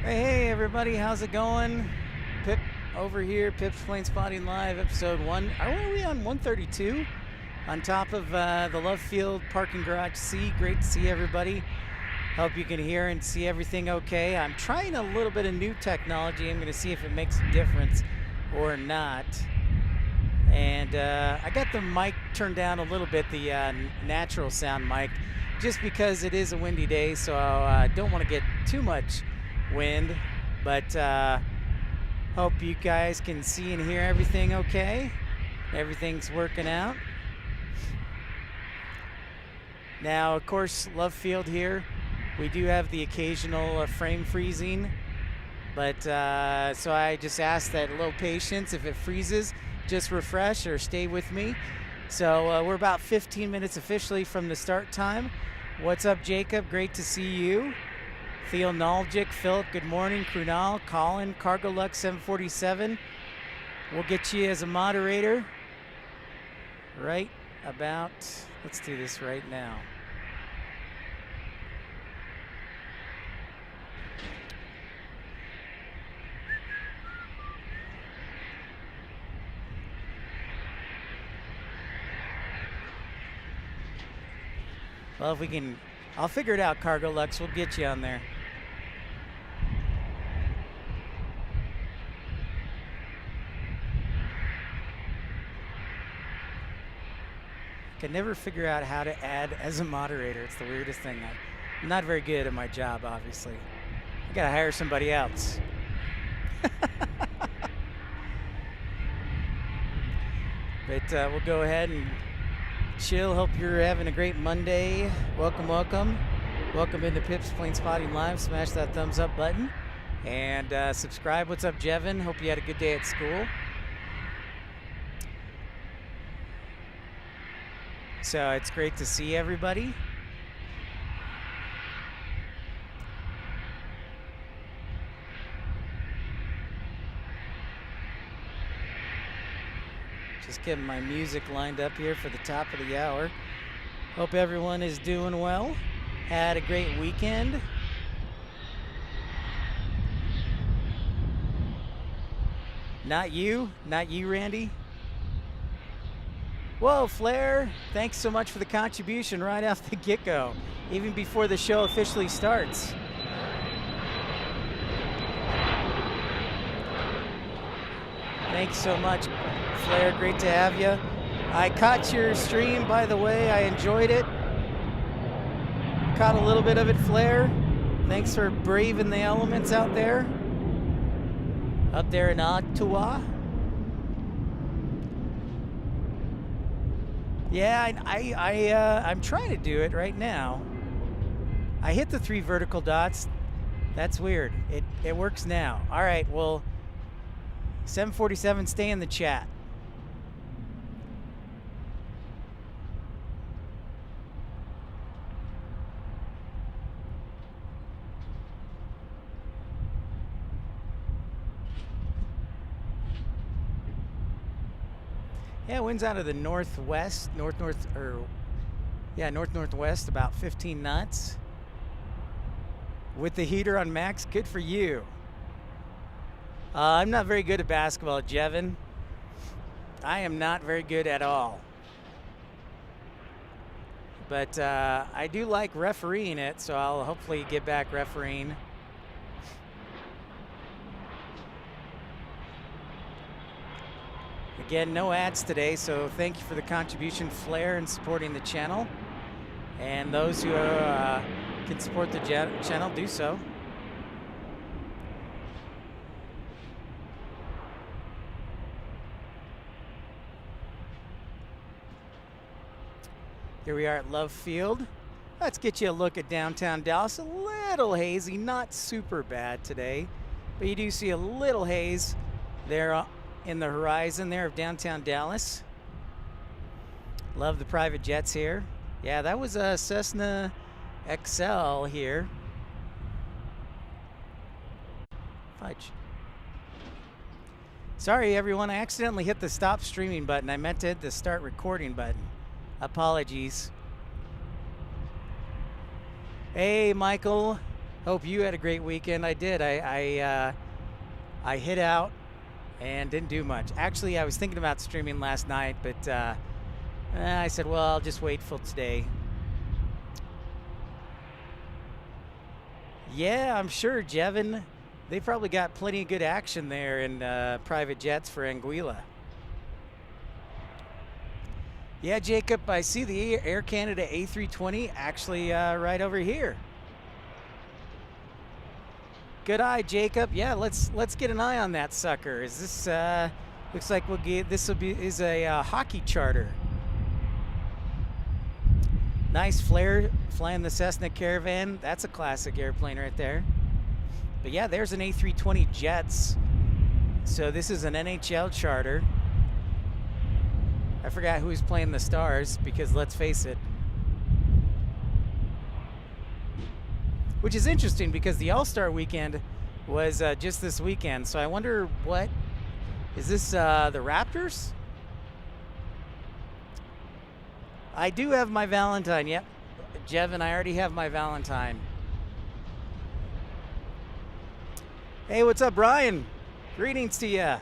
Hey everybody, how's it going? Pip over here, Pip's Planespotting Live, episode 1. Are we on 132? On top of the Love Field Parking Garage C. Great to see everybody. Hope you can hear and see everything okay. I'm trying a little bit of new technology. I'm going to see if it makes a difference or not. And I got the mic turned down a little bit, the natural sound mic, just because it is a windy day, so I don't want to get too much wind, but hope you guys can see and hear everything okay. Everything's working out. Now, of course, Love Field here, we do have the occasional frame freezing, but so I just ask that a little patience. If it freezes, just refresh or stay with me. So we're about 15 minutes officially from the start time. What's up, Jacob? Great to see you. Theolnalgic, Philip, good morning. Krunal, Colin, Cargo Lux 747. We'll get you as a moderator right about, let's do this right now. Well, if we can, I'll figure it out, Cargo Lux. We'll get you on there. I can never figure out how to add as a moderator. It's the weirdest thing. I'm not very good at my job, obviously. I gotta hire somebody else. But we'll go ahead and chill. Hope you're having a great Monday. Welcome, welcome. Welcome into Pip's Planespotting Live. Smash that thumbs up button and subscribe. What's up, Jevin? Hope you had a good day at school. So it's great to see everybody. Just getting my music lined up here for the top of the hour. Hope everyone is doing well. Had a great weekend. Not you, Randy. Whoa, Flair, thanks so much for the contribution right off the get-go, even before the show officially starts. Thanks so much, Flair, great to have you. I caught your stream, by the way, I enjoyed it. Caught a little bit of it, Flair. Thanks for braving the elements out there. Up there in Ottawa. Yeah, I'm trying to do it right now. I hit the 3 vertical dots. That's weird. It works now. All right, well, 747, stay in the chat. Yeah, wind's out of the northwest, north-northwest, about 15 knots. With the heater on max, good for you. I'm not very good at basketball, Jevin. I am not very good at all. But I do like refereeing it, so I'll hopefully get back refereeing. Again, no ads today, so thank you for the contribution, Flair, and supporting the channel. And those who can support the channel, do so. Here we are at Love Field. Let's get you a look at downtown Dallas. A little hazy, not super bad today, but you do see a little haze there in the horizon there of downtown Dallas. Love the private jets here. Yeah, that was a Cessna XL here. Fudge. Sorry everyone, I accidentally hit the stop streaming button. I meant to hit the start recording button. Apologies. Hey Michael, Hope you had a great weekend. I did. I hit out and didn't do much. Actually, I was thinking about streaming last night, but I said, well, I'll just wait till today. Yeah, I'm sure, Jevin. They probably got plenty of good action there in private jets for Anguilla. Yeah, Jacob, I see the Air Canada A320 actually right over here. Good eye, Jacob. Yeah, let's get an eye on that sucker. Is this looks like is a hockey charter. Nice flare flying the Cessna Caravan. That's a classic airplane right there. But yeah, there's an A320 Jets. So this is an NHL charter. I forgot who's playing the Stars because let's face it. Which is interesting because the All-Star weekend was just this weekend. So I wonder what, is this the Raptors? I do have my Valentine. Yep, Jevin, I already have my Valentine. Hey, what's up, Brian? Greetings to you.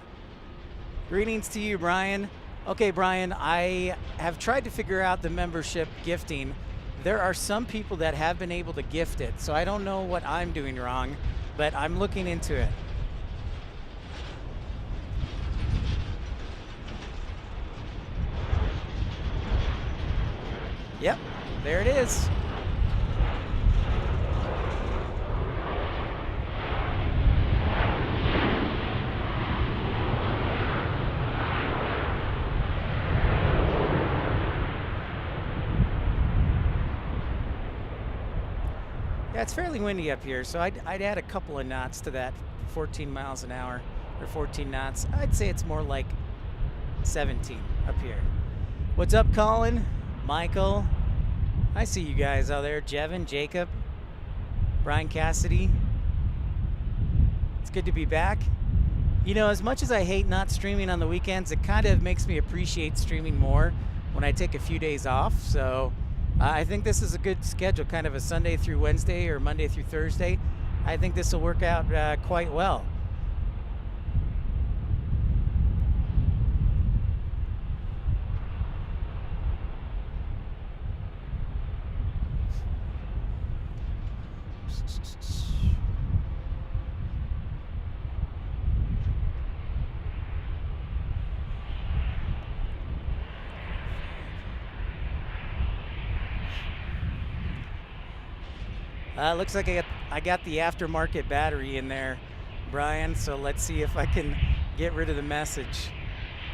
Greetings to you, Brian. Okay, Brian, I have tried to figure out the membership gifting. There are some people that have been able to gift it, so I don't know what I'm doing wrong, but I'm looking into it. Yep, there it is. Yeah, it's fairly windy up here, so I'd add a couple of knots to that 14 miles an hour, or 14 knots. I'd say it's more like 17 up here. What's up, Colin? Michael? I see you guys out there. Jevin, Jacob, Brian Cassidy. It's good to be back. You know, as much as I hate not streaming on the weekends, it kind of makes me appreciate streaming more when I take a few days off, so I think this is a good schedule, kind of a Sunday through Wednesday or Monday through Thursday. I think this will work out quite well. Looks like I got the aftermarket battery in there, Brian, so let's see if I can get rid of the message.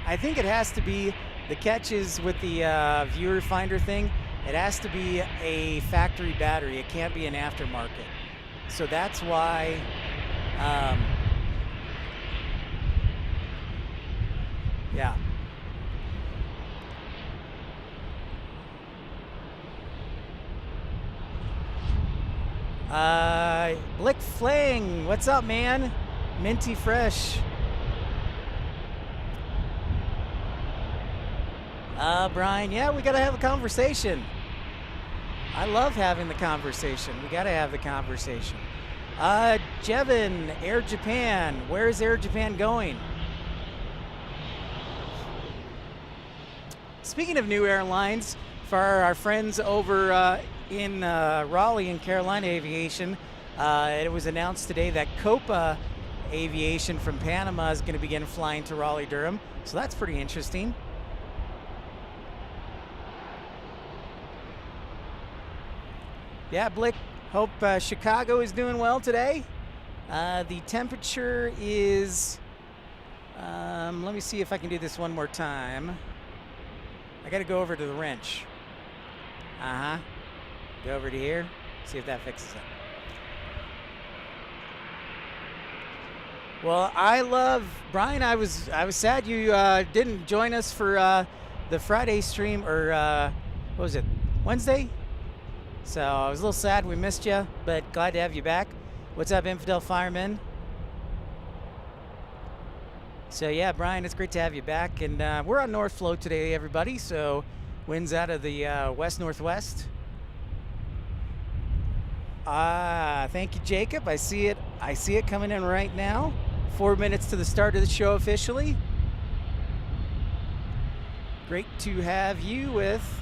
I think it has to be, the catch is with the viewer finder thing, it has to be a factory battery. It can't be an aftermarket. So that's why yeah. Blick Flang, what's up, man? Minty Fresh. Brian, yeah, we gotta have a conversation. I love having the conversation. We gotta have the conversation. Jevin, Air Japan. Where's Air Japan going? Speaking of new airlines, for our friends over in Raleigh and Carolina Aviation, it was announced today that Copa Aviation from Panama is going to begin flying to Raleigh-Durham. So that's pretty interesting. Yeah, Blick, hope Chicago is doing well today. The temperature is, let me see if I can do this one more time. I got to go over to the wrench. Go over to here, see if that fixes it. Well, I love, Brian, I was sad you didn't join us for the Friday stream, or what was it, Wednesday? So I was a little sad we missed you, but glad to have you back. What's up, Infidel Fireman? So yeah, Brian, it's great to have you back. And we're on North Flow today, everybody. So winds out of the west-northwest. Thank you, Jacob. I see it coming in right now. 4 minutes to the start of the show officially. Great to have you with.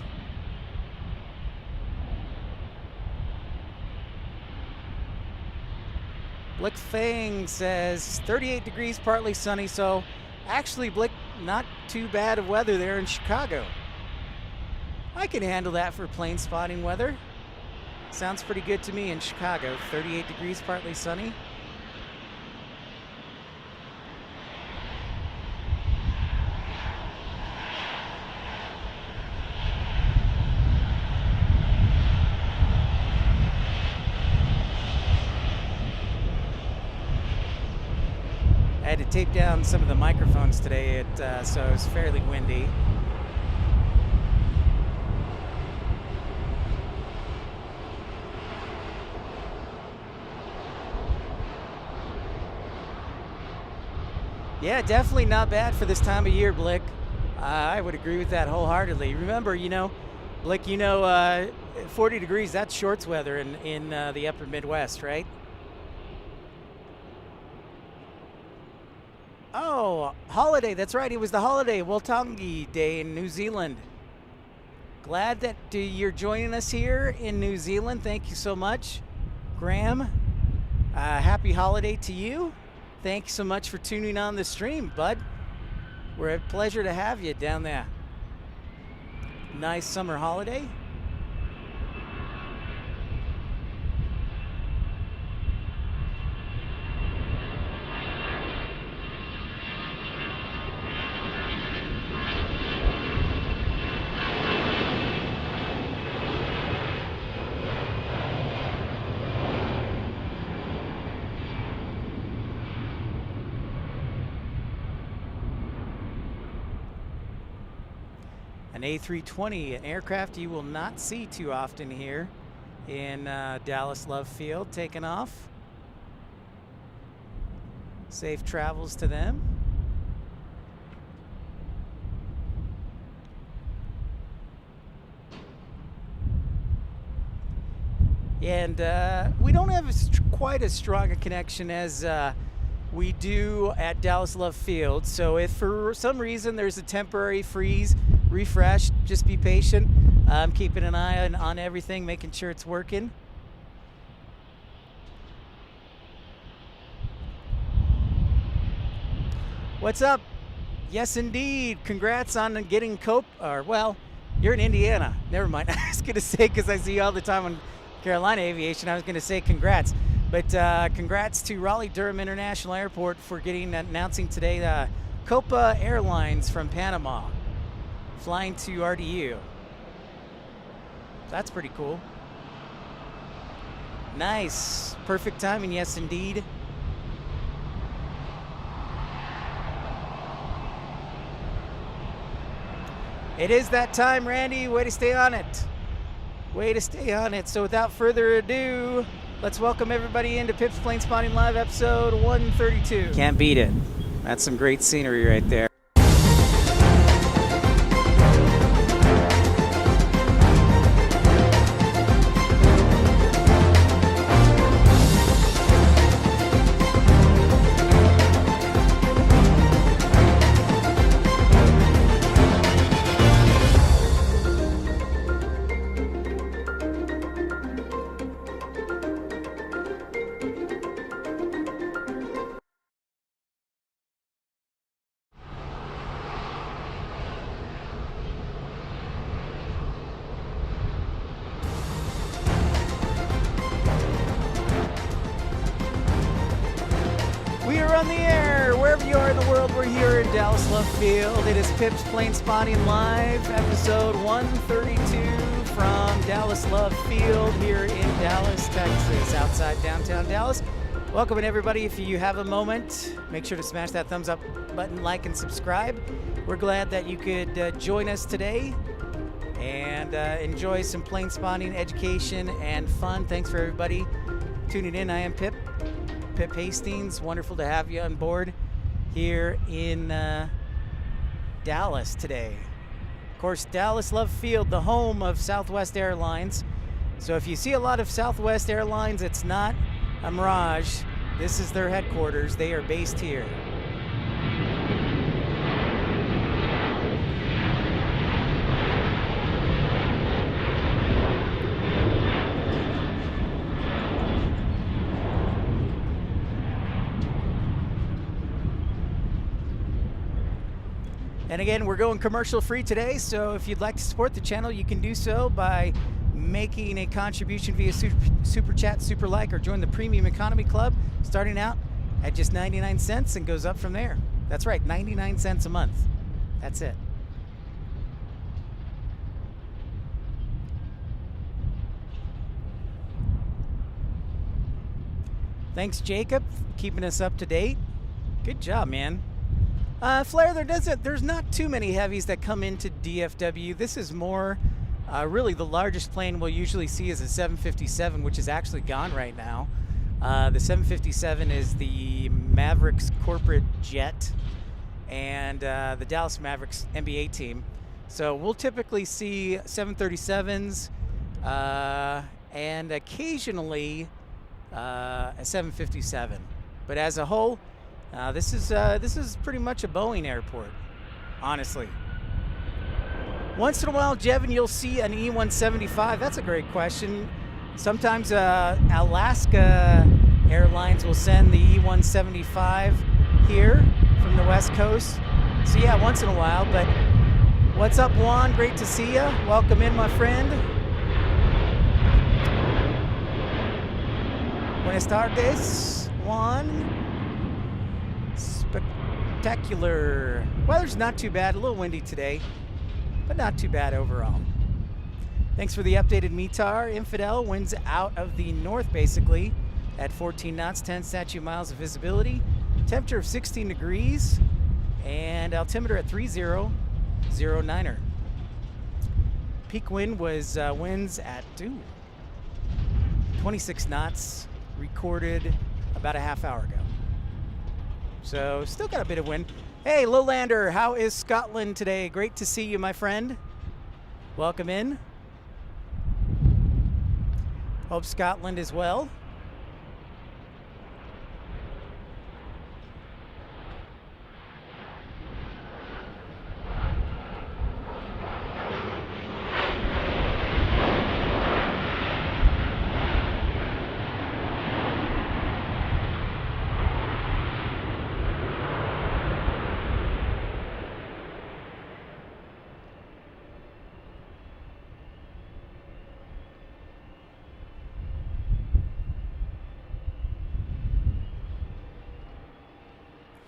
Blick Fang says 38 degrees, partly sunny. So actually, Blick, not too bad of weather there in Chicago. I can handle that for plane spotting weather. Sounds pretty good to me in Chicago. 38 degrees, partly sunny. I had to tape down some of the microphones today, so it was fairly windy. Yeah, definitely not bad for this time of year, Blick. I would agree with that wholeheartedly. Remember, Blick, 40 degrees, that's shorts weather in the upper Midwest, right? Oh, holiday, that's right. It was the holiday, Waitangi Day in New Zealand. Glad that you're joining us here in New Zealand. Thank you so much, Graham. Happy holiday to you. Thank you so much for tuning on the stream, bud. We're a pleasure to have you down there. Nice summer holiday. An A320, an aircraft you will not see too often here in Dallas Love Field, taking off. Safe travels to them. And we don't have quite as strong a connection as we do at Dallas Love Field. So if for some reason there's a temporary freeze, refresh, just be patient. I'm keeping an eye on everything, making sure it's working. What's up? Yes, indeed. Congrats on getting you're in Indiana. Never mind. I was going to say, because I see you all the time on Carolina Aviation, I was going to say congrats. But congrats to Raleigh-Durham International Airport for announcing today Copa Airlines from Panama flying to RDU. That's pretty cool. Nice. Perfect timing, yes indeed. It is that time, Randy. Way to stay on it. Way to stay on it. So without further ado, let's welcome everybody into Pip's Plane Spotting Live episode 132. Can't beat it. That's some great scenery right there. We are on the air, wherever you are in the world. We're here in Dallas Love Field. It is Pip's Plane Spotting Live, episode 132 from Dallas Love Field here in Dallas, Texas, outside downtown Dallas. Welcome, everybody. If you have a moment, make sure to smash that thumbs up button, like, and subscribe. We're glad that you could join us today and enjoy some plane spotting, education, and fun. Thanks for everybody tuning in. I am Pip Hastings. Wonderful to have you on board here in Dallas today. Of course, Dallas Love Field, the home of Southwest Airlines, So if you see a lot of Southwest Airlines, it's not a mirage. This is their headquarters. They are based here. And again, we're going commercial free today, so if you'd like to support the channel, you can do so by making a contribution via Super Chat, Super Like, or join the Premium Economy Club, starting out at just 99 cents and goes up from there. That's right, 99 cents a month. That's it. Thanks, Jacob, keeping us up to date. Good job, man. Flair, there's not too many heavies that come into DFW. This is more, really the largest plane we'll usually see is a 757, which is actually gone right now. The 757 is the Mavericks corporate jet and the Dallas Mavericks NBA team. So we'll typically see 737s and occasionally a 757. But as a whole, this is pretty much a Boeing airport, honestly. Once in a while, Jevin, you'll see an E-175. That's a great question. Sometimes Alaska Airlines will send the E-175 here from the West Coast. So yeah, once in a while. But what's up, Juan? Great to see you. Welcome in, my friend. Buenas tardes, Juan. Spectacular. Weather's not too bad. A little windy today, but not too bad overall. Thanks for the updated METAR. Infidel winds out of the north basically at 14 knots, 10 statute miles of visibility. Temperature of 16 degrees and altimeter at 3009er. Peak wind was winds at 26 knots, recorded about a half hour ago. So still got a bit of wind. Hey, Lowlander, how is Scotland today? Great to see you, my friend. Welcome in. Hope Scotland is well.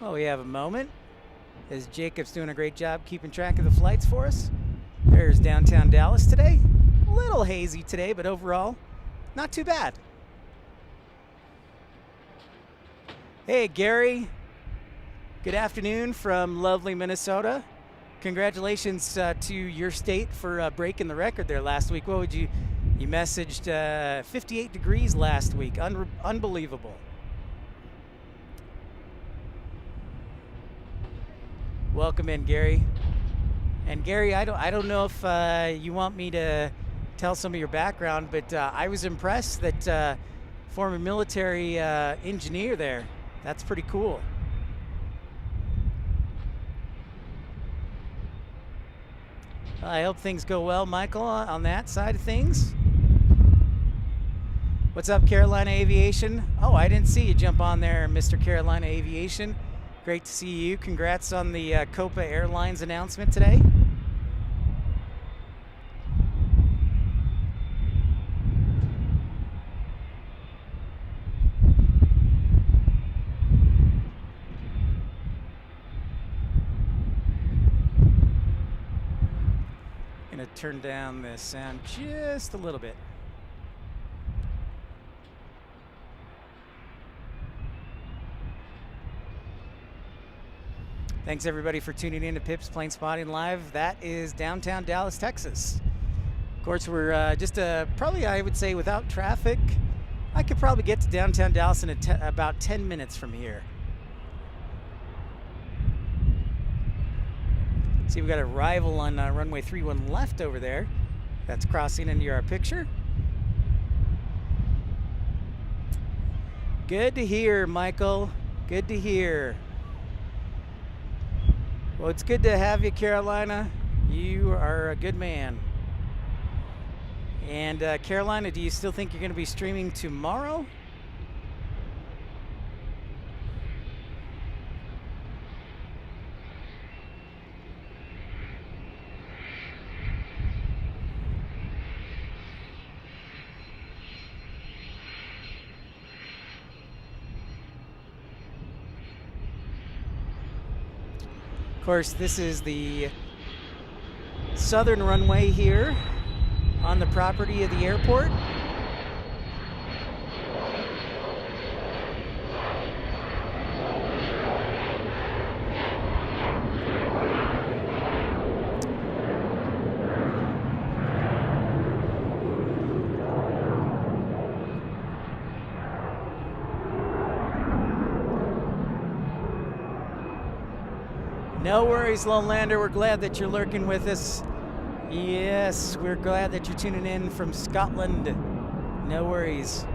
Well, we have a moment as Jacob's doing a great job keeping track of the flights for us. There's downtown Dallas today. A little hazy today, but overall, not too bad. Hey, Gary. Good afternoon from lovely Minnesota. Congratulations to your state for breaking the record there last week. What would you messaged 58 degrees last week. Unbelievable. Welcome in, Gary. And Gary, I don't know if you want me to tell some of your background, but I was impressed that former military engineer there. That's pretty cool. I hope things go well, Michael, on that side of things. What's up, Carolina Aviation? Oh, I didn't see you jump on there, Mr. Carolina Aviation. Great to see you. Congrats on the Copa Airlines announcement today. Gonna turn down the sound just a little bit. Thanks everybody for tuning in to Pip's Planespotting Live. That is downtown Dallas, Texas. Of course, we're just probably, I would say, without traffic, I could probably get to downtown Dallas in about 10 minutes from here. See, we've got a rival on runway 31 left over there. That's crossing into our picture. Good to hear, Michael. Good to hear. Well, it's good to have you, Carolina. You are a good man. And Carolina, do you still think you're going to be streaming tomorrow? Of course, this is the southern runway here on the property of the airport. No worries, Lone Lander. We're glad that you're lurking with us. Yes, we're glad that you're tuning in from Scotland. No worries.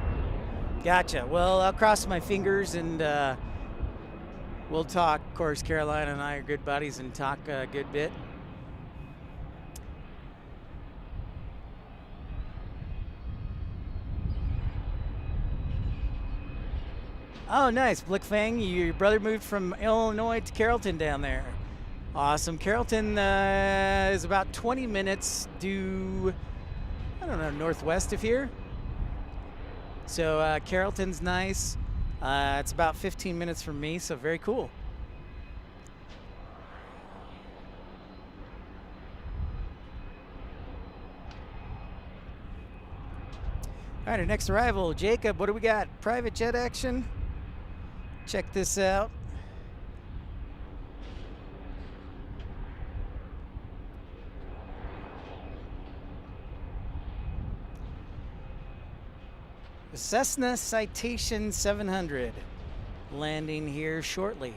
Gotcha. Well, I'll cross my fingers and we'll talk. Of course, Carolina and I are good buddies and talk a good bit. Oh, nice. Blickfang, your brother moved from Illinois to Carrollton down there. Awesome. Carrollton is about 20 minutes due, I don't know, northwest of here. So Carrollton's nice. It's about 15 minutes from me, so very cool. All right, our next arrival, Jacob, what do we got? Private jet action? Check this out. Cessna Citation 700 landing here shortly.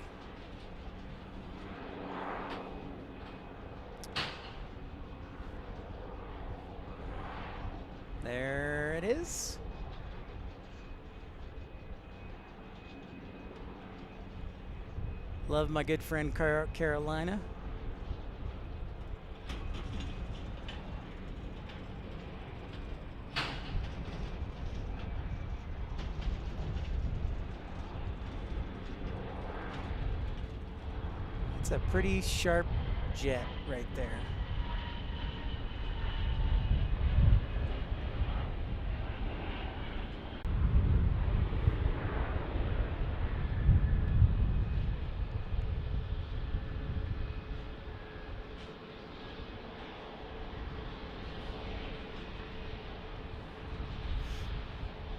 There it is. Love my good friend Carolina. It's a pretty sharp jet right there.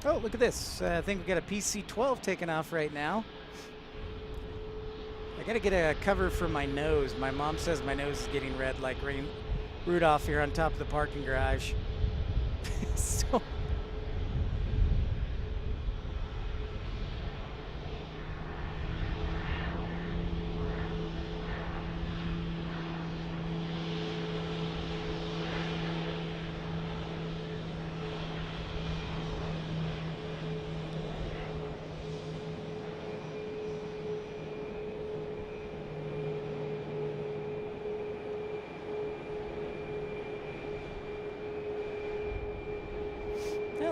Oh, look at this. I think we got a PC-12 taking off right now. I gotta get a cover for my nose. My mom says my nose is getting red like Rudolph here on top of the parking garage. So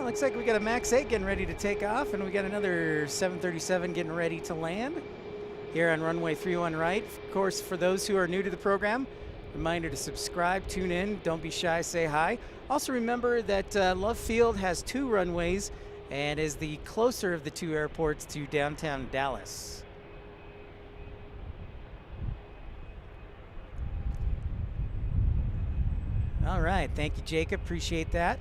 looks like we got a MAX 8 getting ready to take off, and we got another 737 getting ready to land here on runway 31 right. Of course, for those who are new to the program, reminder to subscribe, tune in, don't be shy, say hi. Also remember that Love Field has 2 runways and is the closer of the 2 airports to downtown Dallas. All right, thank you, Jacob, appreciate that.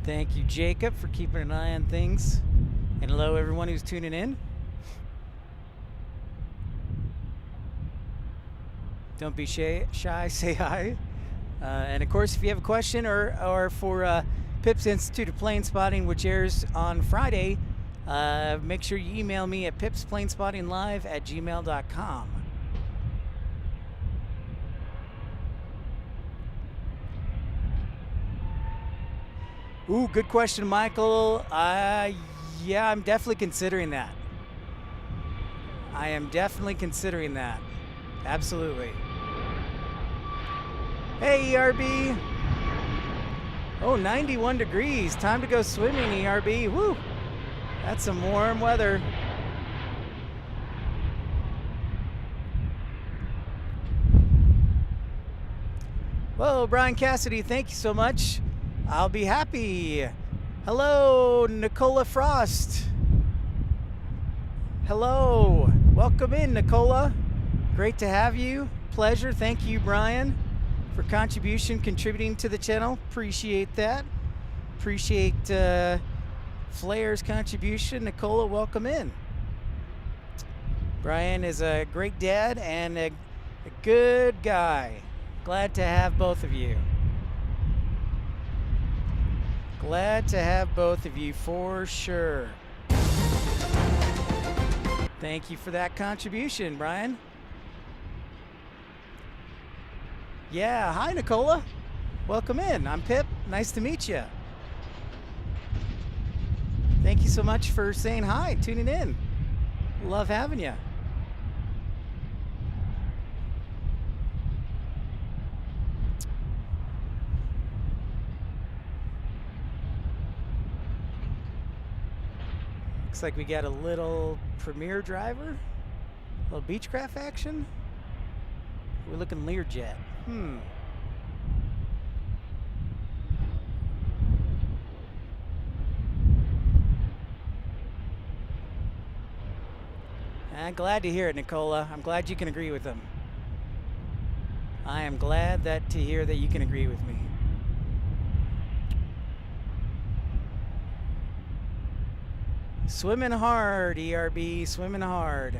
Thank you, Jacob, for keeping an eye on things. And hello, everyone who's tuning in. Don't be shy, say hi. And of course, if you have a question or for Pip's Institute of Plane Spotting, which airs on Friday, make sure you email me at pipsplainsspottinglive@gmail.com. Ooh, good question, Michael. Yeah, I'm definitely considering that. I am definitely considering that. Absolutely. Hey, ERB. Oh, 91 degrees. Time to go swimming, ERB. Woo! That's some warm weather. Whoa, Brian Cassidy, thank you so much. I'll be happy. Hello, Nicola Frost. Hello. Welcome in, Nicola. Great to have you. Pleasure. Thank you, Brian, for contributing to the channel. Appreciate that. Appreciate Flair's contribution. Nicola, welcome in. Brian is a great dad and a good guy. Glad to have both of you. Glad to have both of you for sure. Thank you for that contribution, Brian. Yeah, hi, Nicola. Welcome in. I'm Pip. Nice to meet you. Thank you so much for saying hi, tuning in. Love having you. Looks like we got a little Premier driver, a little Beechcraft action. We're looking Learjet. I'm glad to hear it, Nicola. I'm glad you can agree with them. I am glad to hear that you can agree with me. Swimming hard, ERB, swimming hard.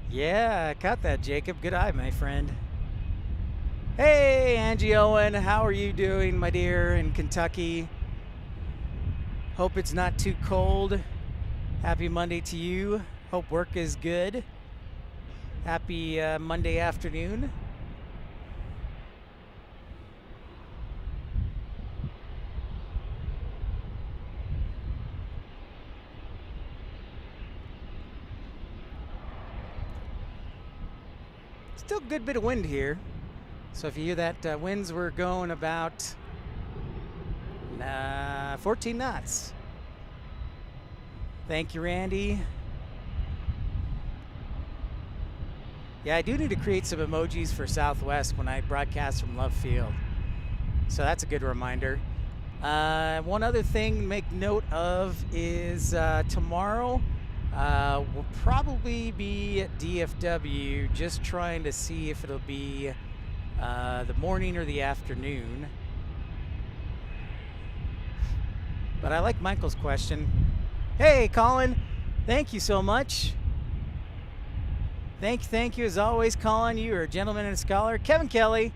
Yeah, I caught that, Jacob. Good eye, my friend. Hey, Angie Owen. How are you doing, my dear, in Kentucky? Hope it's not too cold. Happy Monday to you. Hope work is good. Happy Monday afternoon. Still a good bit of wind here. So if you hear that, winds were going about 14 knots. Thank you, Randy. Yeah, I do need to create some emojis for Southwest when I broadcast from Love Field. So that's a good reminder. One other thing to make note of is tomorrow we'll probably be at DFW, just trying to see if it'll be the morning or the afternoon. But I like Michael's question. Hey, Colin, thank you so much. Thank you as always, Colin. You are a gentleman and a scholar. Kevin Kelly.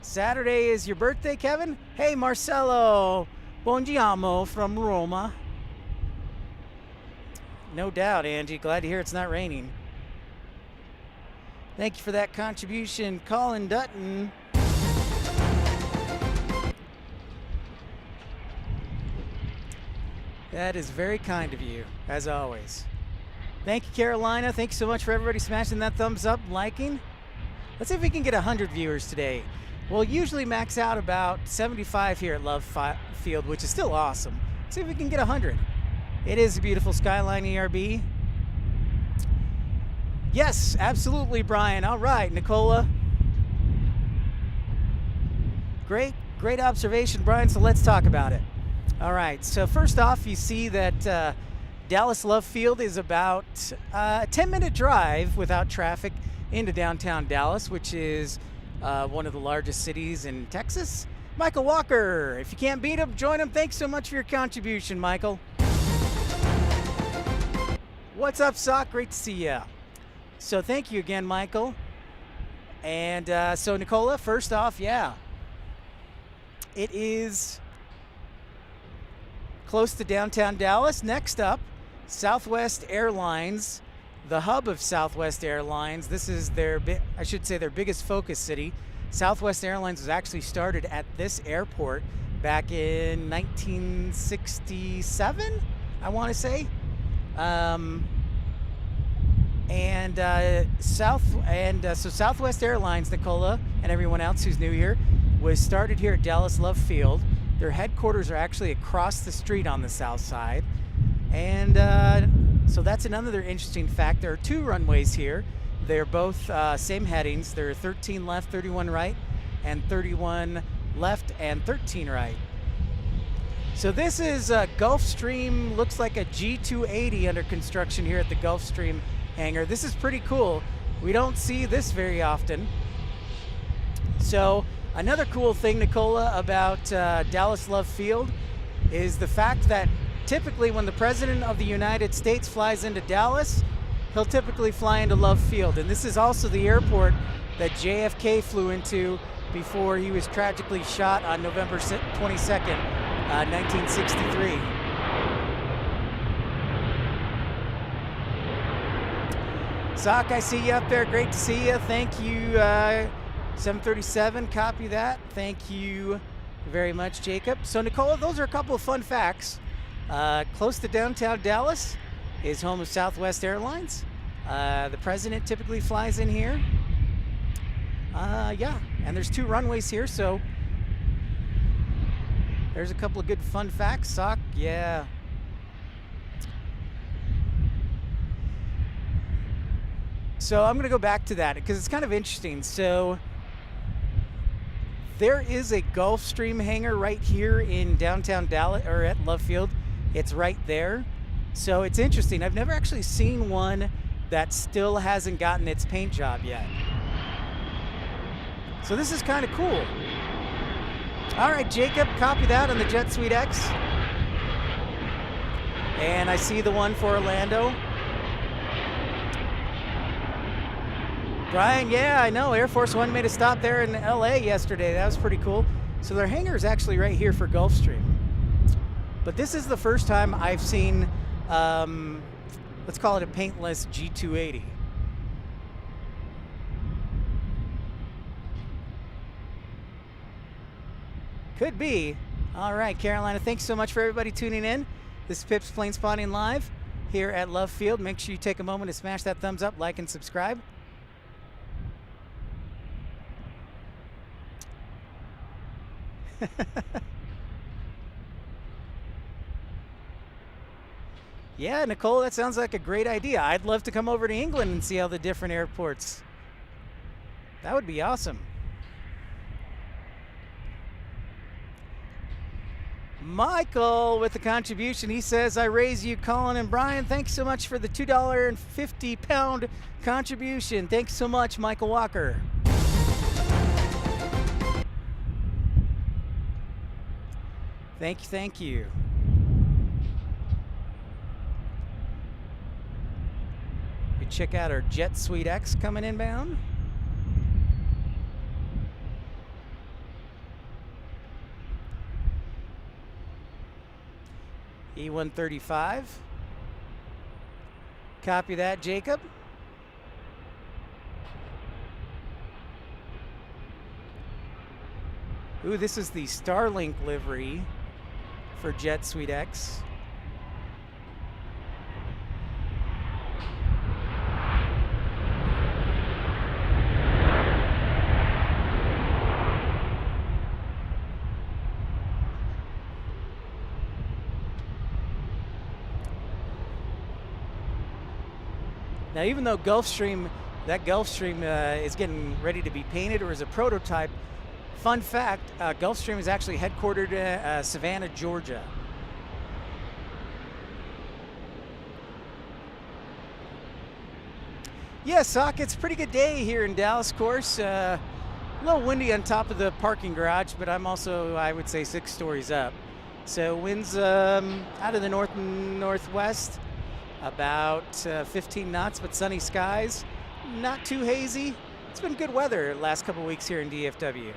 Saturday is your birthday, Kevin? Hey, Marcelo Bongiamo from Roma. No doubt, Angie. Glad to hear it's not raining. Thank you for that contribution, Colin Dutton. That is very kind of you, as always. Thank you, Carolina. Thank you so much for everybody smashing that thumbs up, liking. Let's see if we can get 100 viewers today. We'll usually max out about 75 here at Love Field, which is still awesome. See if we can get 100. It is a beautiful skyline, ERB. Yes, absolutely, Brian. All right, Nicola. Great observation, Brian, so let's talk about it. All right, so first off, you see that Dallas Love Field is about a 10-minute drive without traffic into downtown Dallas, which is one of the largest cities in Texas. Michael Walker, if you can't beat him, join him. Thanks so much for your contribution, Michael. What's up, Sock? Great to see ya. So thank you again, Michael. And so Nicola, first off, yeah, it is close to downtown Dallas. Next up, Southwest Airlines, the hub of Southwest Airlines. This is their, I should say, their biggest focus city. Southwest Airlines was actually started at this airport back in 1967, I want to say. So Southwest Airlines, Nicola, and everyone else who's new here, was started here at Dallas Love Field. Their headquarters are actually across the street on the south side. And so that's another interesting fact. There are 2 runways here. They're both same headings. There are 13 left, 31 right, and 31 left and 13 right. So this is Gulfstream, looks like a G280 under construction here at the Gulfstream hangar. This is pretty cool. We don't see this very often. So another cool thing, Nicola, about Dallas Love Field is the fact that typically when the President of the United States flies into Dallas, he'll typically fly into Love Field. And this is also the airport that JFK flew into before he was tragically shot on November 22nd, 1963. Sock, I see you up there. Great to see you. Thank you, 737. Copy that. Thank you very much, Jacob. So, Nicola, those are a couple of fun facts. Close to downtown Dallas is home of Southwest Airlines. The president typically flies in here. Yeah, and there's 2 runways here, so there's a couple of good fun facts. Sock, yeah. So I'm going to go back to that because it's kind of interesting. So there is a Gulfstream hangar right here in downtown Dallas, or at Love Field. It's right there. So it's interesting. I've never actually seen one that still hasn't gotten its paint job yet. So this is kind of cool. All right, Jacob, copy that on the Jet Suite X. And I see the one for Orlando. Brian, yeah, I know. Air Force One made a stop there in LA yesterday. That was pretty cool. So their hangar is actually right here for Gulfstream. But this is the first time I've seen, let's call it a paintless G280. Could be. All right, Carolina, thanks so much for everybody tuning in. This is Pip's Planespotting Live here at Love Field. Make sure you take a moment to smash that thumbs up, like, and subscribe. Yeah, Nicole, that sounds like a great idea. I'd love to come over to England and see all the different airports. That would be awesome. Michael with the contribution. He says, I raise you, Colin and Brian. Thanks so much for the $2.50 contribution. Thanks so much, Michael Walker. Thank you. We check out our Jet Suite X coming inbound. E135. Copy that, Jacob. Ooh, this is the Starlink livery for Jet Suite X. Now, even though Gulfstream, that Gulfstream is getting ready to be painted or is a prototype, fun fact, Gulfstream is actually headquartered in Savannah, Georgia. Yeah, Sock, it's a pretty good day here in Dallas, of course. A little windy on top of the parking garage, but I'm also, I would say, 6 stories up. So winds out of the north and northwest, about 15 knots, but sunny skies. Not too hazy. It's been good weather the last couple weeks here in DFW.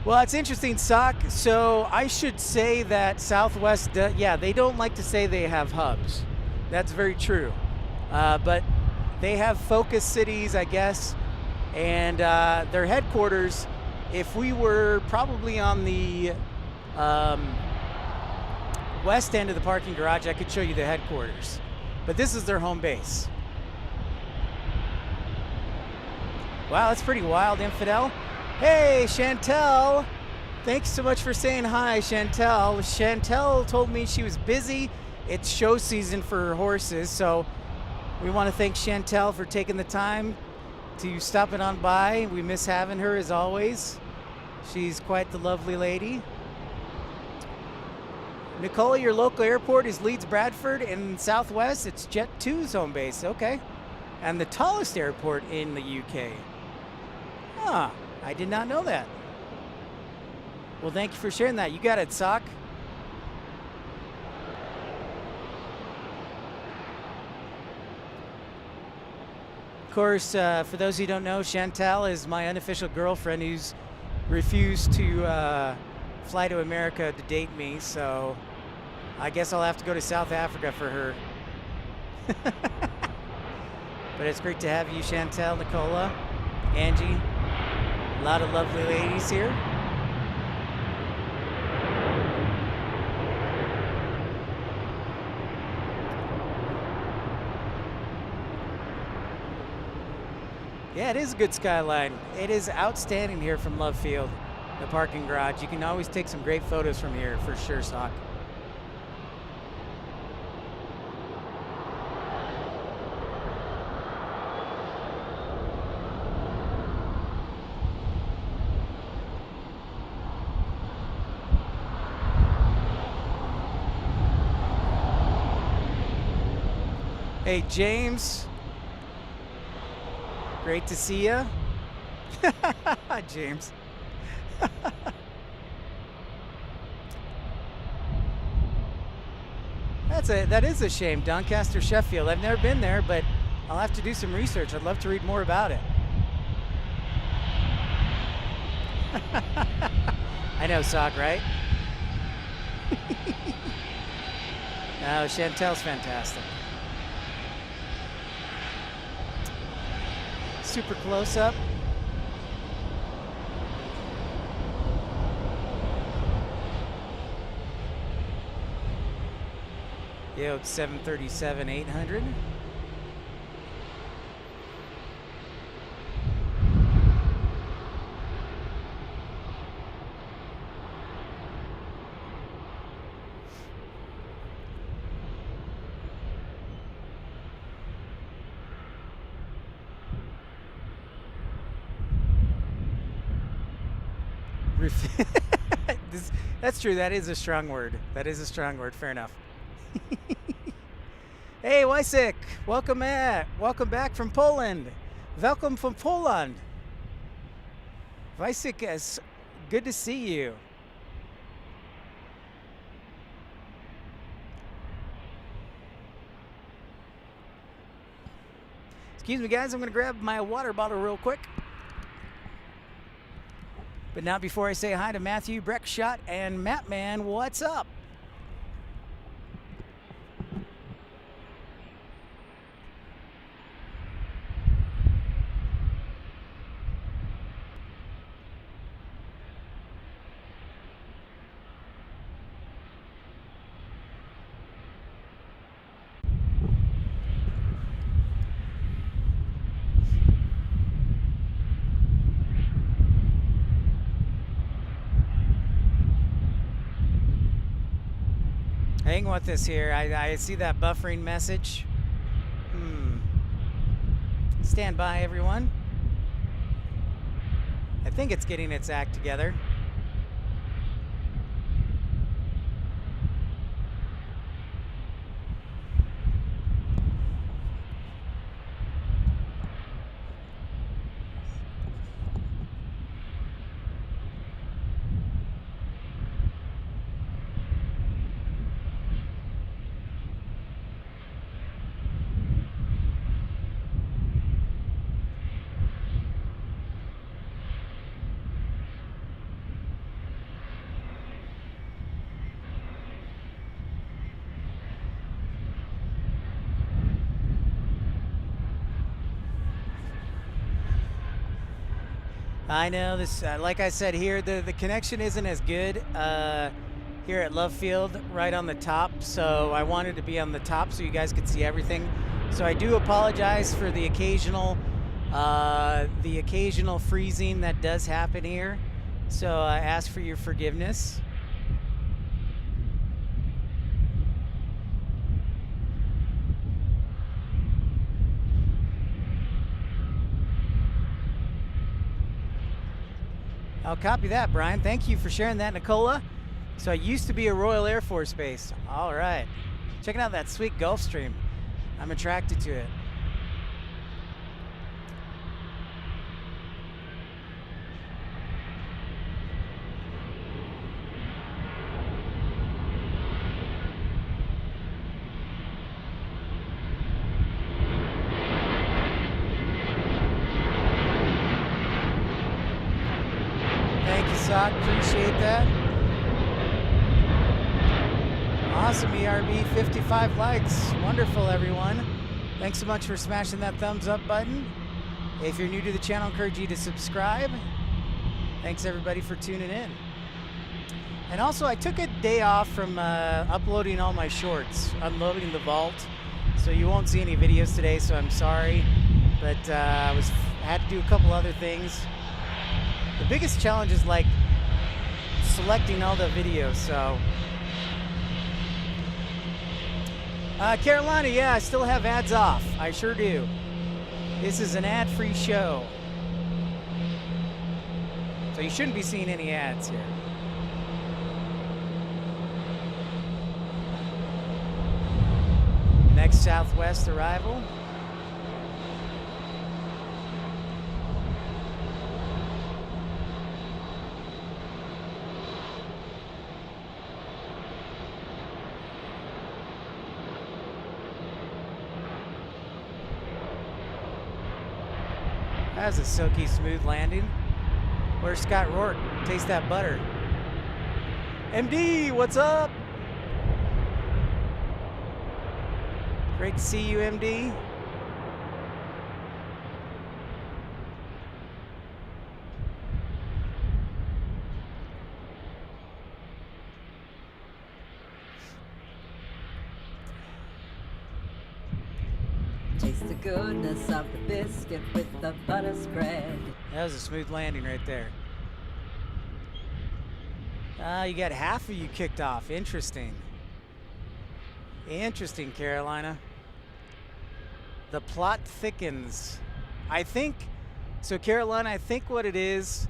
Well, it's interesting, Sock. So I should say that Southwest, yeah, they don't like to say they have hubs. That's very true. But they have focus cities, I guess, and their headquarters, if we were probably on the west end of the parking garage, I could show you the headquarters. But this is their home base. Wow, that's pretty wild, Infidel. Hey, Chantel. Thanks so much for saying hi, Chantel. Chantel told me she was busy. It's show season for horses, so we want to thank Chantel for taking the time to stop it on by. We miss having her as always. She's quite the lovely lady. Nicola, your local airport is Leeds Bradford. In Southwest, it's Jet2's home base. Okay. And the tallest airport in the UK. Huh. I did not know that. Well, thank you for sharing that. You got it, Sock. Of course, for those who don't know, Chantal is my unofficial girlfriend who's refused to fly to America to date me, so I guess I'll have to go to South Africa for her. But it's great to have you, Chantal, Nicola, Angie. A lot of lovely ladies here. Yeah, it is a good skyline. It is outstanding here from Love Field, the parking garage. You can always take some great photos from here for sure, Sock. Hey, James. Great to see you. James. That is a shame. Doncaster, Sheffield. I've never been there, but I'll have to do some research. I'd love to read more about it. I know, Sock, right? No, Chantel's fantastic. Super close up. Yo, 737-800. That's true. That is a strong word. That is a strong word. Fair enough. Hey, Wysik. Welcome back from Poland. Welcome from Poland. Wysik, it's good to see you. Excuse me, guys. I'm going to grab my water bottle real quick. But not before I say hi to Matthew, Breckshot, and Mattman. What's up? Hang with this here. I see that buffering message. Stand by, everyone. I think it's getting its act together. I know this, like I said here, the connection isn't as good here at Love Field, right on the top. So I wanted to be on the top so you guys could see everything. So I do apologize for the occasional freezing that does happen here. So I ask for your forgiveness. I'll copy that, Brian. Thank you for sharing that, Nicola. So I used to be a Royal Air Force base. All right. Checking out that sweet Gulfstream. I'm attracted to it. Appreciate that. Awesome, ERB, 55 likes. Wonderful, everyone. Thanks so much for smashing that thumbs up button. If you're new to the channel, I encourage you to subscribe. Thanks, everybody, for tuning in. And also, I took a day off from uploading all my shorts, unloading the vault. So you won't see any videos today, so I'm sorry. But I had to do a couple other things. The biggest challenge is like selecting all the videos, so. Carolina, yeah, I still have ads off. I sure do. This is an ad-free show. So you shouldn't be seeing any ads here. Next Southwest arrival. That was a silky smooth landing. Where's Scott Rourke? Taste that butter. MD, what's up? Great to see you, MD. Taste the goodness of the biscuit with the butter spread. That was a smooth landing right there. You got half of you kicked off. Interesting. Interesting, Carolina. The plot thickens. I think, so Carolina, I think what it is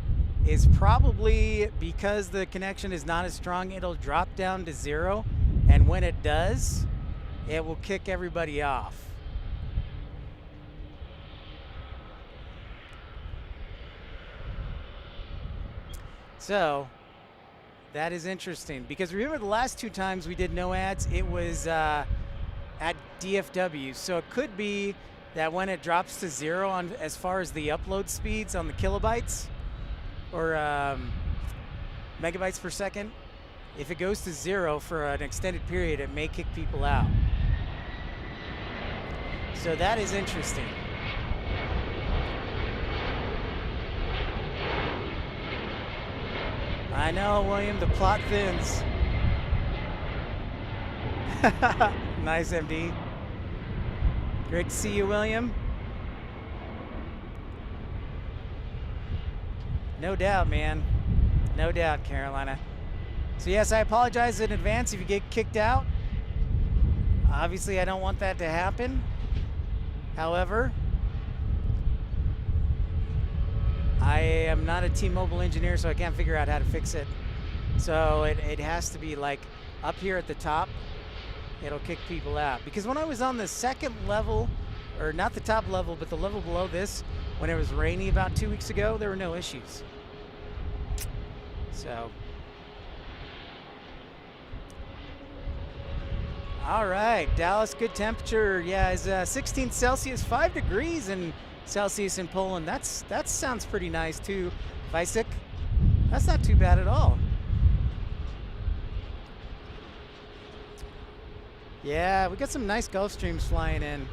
probably because the connection is not as strong, it'll drop down to 0. And when it does, it will kick everybody off. So that is interesting because remember the last 2 times we did no ads, it was at DFW. So it could be that when it drops to 0 on as far as the upload speeds on the kilobytes or megabytes per second, if it goes to 0 for an extended period, it may kick people out. So that is interesting. I know, William, the plot thins. Nice, MD. Great to see you, William. No doubt, man. No doubt, Carolina. So yes, I apologize in advance if you get kicked out. Obviously, I don't want that to happen. However, I am not a T-Mobile engineer, so I can't figure out how to fix it. So it has to be like up here at the top. It'll kick people out. Because when I was on the second level, or not the top level, but the level below this, when it was rainy about 2 weeks ago, there were no issues. So, all right, Dallas, good temperature. Yeah, it's 16 Celsius, 5 degrees in Celsius in Poland. That sounds pretty nice too. Visik, that's not too bad at all. Yeah, we got some nice Gulf Streams flying in.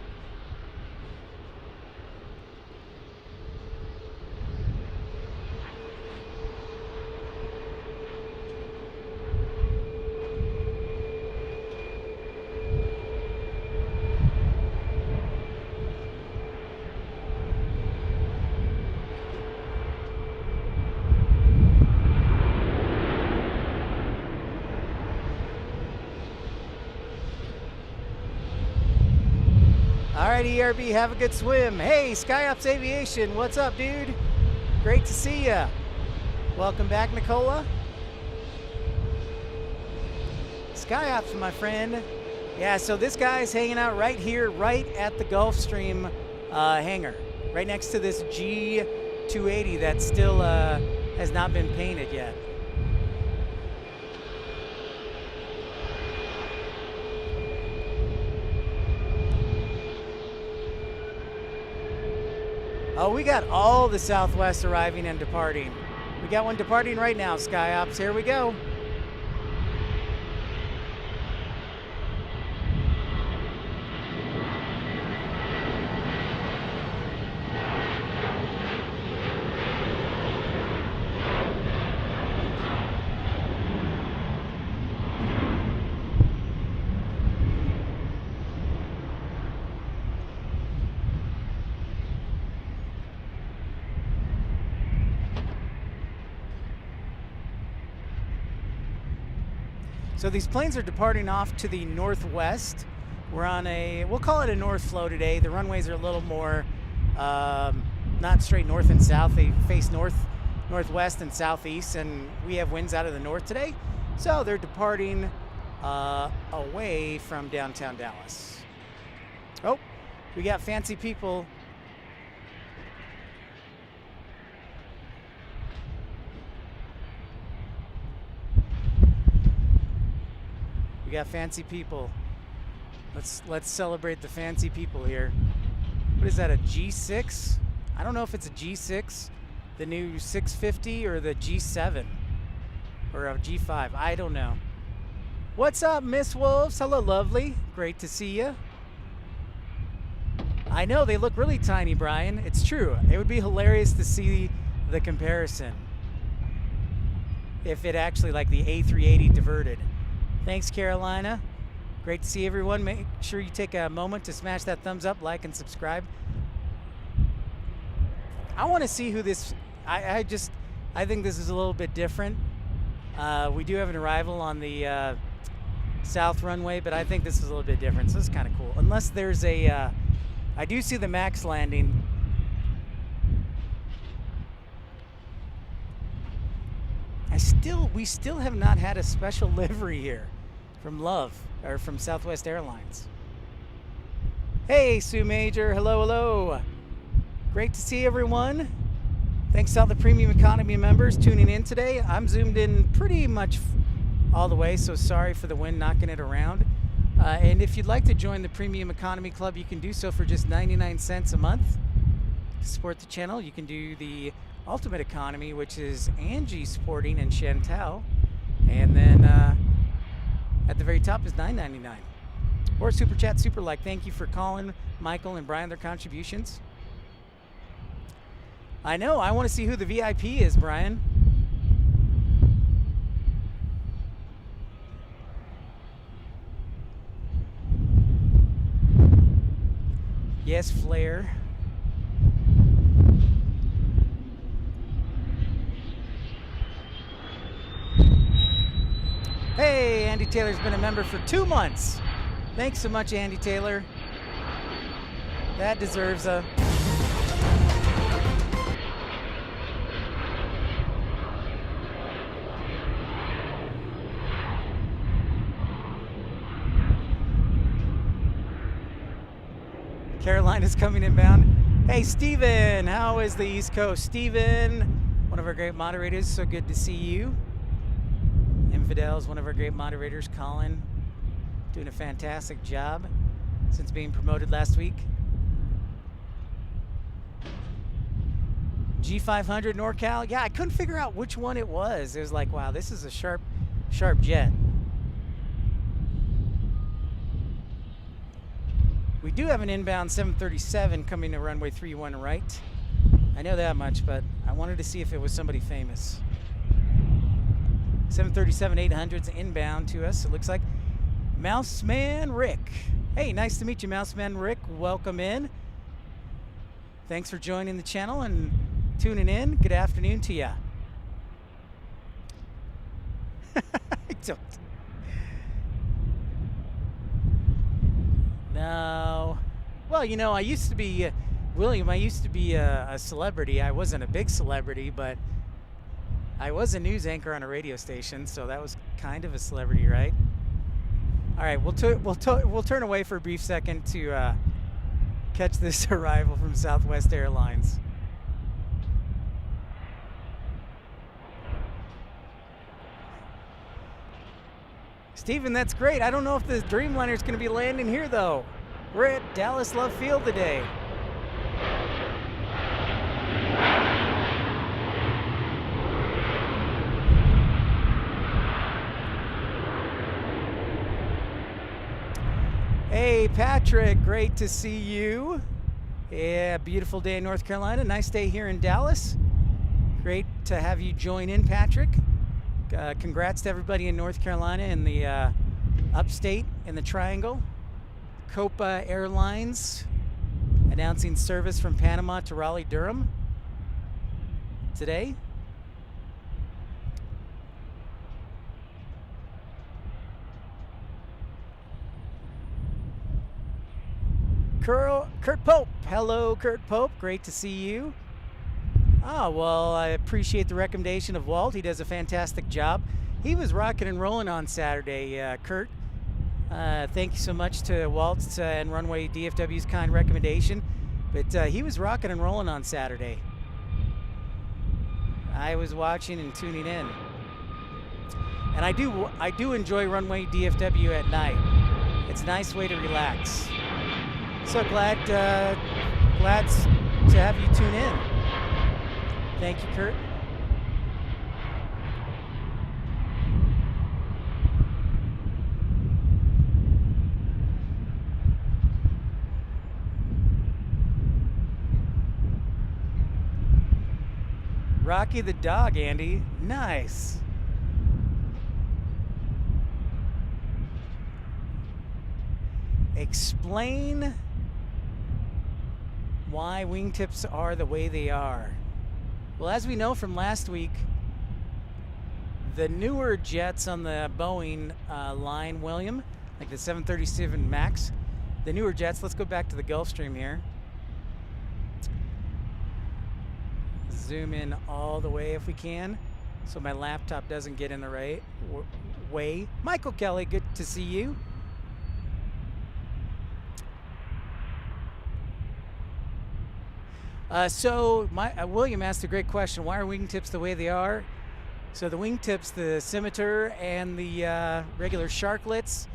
All right, ERB, have a good swim. Hey, SkyOps Aviation, what's up, dude? Great to see ya. Welcome back, Nicola. SkyOps, my friend. Yeah, so this guy's hanging out right here, right at the Gulfstream hangar, right next to this G280 that still has not been painted yet. Oh, we got all the Southwest arriving and departing. We got one departing right now, SkyOps. Here we go. So these planes are departing off to the northwest. We're on we'll call it a north flow today. The runways are a little more, not straight north and south. They face north, northwest, and southeast, and we have winds out of the north today. So they're departing away from downtown Dallas. Oh, we got fancy people. We got fancy people. Let's celebrate the fancy people here. What is that, a G6? I don't know if it's a G6, the new 650, or the G7, or a G5. I don't know. What's up, Miss Wolves? Hello, lovely. Great to see you. I know they look really tiny, Brian. It's true. It would be hilarious to see the comparison if it actually, like the A380 diverted. Thanks, Carolina. Great to see everyone. Make sure you take a moment to smash that thumbs up, like, and subscribe. I want to see who this... I think this is a little bit different. We do have an arrival on the south runway, but I think this is a little bit different, so it's kind of cool. Unless there's a... I do see the MAX landing. We still have not had a special livery here from from Southwest Airlines. Hey, Sue Major, hello, hello. Great to see everyone. Thanks to all the premium economy members tuning in today. I'm zoomed in pretty much all the way, so sorry for the wind knocking it around. And if you'd like to join the Premium Economy Club, you can do so for just 99 cents a month. To support the channel, you can do the Ultimate Economy, which is Angie supporting and Chantal. And then at the very top is $9.99. Or Super Chat, Super Like. Thank you for Colin, Michael, and Brian, their contributions. I know, I want to see who the VIP is, Brian. Yes, Flair. Hey, Andy Taylor's been a member for 2 months. Thanks so much, Andy Taylor. That deserves a... Carolina's coming inbound. Hey, Steven, how is the East Coast? Steven, one of our great moderators, so good to see you. Infidel's one of our great moderators, Colin, doing a fantastic job since being promoted last week. G500 NorCal, yeah, I couldn't figure out which one it was. It was like, wow, this is a sharp jet. We do have an inbound 737 coming to runway 31 right. I know that much, but I wanted to see if it was somebody famous. 737-800's inbound to us, it looks like. Mouseman Rick. Hey, nice to meet you, Mouseman Rick. Welcome in. Thanks for joining the channel and tuning in. Good afternoon to you. I don't. No. Well, you know, I used to be, William, I used to be a celebrity. I wasn't a big celebrity, but I was a news anchor on a radio station, so that was kind of a celebrity, right? All right, we'll turn away for a brief second to catch this arrival from Southwest Airlines. Steven, that's great. I don't know if the Dreamliner is going to be landing here, though. We're at Dallas Love Field today. Hey, Patrick, great to see you. Yeah, beautiful day in North Carolina. Nice day here in Dallas. Great to have you join in, Patrick. Congrats to everybody in North Carolina in the upstate in the Triangle. Copa Airlines announcing service from Panama to Raleigh-Durham today. Kurt Pope. Hello, Kurt Pope. Great to see you. Oh, well, I appreciate the recommendation of Walt. He does a fantastic job. He was rocking and rolling on Saturday, Kurt. Thank you so much to Walt and Runway DFW's kind recommendation. But he was rocking and rolling on Saturday. I was watching and tuning in. And I do enjoy Runway DFW at night. It's a nice way to relax. So glad to have you tune in. Thank you, Kurt. Rocky the dog, Andy. Nice. Explain why wingtips are the way they are. Well, as we know from last week, the newer jets on the Boeing line, William, like the 737 MAX, the newer jets, let's go back to the Gulfstream here. Zoom in all the way if we can, so my laptop doesn't get in the right way. Michael Kelly, good to see you. William asked a great question. Why are wingtips the way they are? So the wingtips, the Scimitar and the regular Sharklets,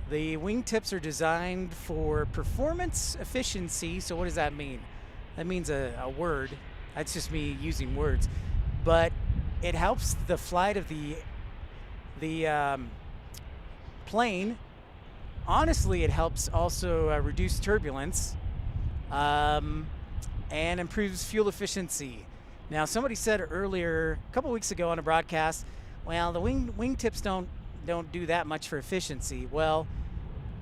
the wingtips are designed for performance efficiency. So what does that mean? That means a word. That's just me using words. But it helps the flight of the plane. Honestly, it helps also reduce turbulence. And improves fuel efficiency. Now, somebody said earlier, a couple weeks ago on a broadcast, well, the wingtips don't do that much for efficiency. Well,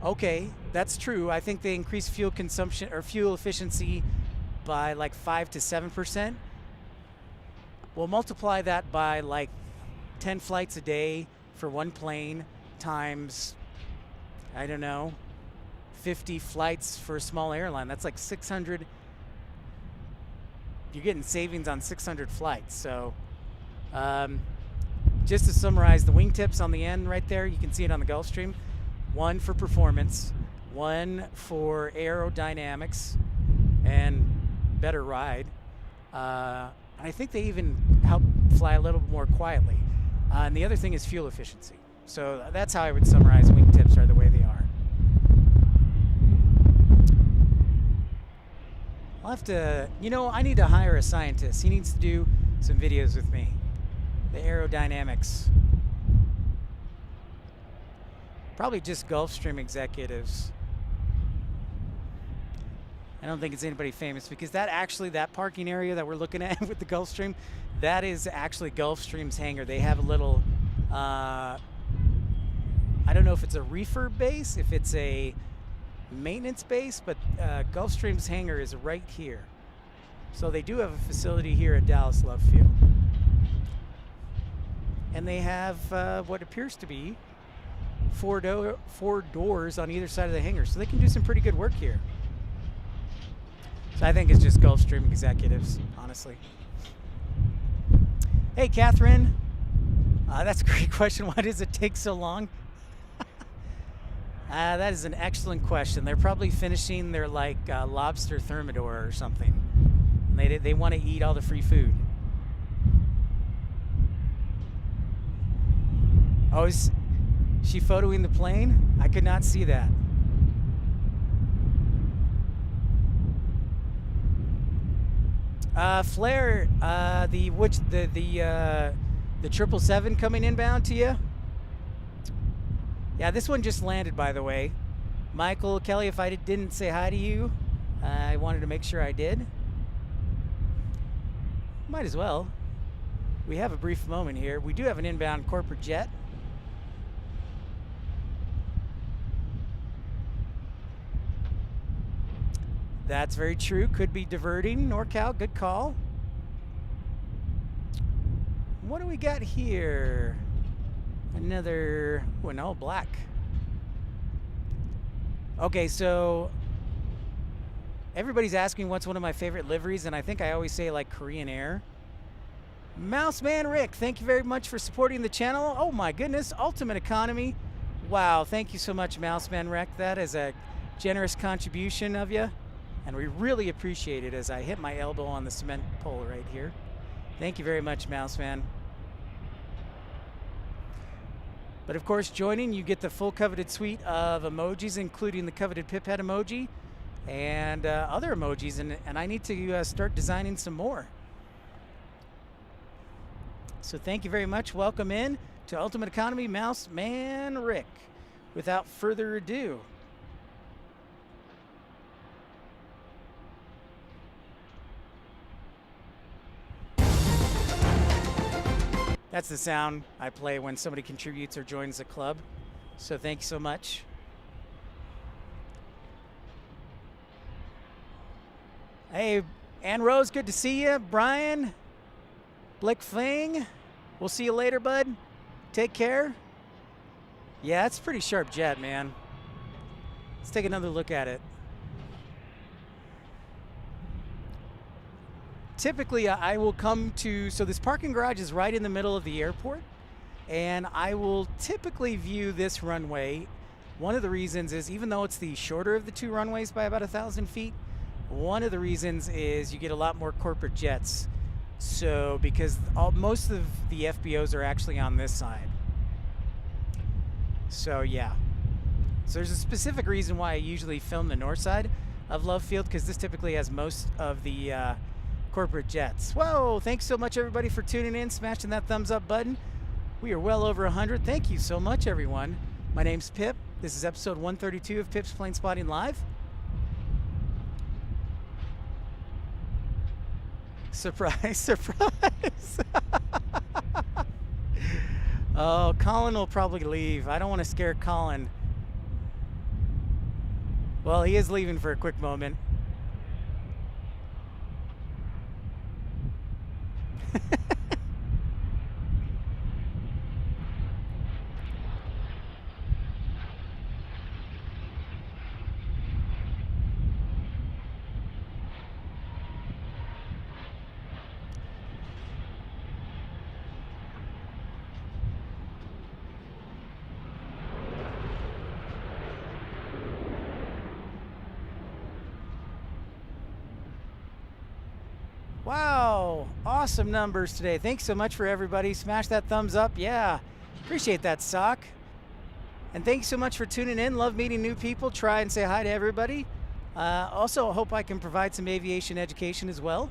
okay, that's true. I think they increase fuel consumption or fuel efficiency by like 5 to 7%. We'll multiply that by like 10 flights a day for one plane times I don't know, 50 flights for a small airline. That's like 600. You're getting savings on 600 flights. So just to summarize, the wingtips on the end right there, you can see it on the Gulfstream. One for performance, one for aerodynamics and better ride. I think they even help fly a little more quietly. And the other thing is fuel efficiency. So that's how I would summarize wingtips are the way they are. I'll have to, I need to hire a scientist. He needs to do some videos with me. The aerodynamics. Probably just Gulfstream executives. I don't think it's anybody famous because that parking area that we're looking at with the Gulfstream, that is actually Gulfstream's hangar. They have a little, I don't know if it's a reefer base, if it's a maintenance base, but Gulfstream's hangar is right here. So they do have a facility here at Dallas Love Field. And they have what appears to be four doors on either side of the hangar. So they can do some pretty good work here. So I think it's just Gulfstream executives, honestly. Hey, Catherine. That's a great question. Why does it take so long? That is an excellent question. They're probably finishing their lobster thermidor or something. They want to eat all the free food. Oh, is she photoing the plane? I could not see that. Flair, the 777 coming inbound to you. Yeah, this one just landed, by the way. Michael, Kelly, if I didn't say hi to you, I wanted to make sure I did. Might as well. We have a brief moment here. We do have an inbound corporate jet. That's very true. Could be diverting. NorCal, good call. What do we got here? Another, no, black. Okay, so everybody's asking what's one of my favorite liveries, and I think I always say like Korean Air. Mouseman Rick, thank you very much for supporting the channel. Oh my goodness, Ultimate Economy. Wow, thank you so much, Mouseman Rick. That is a generous contribution of you. And we really appreciate it as I hit my elbow on the cement pole right here. Thank you very much, Mouseman. But of course, joining, you get the full coveted suite of emojis, including the coveted pip head emoji and other emojis. And I need to start designing some more. So thank you very much. Welcome in to Ultimate Economy, Mouseman Rick. Without further ado, that's the sound I play when somebody contributes or joins the club. So thank you so much. Hey, Ann Rose, good to see you. Brian, Blick Fling, we'll see you later, bud. Take care. Yeah, it's a pretty sharp jet, man. Let's take another look at it. Typically, I will come to, so this parking garage is right in the middle of the airport, and I will typically view this runway. One of the reasons is, even though it's the shorter of the two runways by about 1,000 feet, one of the reasons is you get a lot more corporate jets. So, because most of the FBOs are actually on this side. So, yeah. So there's a specific reason why I usually film the north side of Love Field, because this typically has most of the corporate jets. Whoa, thanks so much everybody for tuning in, smashing that thumbs up button. We are well over 100. Thank you so much, everyone. My name's Pip. This is episode 132 of Pip's Planespotting Live. Surprise, surprise. Oh, Colin will probably leave. I don't want to scare Colin. Well, he is leaving for a quick moment. Wow, awesome numbers today. Thanks so much for everybody. Smash that thumbs up. Yeah, appreciate that, Sock. And thanks so much for tuning in. Love meeting new people. Try and say hi to everybody. Also, hope I can provide some aviation education as well.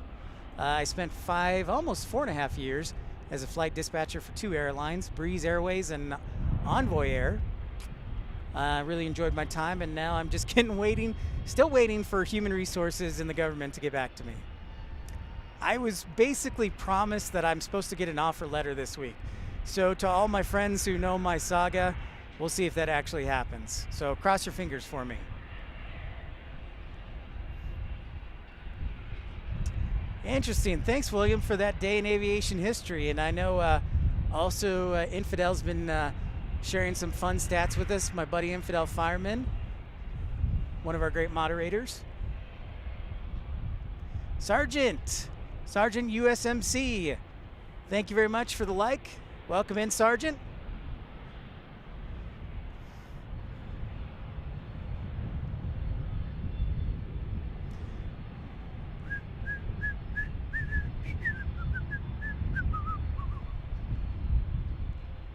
I spent almost 4.5 years as a flight dispatcher for 2 airlines, Breeze Airways and Envoy Air. Really enjoyed my time, and now I'm just still waiting for human resources in the government to get back to me. I was basically promised that I'm supposed to get an offer letter this week. So to all my friends who know my saga, we'll see if that actually happens. So cross your fingers for me. Interesting. Thanks, William, for that day in aviation history. And I know also Infidel's been sharing some fun stats with us. My buddy Infidel Fireman, one of our great moderators. Sergeant USMC, thank you very much for the like. Welcome in, Sergeant.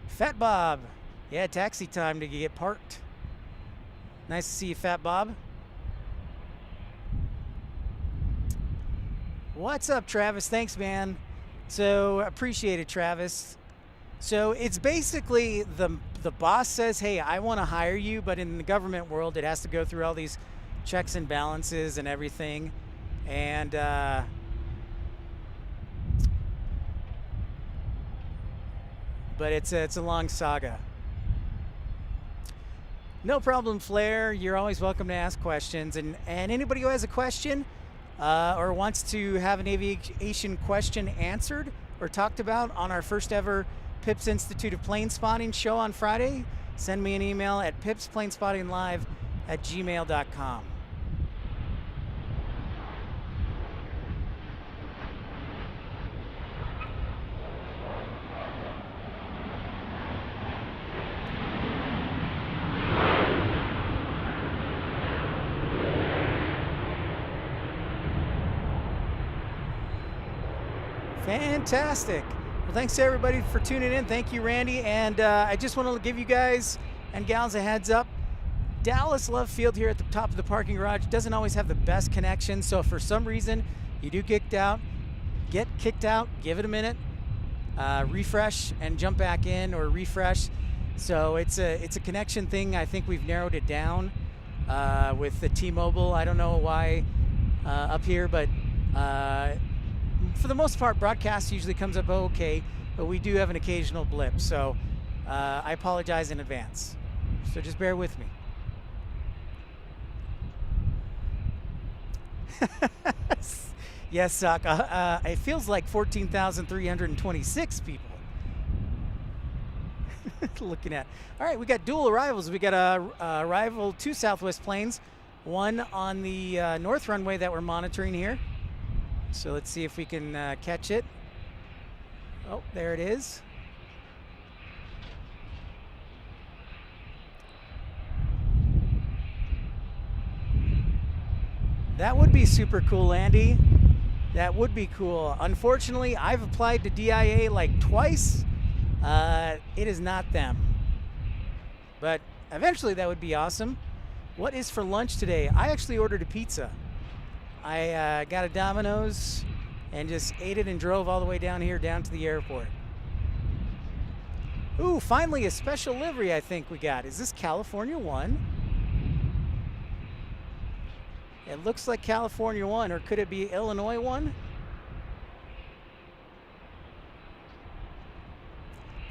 Fat Bob. Yeah, taxi time to get parked. Nice to see you, Fat Bob. What's up, Travis? Thanks, man. So appreciate it, Travis. So it's basically the boss says, hey, I want to hire you, but in the government world, it has to go through all these checks and balances and everything. And but it's a long saga. No problem, Flair. You're always welcome to ask questions. And anybody who has a question or wants to have an aviation question answered or talked about on our first ever Pips Institute of Plane Spotting show on Friday, send me an email at pipsplane-spotting-live@gmail.com. Fantastic. Well, thanks to everybody for tuning in. Thank you, Randy. And I just want to give you guys and gals a heads up. Dallas Love Field here at the top of the parking garage doesn't always have the best connection. So if for some reason you do get kicked out, give it a minute, refresh and jump back in, or refresh. So it's a connection thing. I think we've narrowed it down with the T-Mobile. I don't know why up here, but for the most part, broadcast usually comes up okay, but we do have an occasional blip. So I apologize in advance. So just bear with me. Yes, Sock. It feels like 14,326 people looking at. All right, we got dual arrivals. We got arrival 2 Southwest planes, one on the north runway that we're monitoring here. So let's see if we can catch it. Oh, there it is. That would be super cool, Andy. That would be cool. Unfortunately, I've applied to DIA like twice. It is not them. But eventually that would be awesome. What is for lunch today? I actually ordered a pizza. I got a Domino's and just ate it and drove all the way down here, down to the airport. Ooh, finally a special livery I think we got. Is this California 1? It looks like California 1, or could it be Illinois 1?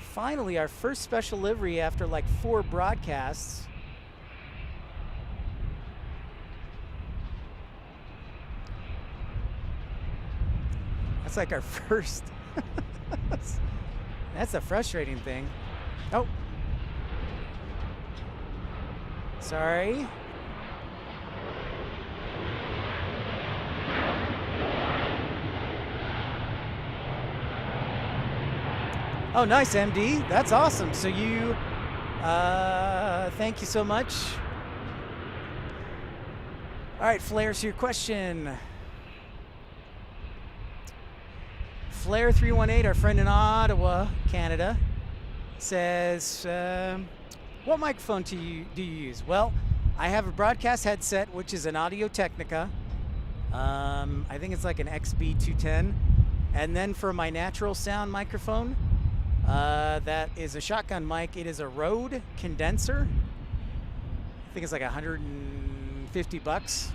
Finally, our first special livery after like 4 broadcasts. That's like our first. That's a frustrating thing. Oh. Sorry. Oh, nice, MD. That's awesome. So you, thank you so much. All right, Flair, so your question. Flair 318, our friend in Ottawa, Canada, says, what microphone do you use? Well, I have a broadcast headset, which is an Audio-Technica. I think it's like an XB210. And then for my natural sound microphone, that is a shotgun mic. It is a Rode condenser. I think it's like $150.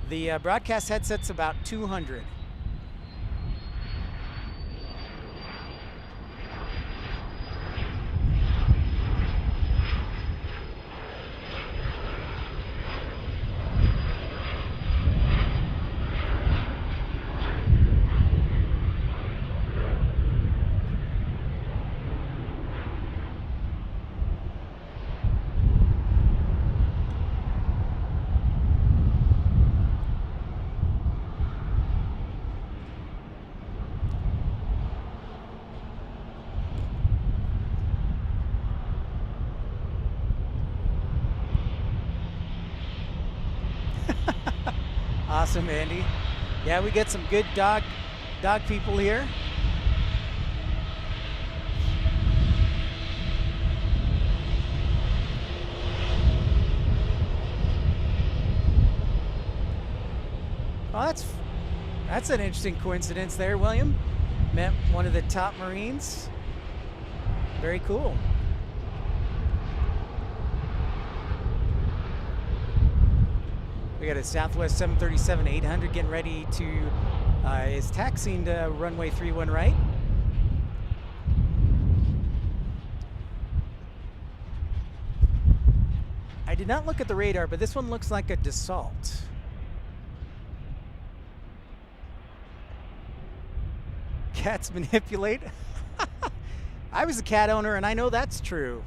The broadcast headset's about $200. Awesome, Andy. Yeah, we get some good dog people here. Well, that's an interesting coincidence there, William. Met one of the top Marines. Very cool. We got a Southwest 737-800 getting ready to, is taxiing to runway 31 right. I did not look at the radar, but this one looks like a Dassault. Cats manipulate. I was a cat owner, and I know that's true,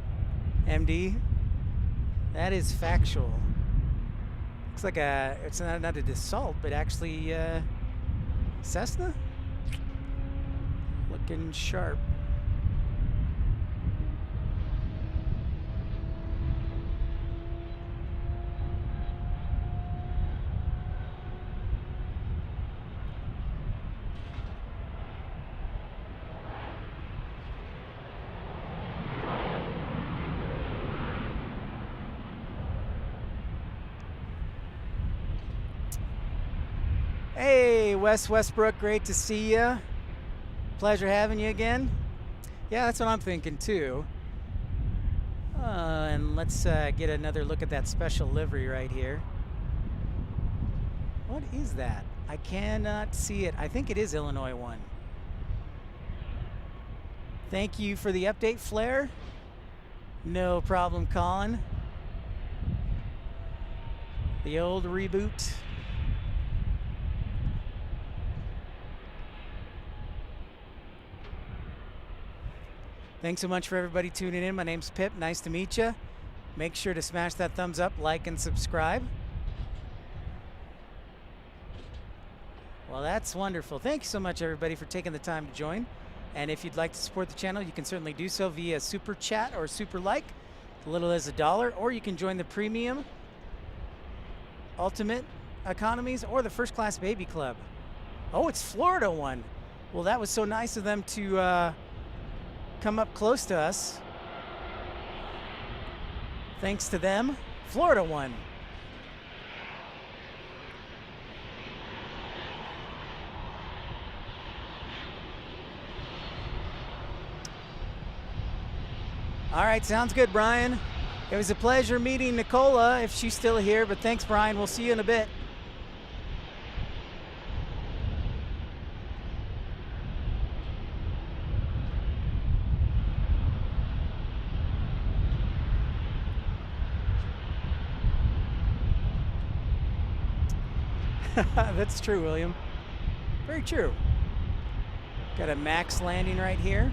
MD. That is factual. Looks like it's not a Dassault, but actually Cessna. Looking sharp. Hey, Wes Westbrook, great to see you. Pleasure having you again. Yeah, that's what I'm thinking too. And let's get another look at that special livery right here. What is that? I cannot see it. I think it is Illinois 1. Thank you for the update, Flair. No problem, Colin. The old reboot. Thanks so much for everybody tuning in. My name's Pip. Nice to meet you. Make sure to smash that thumbs up, like, and subscribe. Well, that's wonderful. Thank you so much, everybody, for taking the time to join. And if you'd like to support the channel, you can certainly do so via Super Chat or Super Like, as little as $1, or you can join the Premium, Ultimate Economies, or the First Class Baby Club. Oh, it's Florida 1. Well, that was so nice of them to come up close to us. Thanks to them. Florida 1. All right, sounds good, Brian. It was a pleasure meeting Nicola, if she's still here, but thanks, Brian. We'll see you in a bit. That's true, William. Very true. Got a max landing right here.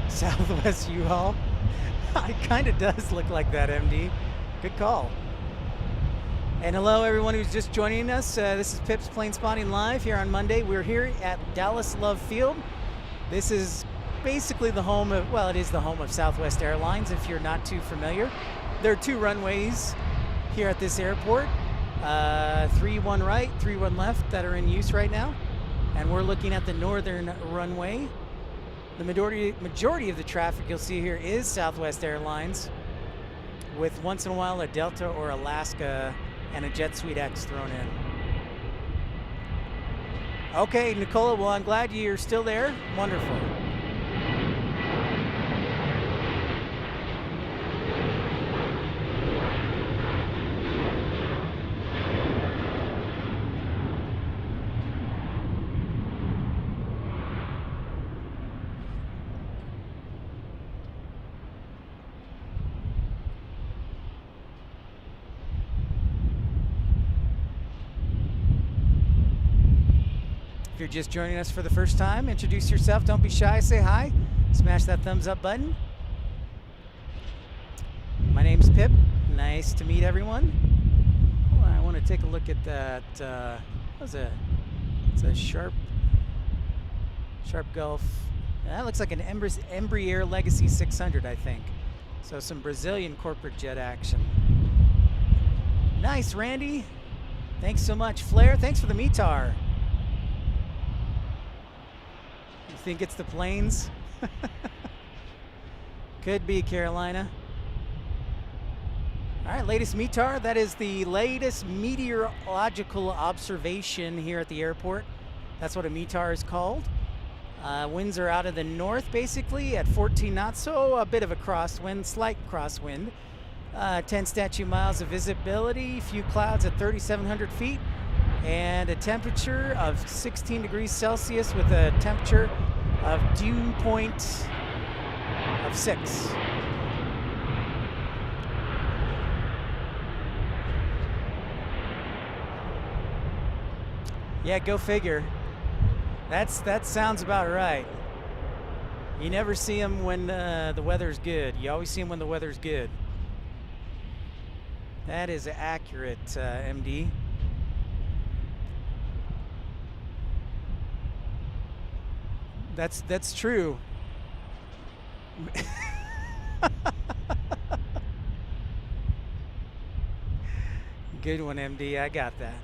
Southwest U-Haul. It kind of does look like that, MD. Good call. And hello, everyone who's just joining us. This is Pip's Planespotting Live here on Monday. We're here at Dallas Love Field. This is basically the home of, well, it is the home of Southwest Airlines, if you're not too familiar. There are two runways here at this airport, 3-1 right, 3-1 left, that are in use right now. And we're looking at the northern runway. The majority of the traffic you'll see here is Southwest Airlines, with once in a while a Delta or Alaska and a Jet Suite X thrown in. Okay, Nicola, well, I'm glad you're still there. Wonderful. If you're just joining us for the first time, introduce yourself. Don't be shy. Say hi. Smash that thumbs up button. My name's Pip. Nice to meet everyone. Oh, I want to take a look at that. It's a Sharp Gulf. That looks like an Embraer Legacy 600, I think. So some Brazilian corporate jet action. Nice, Randy. Thanks so much. Flair, thanks for the METAR. Think it's the planes? Could be, Carolina. All right, latest METAR. That is the latest meteorological observation here at the airport. That's what a METAR is called. Winds are out of the north, basically, at 14 knots, so a bit of a crosswind, slight crosswind. 10 statute miles of visibility, few clouds at 3,700 feet, and a temperature of 16 degrees Celsius with a temperature of dew point of 6. Yeah, go figure. That sounds about right. You never see them when the weather's good. You always see them when the weather's good. That is accurate, MD. That's true. Good one, MD. I got that.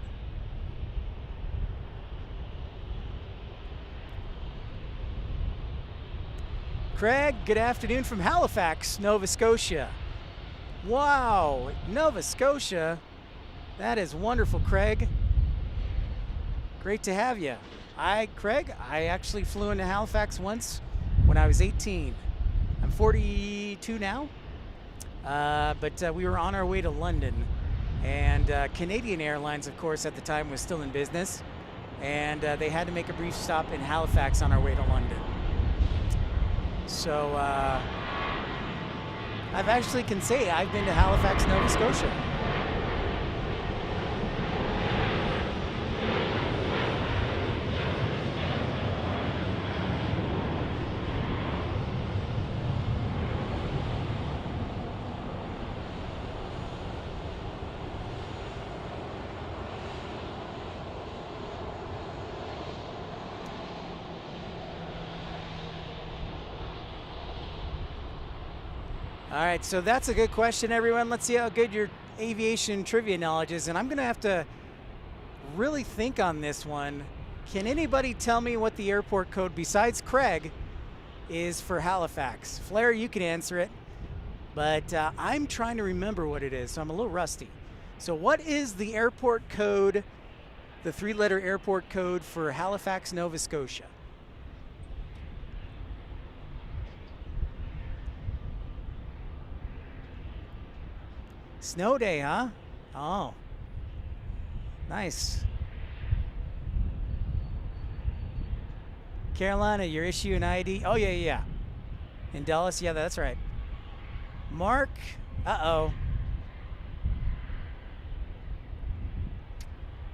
Craig, good afternoon from Halifax, Nova Scotia. Wow, Nova Scotia. That is wonderful, Craig. Great to have you. Craig, I actually flew into Halifax once when I was 18. I'm 42 now, but we were on our way to London, and Canadian Airlines, of course, at the time was still in business, and they had to make a brief stop in Halifax on our way to London. So I've actually can say I've been to Halifax, Nova Scotia. All right, so that's a good question, everyone. Let's see how good your aviation trivia knowledge is. And I'm going to have to really think on this one. Can anybody tell me what the airport code, besides Craig, is for Halifax? Flair, you can answer it. But I'm trying to remember what it is, so I'm a little rusty. So what is the airport code, the 3-letter airport code for Halifax, Nova Scotia? Snow day, huh? Oh, nice. Carolina, your issue and ID. Oh, yeah. In Dallas, yeah, that's right. Mark, uh-oh.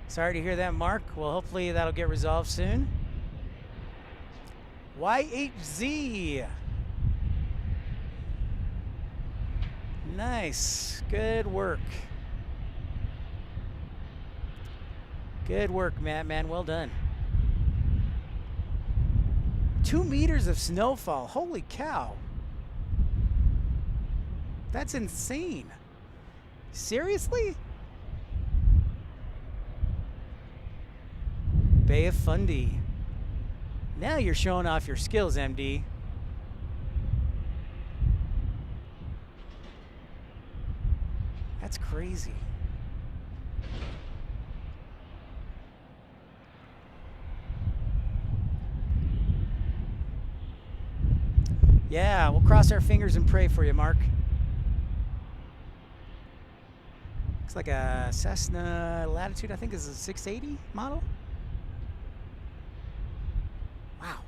Sorry to hear that, Mark. Well, hopefully that'll get resolved soon. YHZ. Nice. Good work. Good work, Matt, man. Well done. 2 meters of snowfall. Holy cow. That's insane. Seriously? Bay of Fundy. Now you're showing off your skills, MD. That's crazy. Yeah, we'll cross our fingers and pray for you, Mark. Looks like a Cessna Latitude, I think is a 680 model. Wow,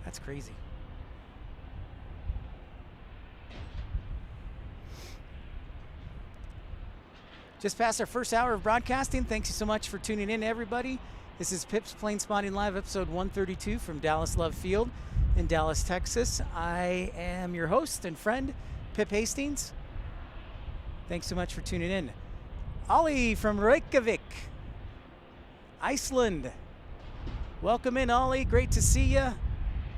that's crazy. Just past our first hour of broadcasting. Thanks you so much for tuning in, everybody. This is Pip's Planespotting Live, episode 132 from Dallas Love Field in Dallas, Texas. I am your host and friend, Pip Hastings. Thanks so much for tuning in. Ollie from Reykjavik, Iceland. Welcome in, Ollie. Great to see you.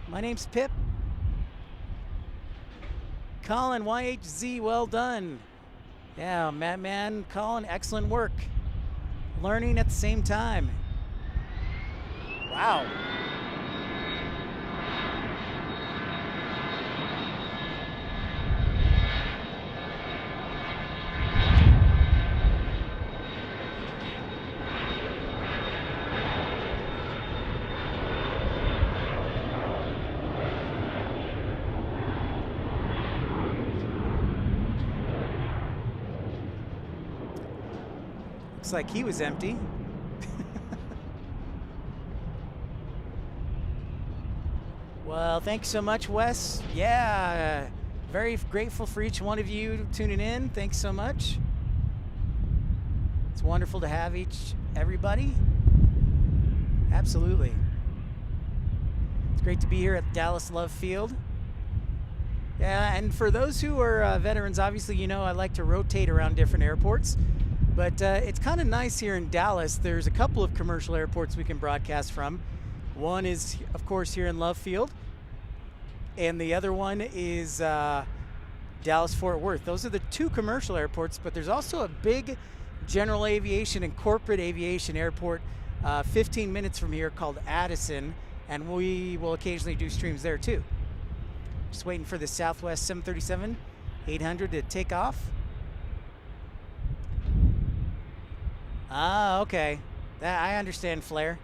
My name's Pip. Colin, YHZ, well done. Yeah, man, Colin, excellent work. Learning at the same time. Wow. Looks like he was empty. Well, thanks so much, Wes. Yeah, very grateful for each one of you tuning in. Thanks so much. It's wonderful to have everybody. Absolutely. It's great to be here at Dallas Love Field. Yeah, and for those who are veterans, obviously, you know I like to rotate around different airports. But it's kind of nice here in Dallas. There's a couple of commercial airports we can broadcast from. One is, of course, here in Love Field. And the other one is Dallas-Fort Worth. Those are the two commercial airports, but there's also a big general aviation and corporate aviation airport 15 minutes from here called Addison, and we will occasionally do streams there too. Just waiting for the Southwest 737-800 to take off. Ah, okay. I understand flare.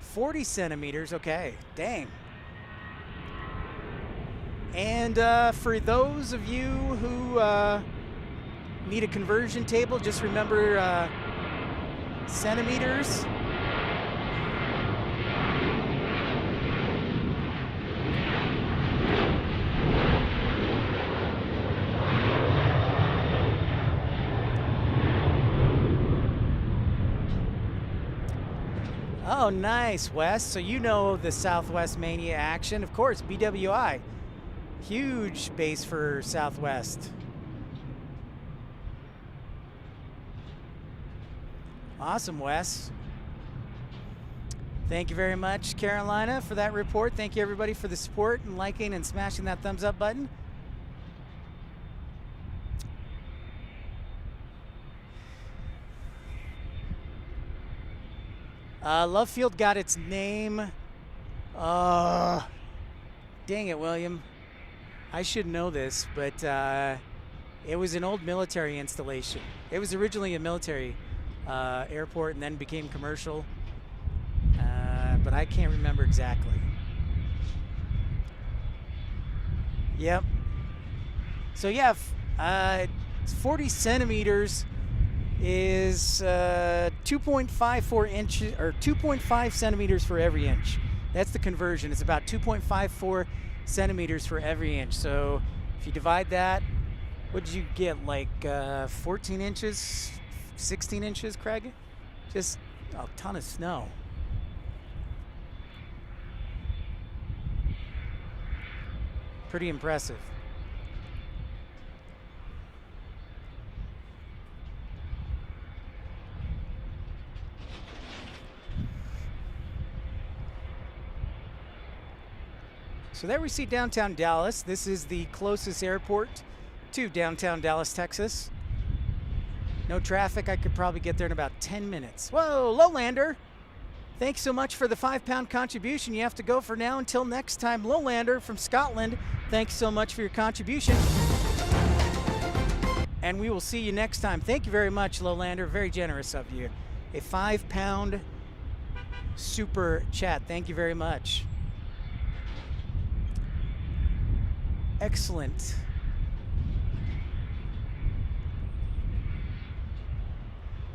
40 centimeters, okay. Dang. And for those of you who need a conversion table, just remember centimeters. Oh, nice, Wes. So you know the Southwest Mania action. Of course, BWI. Huge base for Southwest. Awesome, Wes. Thank you very much, Carolina, for that report. Thank you, everybody, for the support and liking and smashing that thumbs up button. Love Field got its name. Dang it, William. I should know this, but it was an old military installation. It was originally a military airport and then became commercial, but I can't remember exactly. Yep. So yeah, 40 centimeters is 2.54 inches, or 2.5 centimeters for every inch. That's the conversion. It's about 2.54 centimeters for every inch. So if you divide that, what did you get, like 14 inches, 16 inches, Craig? Just a ton of snow. Pretty impressive. So there we see downtown Dallas. This is the closest airport to downtown Dallas, Texas. No traffic. I could probably get there in about 10 minutes. Whoa, Lowlander. Thanks so much for the 5-pound contribution. You have to go for now until next time. Lowlander from Scotland, thanks so much for your contribution. And we will see you next time. Thank you very much, Lowlander. Very generous of you. A 5-pound super chat. Thank you very much. Excellent.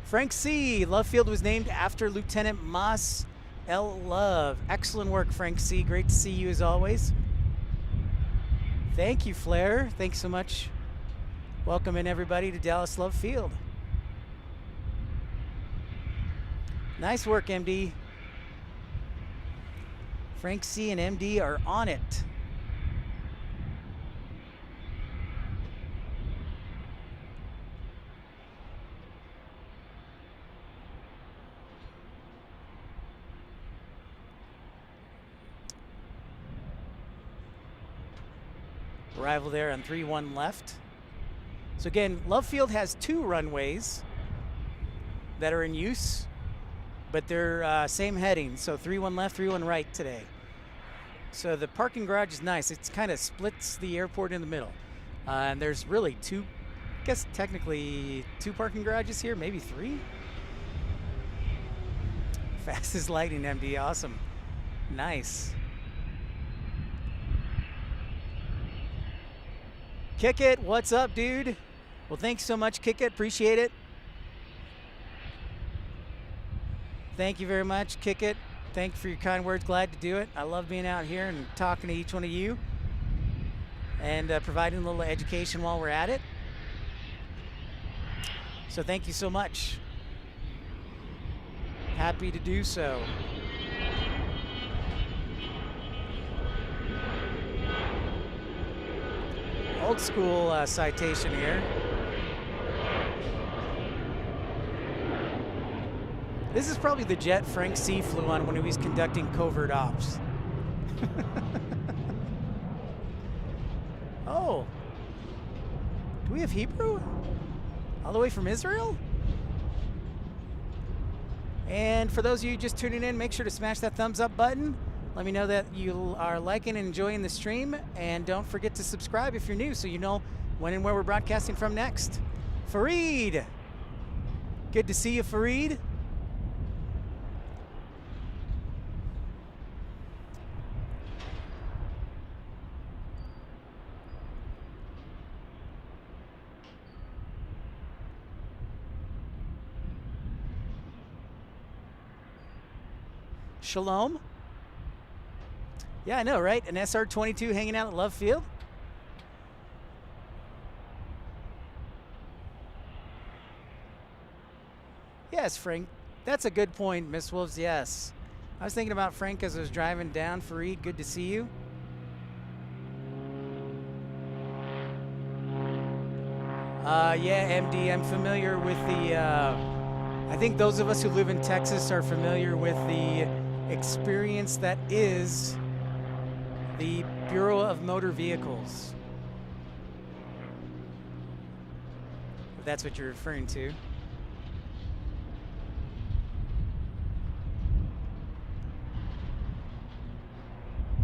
Frank C. Love Field was named after Lieutenant Moss L. Love. Excellent work, Frank C. Great to see you as always. Thank you, Flair. Thanks so much. Welcome in everybody to Dallas Love Field. Nice work, MD. Frank C. and MD are on it. Arrival there on 3-1 left. So again, Love Field has 2 runways that are in use, but they're same heading. So 3-1 left, 3-1 right today. So the parking garage is nice. It kind of splits the airport in the middle. And there's really 2, I guess technically 2 parking garages here, maybe 3. Fast as lightning, MD, awesome. Nice. Kick It, what's up, dude? Well, thanks so much, Kick It. Appreciate it. Thank you very much, Kick It. Thank you for your kind words. Glad to do it. I love being out here and talking to each one of you and providing a little education while we're at it. So thank you so much. Happy to do so. Old school citation here. This is probably the jet Frank C. flew on when he was conducting covert ops. Oh. Do we have Hebrew? All the way from Israel? And for those of you just tuning in, make sure to smash that thumbs up button. Let me know that you are liking and enjoying the stream, and don't forget to subscribe if you're new so you know when and where we're broadcasting from next. Fareed! Good to see you, Fareed. Shalom. Yeah, I know, right? An SR-22 hanging out at Love Field. Yes, Frank. That's a good point, Miss Wolves. Yes. I was thinking about Frank as I was driving down. Fareed, good to see you. Yeah, MD, I'm familiar with the, I think those of us who live in Texas are familiar with the experience that is the Bureau of Motor Vehicles. If that's what you're referring to.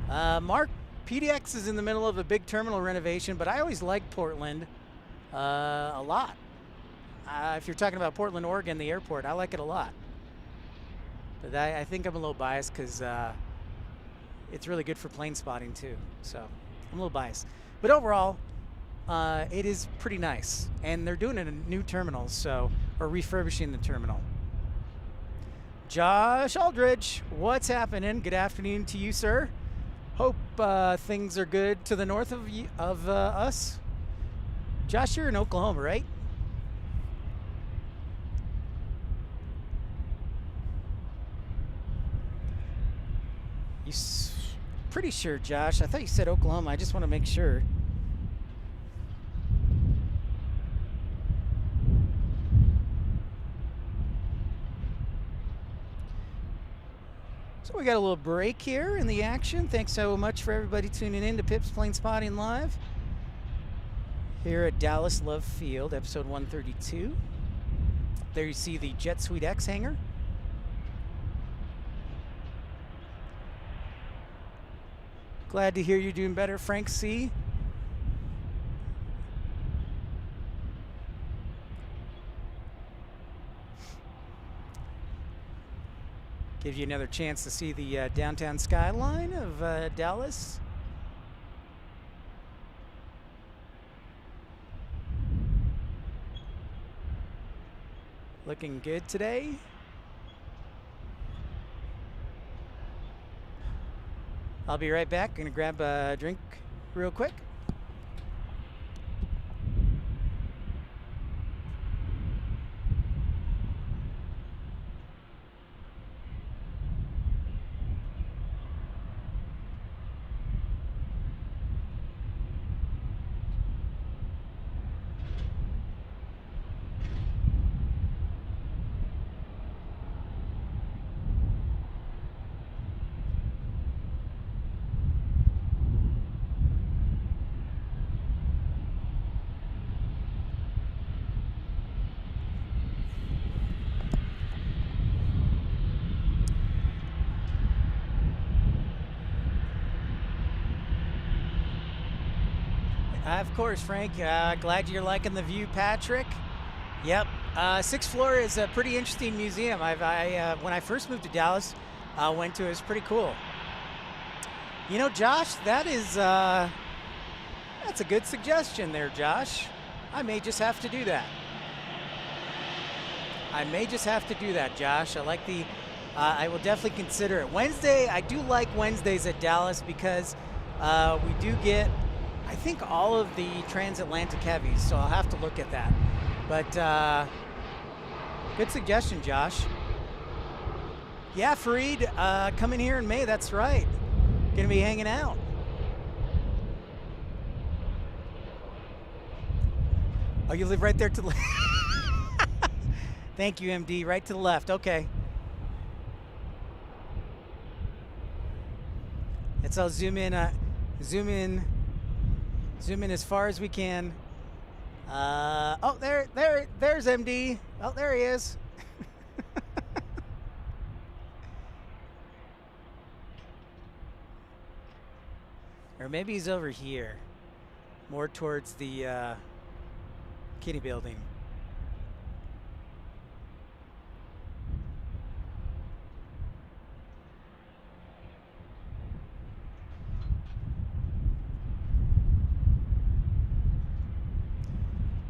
Mark, PDX is in the middle of a big terminal renovation, but I always liked Portland a lot. If you're talking about Portland, Oregon, the airport, I like it a lot. But I think I'm a little biased because it's really good for plane spotting too. So I'm a little biased. But overall, it is pretty nice. And they're doing it in new terminals, so, or refurbishing the terminal. Josh Aldridge, what's happening? Good afternoon to you, sir. Hope things are good to the north of us. Josh, you're in Oklahoma, right? Pretty sure, Josh. I thought you said Oklahoma. I just want to make sure. So we got a little break here in the action. Thanks so much for everybody tuning in to Pip's Planespotting Live here at Dallas Love Field, episode 132. There you see the Jet Suite X hangar. Glad to hear you're doing better, Frank C. Give you another chance to see the downtown skyline of Dallas. Looking good today. I'll be right back. Gonna grab a drink real quick. Of course, Frank. Glad you're liking the view, Patrick. Yep. Sixth floor is a pretty interesting museum. When I first moved to Dallas, went to it. It's pretty cool. You know, Josh, that's a good suggestion there, Josh. I may just have to do that. Josh. I like I will definitely consider it. Wednesday, I do like Wednesdays at Dallas because we do get, I think, all of the transatlantic heavies, so I'll have to look at that. But good suggestion, Josh. Yeah, Fareed, coming here in May, that's right. Gonna be hanging out. Oh, you live right there to the left. Thank you, MD. Right to the left. Okay. Let's all zoom in as far as we can. Oh, there's MD. Oh, there he is. Or maybe he's over here, more towards the kitty building.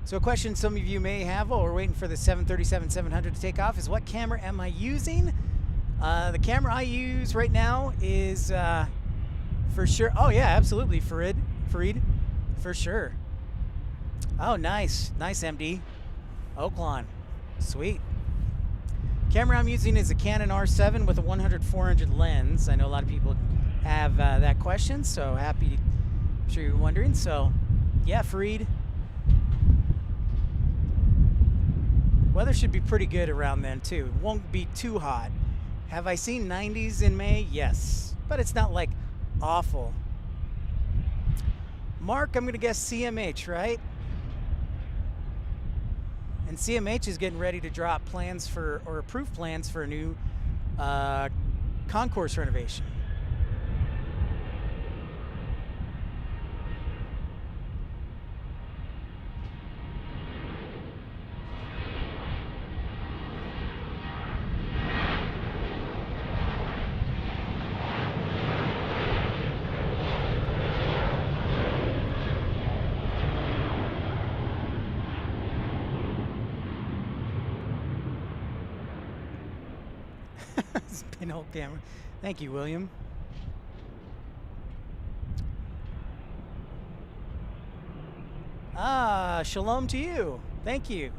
So a question some of you may have while we're waiting for the 737-700 to take off is, what camera am I using? The camera I use right now is for sure. Oh yeah, absolutely, Fareed, for sure. Oh, nice, MD. Oaklawn, sweet. Camera I'm using is a Canon R7 with a 100-400 lens. I know a lot of people have that question, so happy. I'm sure you're wondering. So, yeah, Fareed. Weather should be pretty good around then too. It won't be too hot. Have I seen 90s in May? Yes, but it's not like awful. Mark, I'm gonna guess CMH, right? And CMH is getting ready to drop plans for, or approve plans for a new concourse renovation. Pinhole camera. Thank you, William. Ah, shalom to you. Thank you.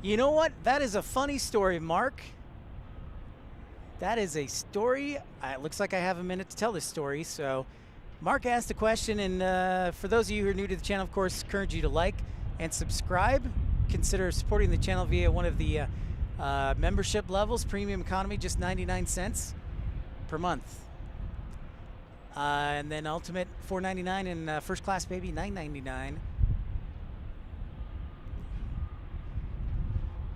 You know what? That is a funny story, Mark. That is a story. It looks like I have a minute to tell this story. So, Mark asked a question, and for those of you who are new to the channel, of course, encourage you to like and subscribe. Consider supporting the channel via one of the Membership levels, premium economy, just 99 cents per month. And then ultimate, $4.99, and first class baby, $9.99.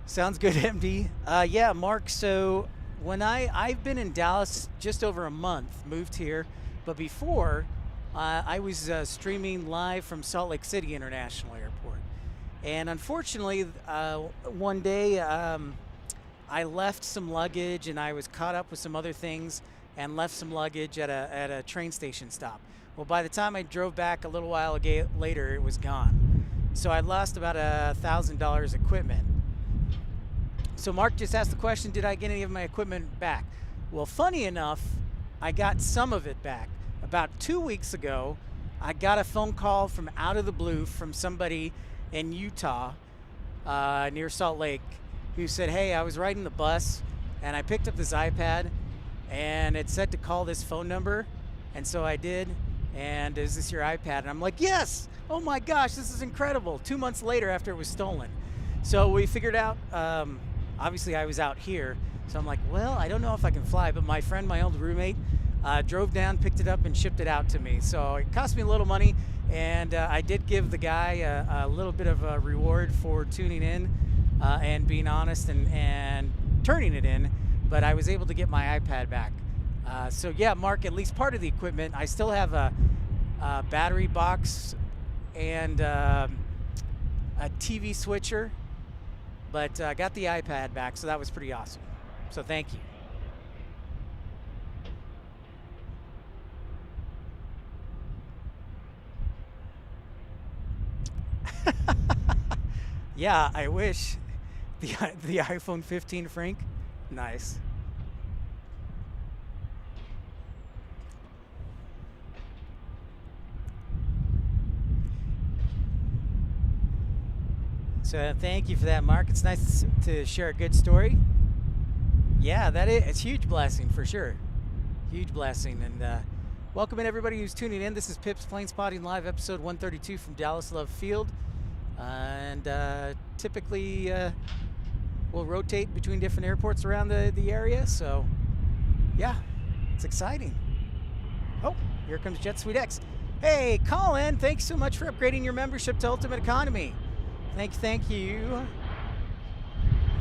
Sounds good, MD. Yeah, Mark, so when I've been in Dallas just over a month, moved here, but before I was streaming live from Salt Lake City International Airport. And unfortunately, one day I left some luggage, and I was caught up with some other things and left some luggage at a train station stop. Well, by the time I drove back a little while later, it was gone. So I lost about $1,000 equipment. So Mark just asked the question, did I get any of my equipment back? Well, funny enough, I got some of it back. About 2 weeks ago, I got a phone call from out of the blue from somebody in Utah, near Salt Lake, who said, hey, I was riding the bus and I picked up this iPad and it said to call this phone number. And so I did. And is this your iPad? And I'm like, yes. Oh my gosh, this is incredible. 2 months later after it was stolen. So we figured out, obviously I was out here. So I'm like, well, I don't know if I can fly, but my friend, my old roommate, drove down, picked it up, and shipped it out to me. So it cost me a little money, and I did give the guy a little bit of a reward for tuning in and being honest and turning it in, but I was able to get my iPad back. So yeah, Mark, at least part of the equipment. I still have a battery box and a TV switcher, but I got the iPad back, so that was pretty awesome. So thank you. Yeah, I wish. The iPhone 15, Frank. Nice. So thank you for that, Mark. It's nice to share a good story. Yeah, it's a huge blessing for sure. Huge blessing. And welcome in everybody who's tuning in. This is Pip's Planespotting Live, episode 132 from Dallas Love Field. And typically we'll rotate between different airports around the area. So yeah, it's exciting. Oh, here comes Jet Suite X. Hey, Colin, thanks so much for upgrading your membership to Ultimate Economy. Thank you.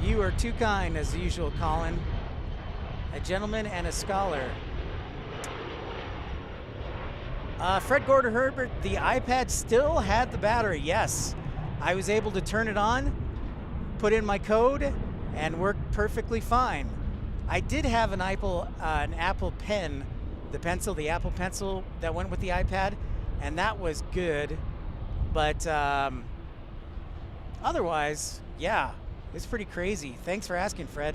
You are too kind, as usual, Colin. A gentleman and a scholar. Fred Gorder Herbert, the iPad still had the battery. Yes, I was able to turn it on, put in my code, and worked perfectly fine. I did have an Apple Pen, the Apple Pencil that went with the iPad, and that was good. But otherwise, yeah, it's pretty crazy. Thanks for asking, Fred.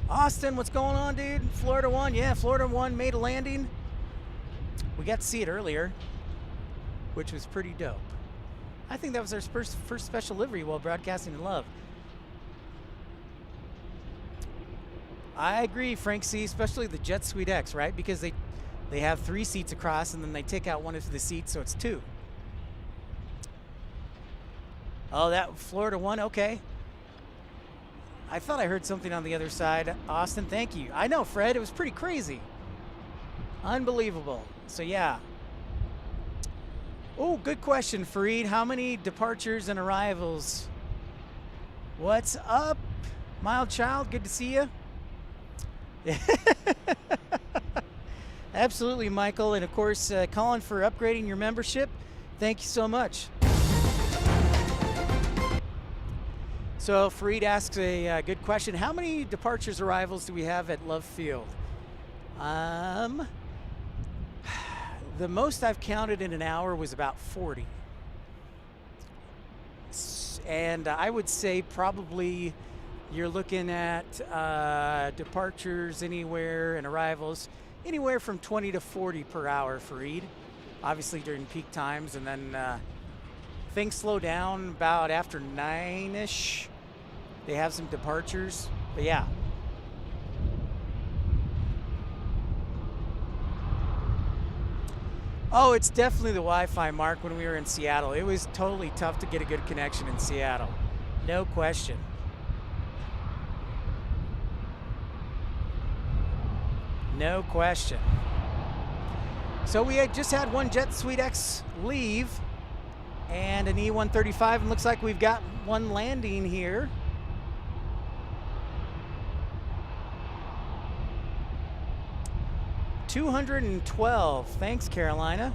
Austin, what's going on, dude? Florida 1, yeah, Florida 1 made a landing. We got to see it earlier, which was pretty dope. I think that was our first special livery while broadcasting in love. I agree, Frank C., especially the Jet Suite X, right? Because they have 3 seats across, and then they take out one of the seats, so it's 2. Oh, that Florida 1, okay. I thought I heard something on the other side. Austin, thank you. I know, Fred, it was pretty crazy. Unbelievable. So yeah. Oh, good question, Fareed. How many departures and arrivals? What's up, mild child? Good to see you. Absolutely, Michael. And of course, Colin, for upgrading your membership. Thank you so much. So Fareed asks a good question. How many departures, arrivals do we have at Love Field? The most I've counted in an hour was about 40. And I would say probably you're looking at departures anywhere and arrivals anywhere from 20 to 40 per hour, Fareed. Obviously during peak times, and then things slow down about after 9-ish. They have some departures, but yeah. Oh, it's definitely the Wi-Fi, Mark, when we were in Seattle. It was totally tough to get a good connection in Seattle. No question. No question. So we had just had one Jet Suite X leave and an E135, and looks like we've got one landing here. $212. Thanks, Carolina.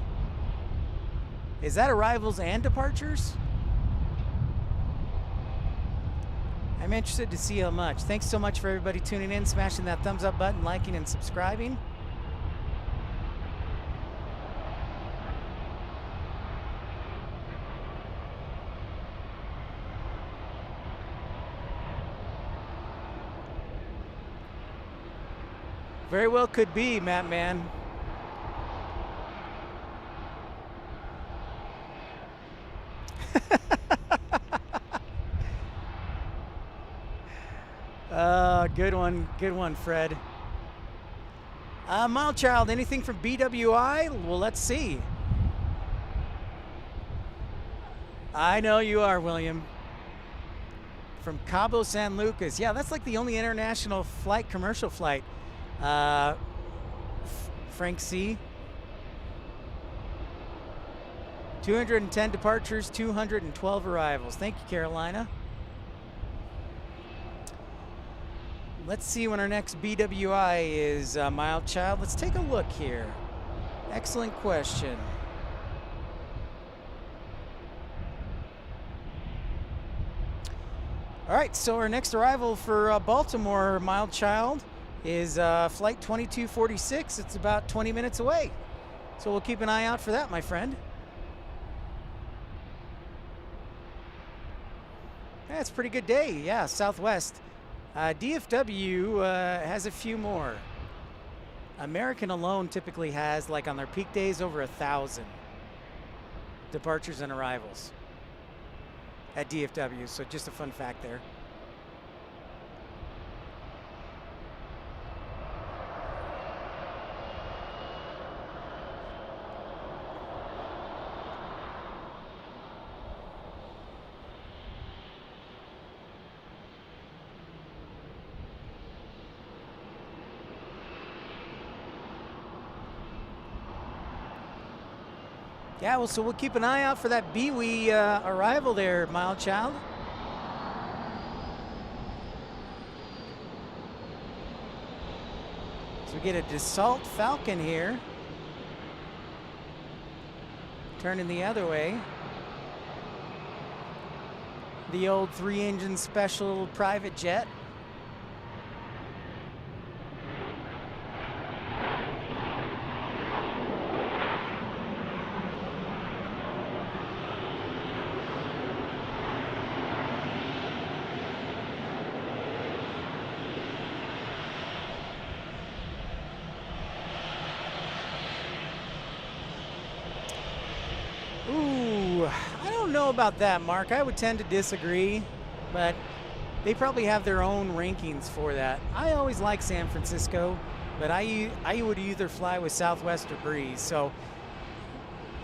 Is that arrivals and departures? I'm interested to see how much. Thanks so much for everybody tuning in, smashing that thumbs up button, liking and subscribing. Very well could be, Matt Man. Good one, Fred. Mild Child, anything from BWI? Well, let's see. I know you are, William. From Cabo San Lucas. Yeah, that's like the only international flight, commercial flight. Frank C. 210 departures, 212 arrivals. Thank you, Carolina. Let's see when our next BWI is, Mild Child. Let's take a look here. Excellent question. All right, so our next arrival for Baltimore, Mild Child, is flight 2246. It's about 20 minutes away. So we'll keep an eye out for that, my friend. Yeah, it's a pretty good day. Yeah, Southwest. DFW has a few more. American alone typically has, like on their peak days, over 1,000 departures and arrivals at DFW. So just a fun fact there. Yeah, well, so we'll keep an eye out for that BWI arrival there, Mild Child. So we get a Dassault Falcon here. Turning the other way. The old 3-engine special private jet. About that, Mark. I would tend to disagree, but they probably have their own rankings for that. I always like San Francisco, but I would either fly with Southwest or Breeze, so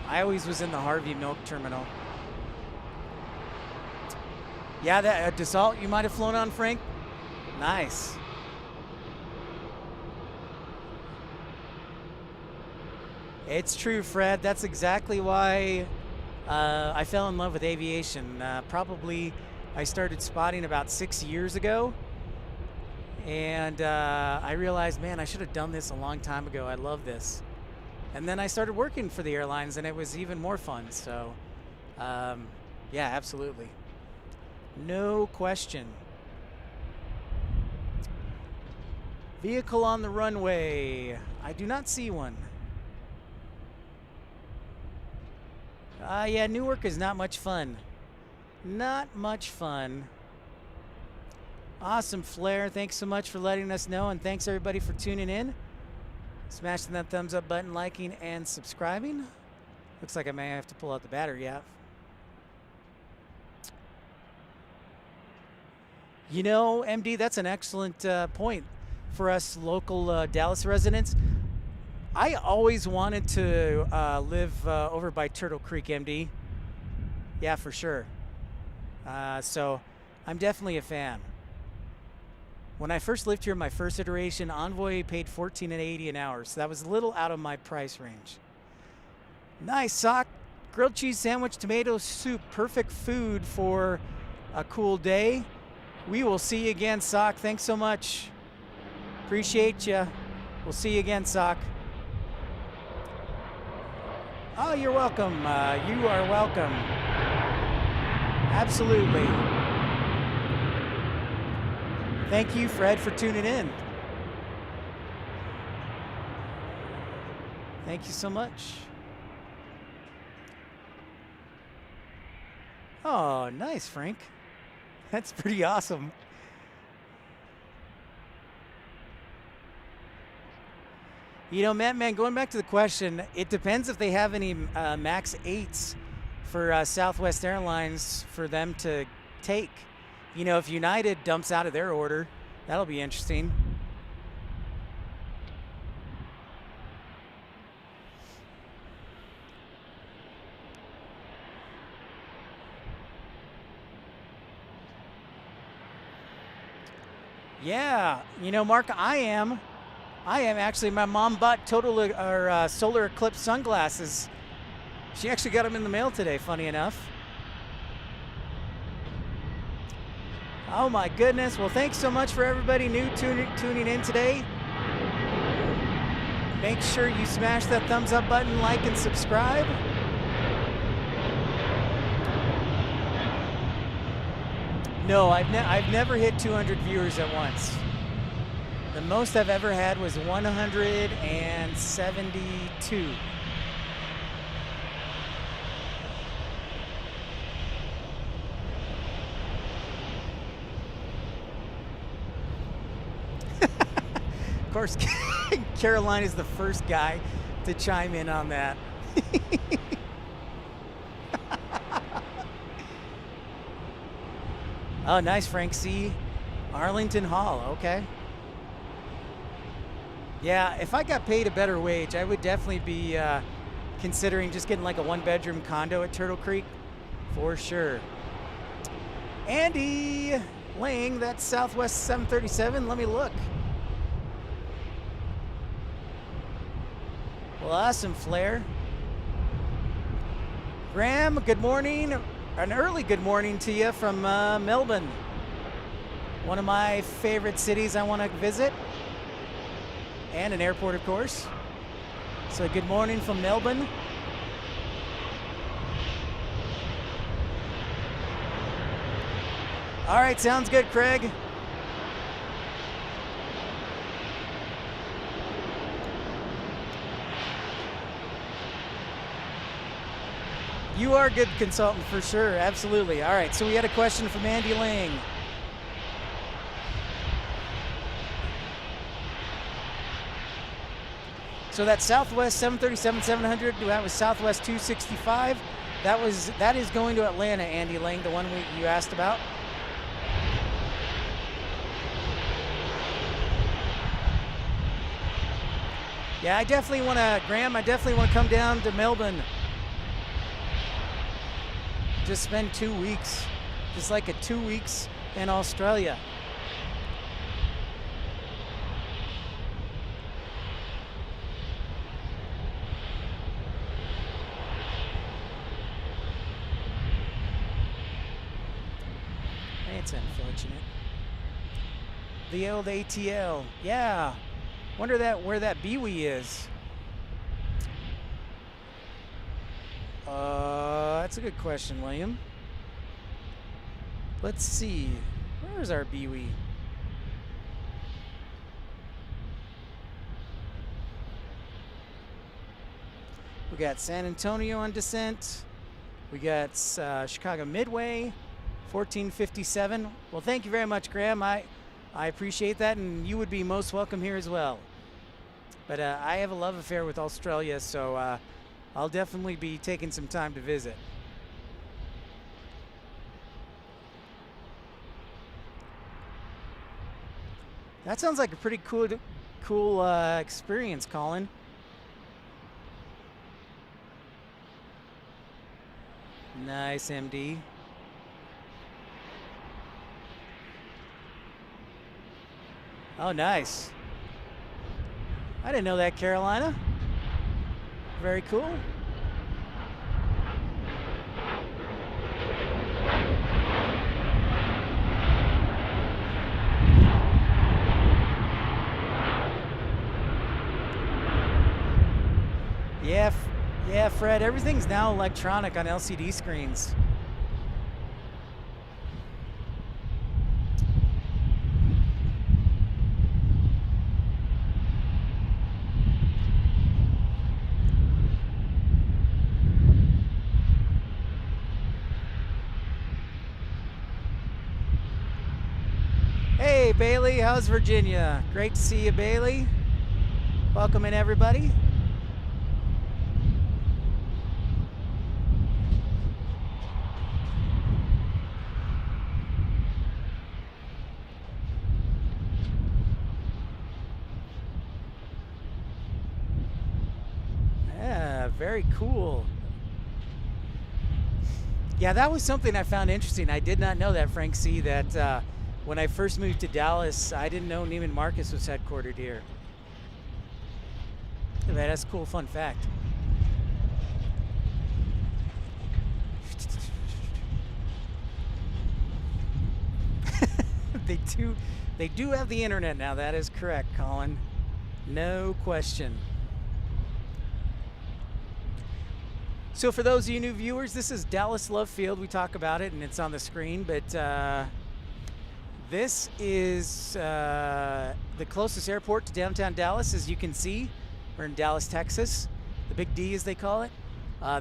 I always was in the Harvey Milk Terminal. Yeah, that Dassault you might have flown on, Frank? Nice. It's true, Fred. That's exactly why I fell in love with aviation. Probably I started spotting about 6 years ago, and I realized, man, I should have done this a long time ago. I love this. And then I started working for the airlines, and it was even more fun. So, yeah, absolutely. No question. Vehicle on the runway. I do not see one. Yeah, Newark is not much fun. Not much fun. Awesome, Flair. Thanks so much for letting us know, and thanks everybody for tuning in. Smashing that thumbs up button, liking, and subscribing. Looks like I may have to pull out the battery app. You know, MD, that's an excellent point for us local Dallas residents. I always wanted to live over by Turtle Creek, MD. Yeah, for sure. So I'm definitely a fan. When I first lived here, my first iteration, Envoy paid $14.80 an hour, so that was a little out of my price range. Nice, Sock. Grilled cheese sandwich, tomato soup, perfect food for a cool day. We will see you again, Sock. Thanks so much. Appreciate you. We'll see you again, Sock. Oh, you're welcome. You are welcome. Absolutely. Thank you, Fred, for tuning in. Thank you so much. Oh, nice, Frank. That's pretty awesome. You know, man, going back to the question, it depends if they have any MAX 8s for Southwest Airlines for them to take. You know, if United dumps out of their order, that'll be interesting. Yeah, you know, Mark, I am actually. My mom bought solar eclipse sunglasses. She actually got them in the mail today, funny enough. Oh my goodness. Well, thanks so much for everybody new tuning in today. Make sure you smash that thumbs up button, like, and subscribe. No, I've never hit 200 viewers at once. The most I've ever had was 172. Of course, Caroline is the first guy to chime in on that. Oh, nice, Frank C. Arlington Hall, okay. Yeah, if I got paid a better wage, I would definitely be considering just getting like a one-bedroom condo at Turtle Creek, for sure. Andy Lang, that's Southwest 737. Let me look. Well, awesome, Flair. Graham, good morning. An early good morning to you from Melbourne. One of my favorite cities I want to visit. And an airport, of course. So good morning from Melbourne. All right, sounds good, Craig. You are a good consultant for sure, absolutely. All right, so we had a question from Andy Lang. So that Southwest 737-700, that was Southwest 265. That is going to Atlanta, Andy Lang, the one you asked about. Yeah, I definitely want to come down to Melbourne. Just spend 2 weeks, just like 2 weeks in Australia. It's unfortunate. The old ATL, yeah. Wonder where that Biwi is. That's a good question, William. Let's see. Where's our Biwi? We got San Antonio on descent. We got Chicago Midway, 1457. Well, thank you very much, Graham. I appreciate that, and you would be most welcome here as well. But I have a love affair with Australia, so I'll definitely be taking some time to visit. That sounds like a pretty cool experience, Colin. Nice, MD. Oh, nice. I didn't know that, Carolina. Very cool. Yeah, Fred, everything's now electronic on LCD screens. Hey, Bailey, how's Virginia? Great to see you, Bailey. Welcome in, everybody. Yeah, very cool. Yeah, that was something I found interesting. I did not know that, Frank C., that when I first moved to Dallas, I didn't know Neiman Marcus was headquartered here. That's a cool fun fact. They do have the internet now. That is correct, Colin. No question. So for those of you new viewers, this is Dallas Love Field. We talk about it and it's on the screen, but this is the closest airport to downtown Dallas. As you can see, we're in Dallas, Texas. The Big D, as they call it.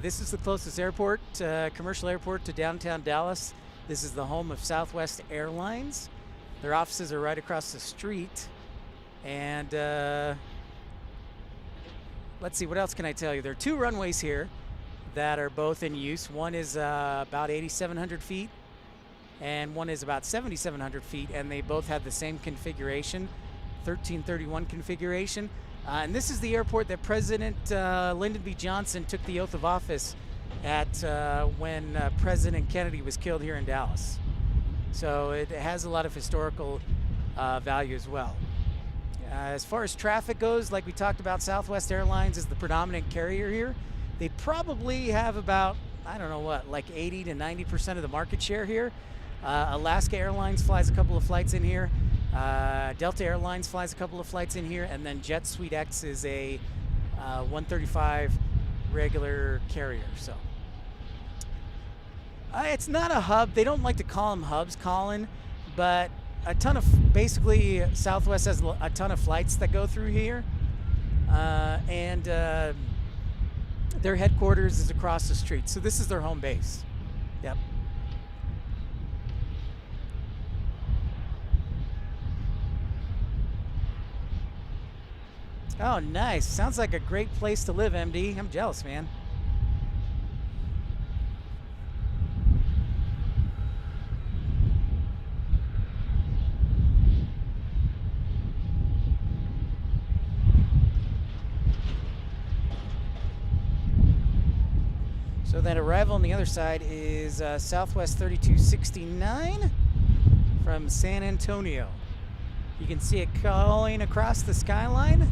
This is the closest airport, commercial airport to downtown Dallas. This is the home of Southwest Airlines. Their offices are right across the street. And let's see, what else can I tell you? There are two runways here that are both in use. One is about 8,700 feet and one is about 7,700 feet, and they both have the same configuration, 1331 configuration. And this is the airport that President Lyndon B. Johnson took the oath of office at when President Kennedy was killed here in Dallas. So it has a lot of historical value as well. As far as traffic goes, like we talked about, Southwest Airlines is the predominant carrier here. They probably have about, I don't know what, like 80 to 90% of the market share here. Alaska Airlines flies a couple of flights in here. Delta Airlines flies a couple of flights in here. And then Jet Suite X is a 135 regular carrier. So it's not a hub. They don't like to call them hubs, Colin, but a ton of, basically Southwest has a ton of flights that go through here. And their headquarters is across the street. So this is their home base. Yep. Oh, nice. Sounds like a great place to live, MD. I'm jealous, man. So that arrival on the other side is Southwest 3269 from San Antonio. You can see it going across the skyline.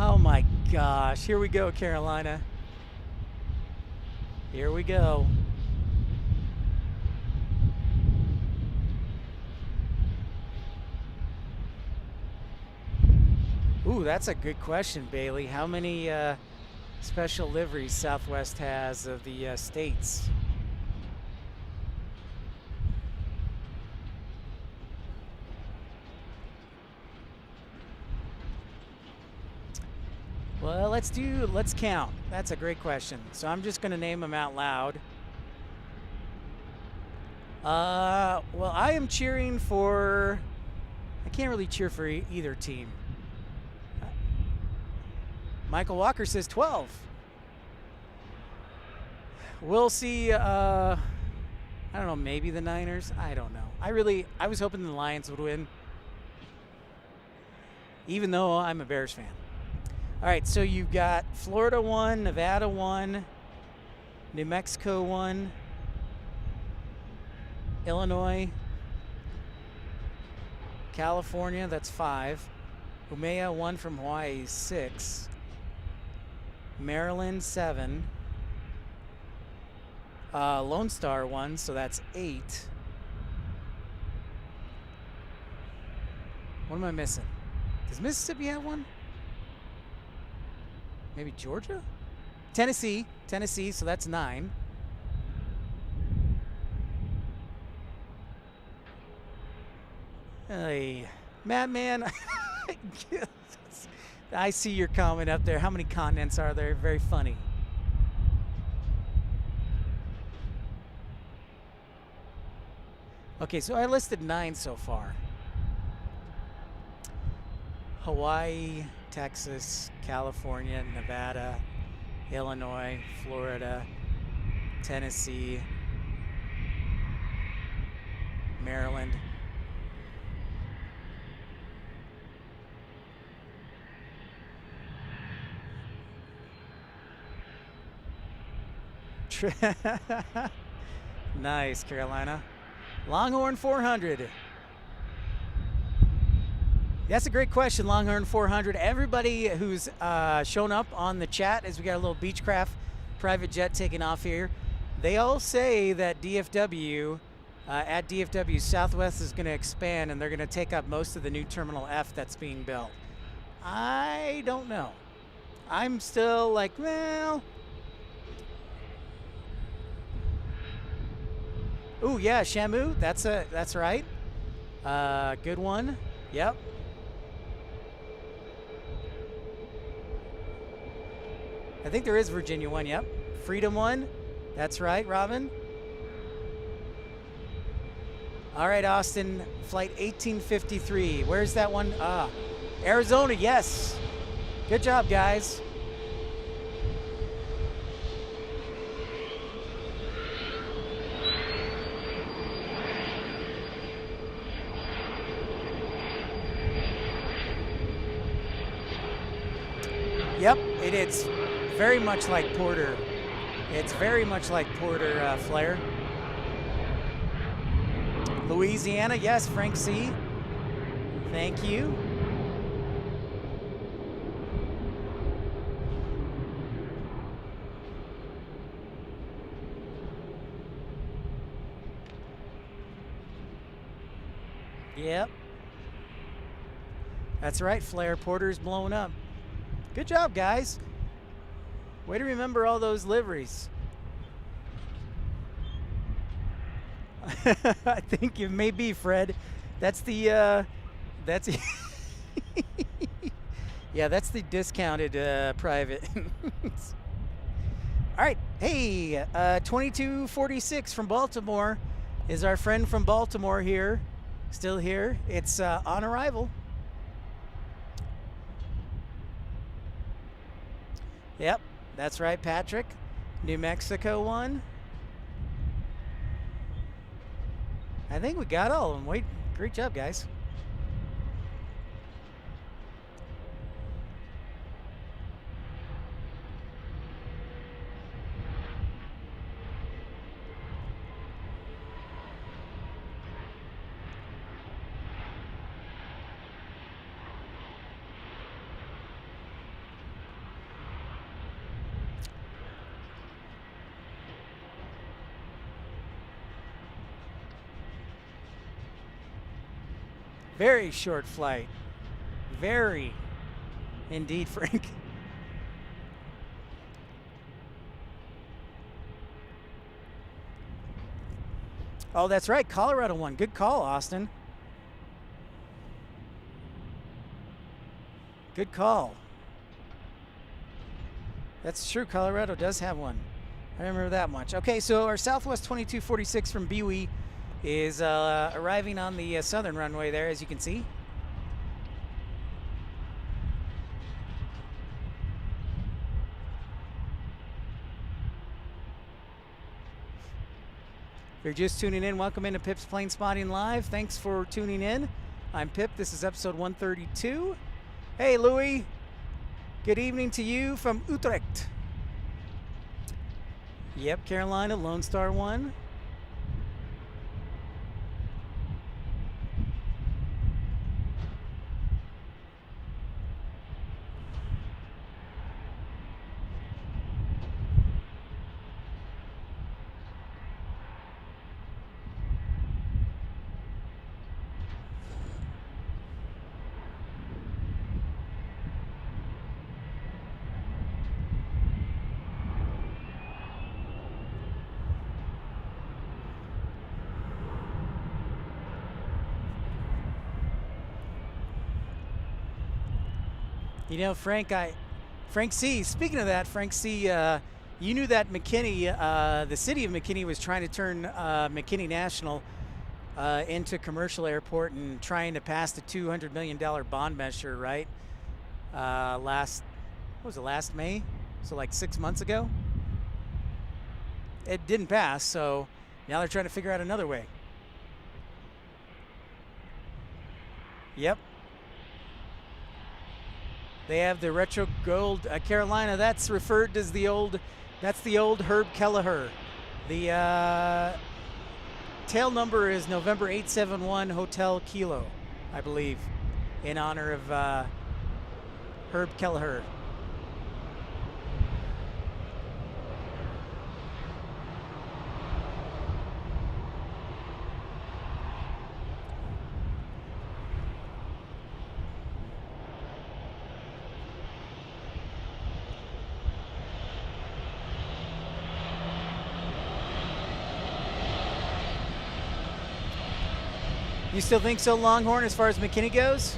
Oh my gosh, here we go, Carolina. Here we go. Ooh, that's a good question, Bailey. How many special liveries Southwest has of the states? Well, let's count. That's a great question. So I'm just going to name them out loud. Well, I am cheering for, I can't really cheer for either team. Michael Walker says 12. We'll see, I don't know, maybe the Niners? I don't know. I was hoping the Lions would win, even though I'm a Bears fan. All right, so you've got Florida 1, Nevada 1, New Mexico 1, Illinois, California, that's 5. Umea 1 from Hawaii, 6. Maryland, 7. Lone Star 1, so that's 8. What am I missing? Does Mississippi have one? Maybe Georgia? Tennessee, so that's 9. Hey, Madman, I see your comment up there. How many continents are there? Very funny. Okay, so I listed 9 so far. Hawaii, Texas, California, Nevada, Illinois, Florida, Tennessee, Maryland. Nice, Carolina. Longhorn 400. That's a great question, Longhorn 400. Everybody who's shown up on the chat as we got a little Beechcraft private jet taking off here, they all say that DFW, at DFW, Southwest is going to expand and they're going to take up most of the new Terminal F that's being built. I don't know. I'm still like, well... Ooh, yeah, Shamu, that's right. Good one. Yep. I think there is Virginia 1, yep. Freedom 1, that's right, Robin. All right, Austin, flight 1853. Where's that one? Arizona, yes. Good job, guys. Yep, it's very much like Porter. It's very much like Porter Flare. Louisiana, yes, Frank C. Thank you. Yep. That's right, Flare. Porter's blowing up. Good job, guys. Way to remember all those liveries. I think it may be, Fred. That's the, that's, yeah, that's the discounted private. All right, hey, 2246 from Baltimore is our friend from Baltimore here. Still here. It's on arrival. Yep, that's right, Patrick. New Mexico 1. I think we got all of them. Wait, great job, guys. Very short flight. Very. Indeed, Frank. Oh, that's right. Colorado 1. Good call, Austin. Good call. That's true. Colorado does have one. I remember that much. Okay, so our Southwest 2246 from BWE is arriving on the southern runway there, as you can see. If you're just tuning in, welcome into Pip's Planespotting Live. Thanks for tuning in. I'm Pip. This is episode 132. Hey, Louie. Good evening to you from Utrecht. Yep, Carolina, Lone Star 1. You know, Frank C. Speaking of that, Frank C. You knew that McKinney, the city of McKinney, was trying to turn McKinney National into commercial airport and trying to pass the $200 million bond measure, right? Last May? So like 6 months ago. It didn't pass, so now they're trying to figure out another way. Yep. They have the retro gold Carolina. That's referred as the old Herb Kelleher. The tail number is November 871 Hotel Kilo, I believe, in honor of Herb Kelleher. You still think so, Longhorn, as far as McKinney goes?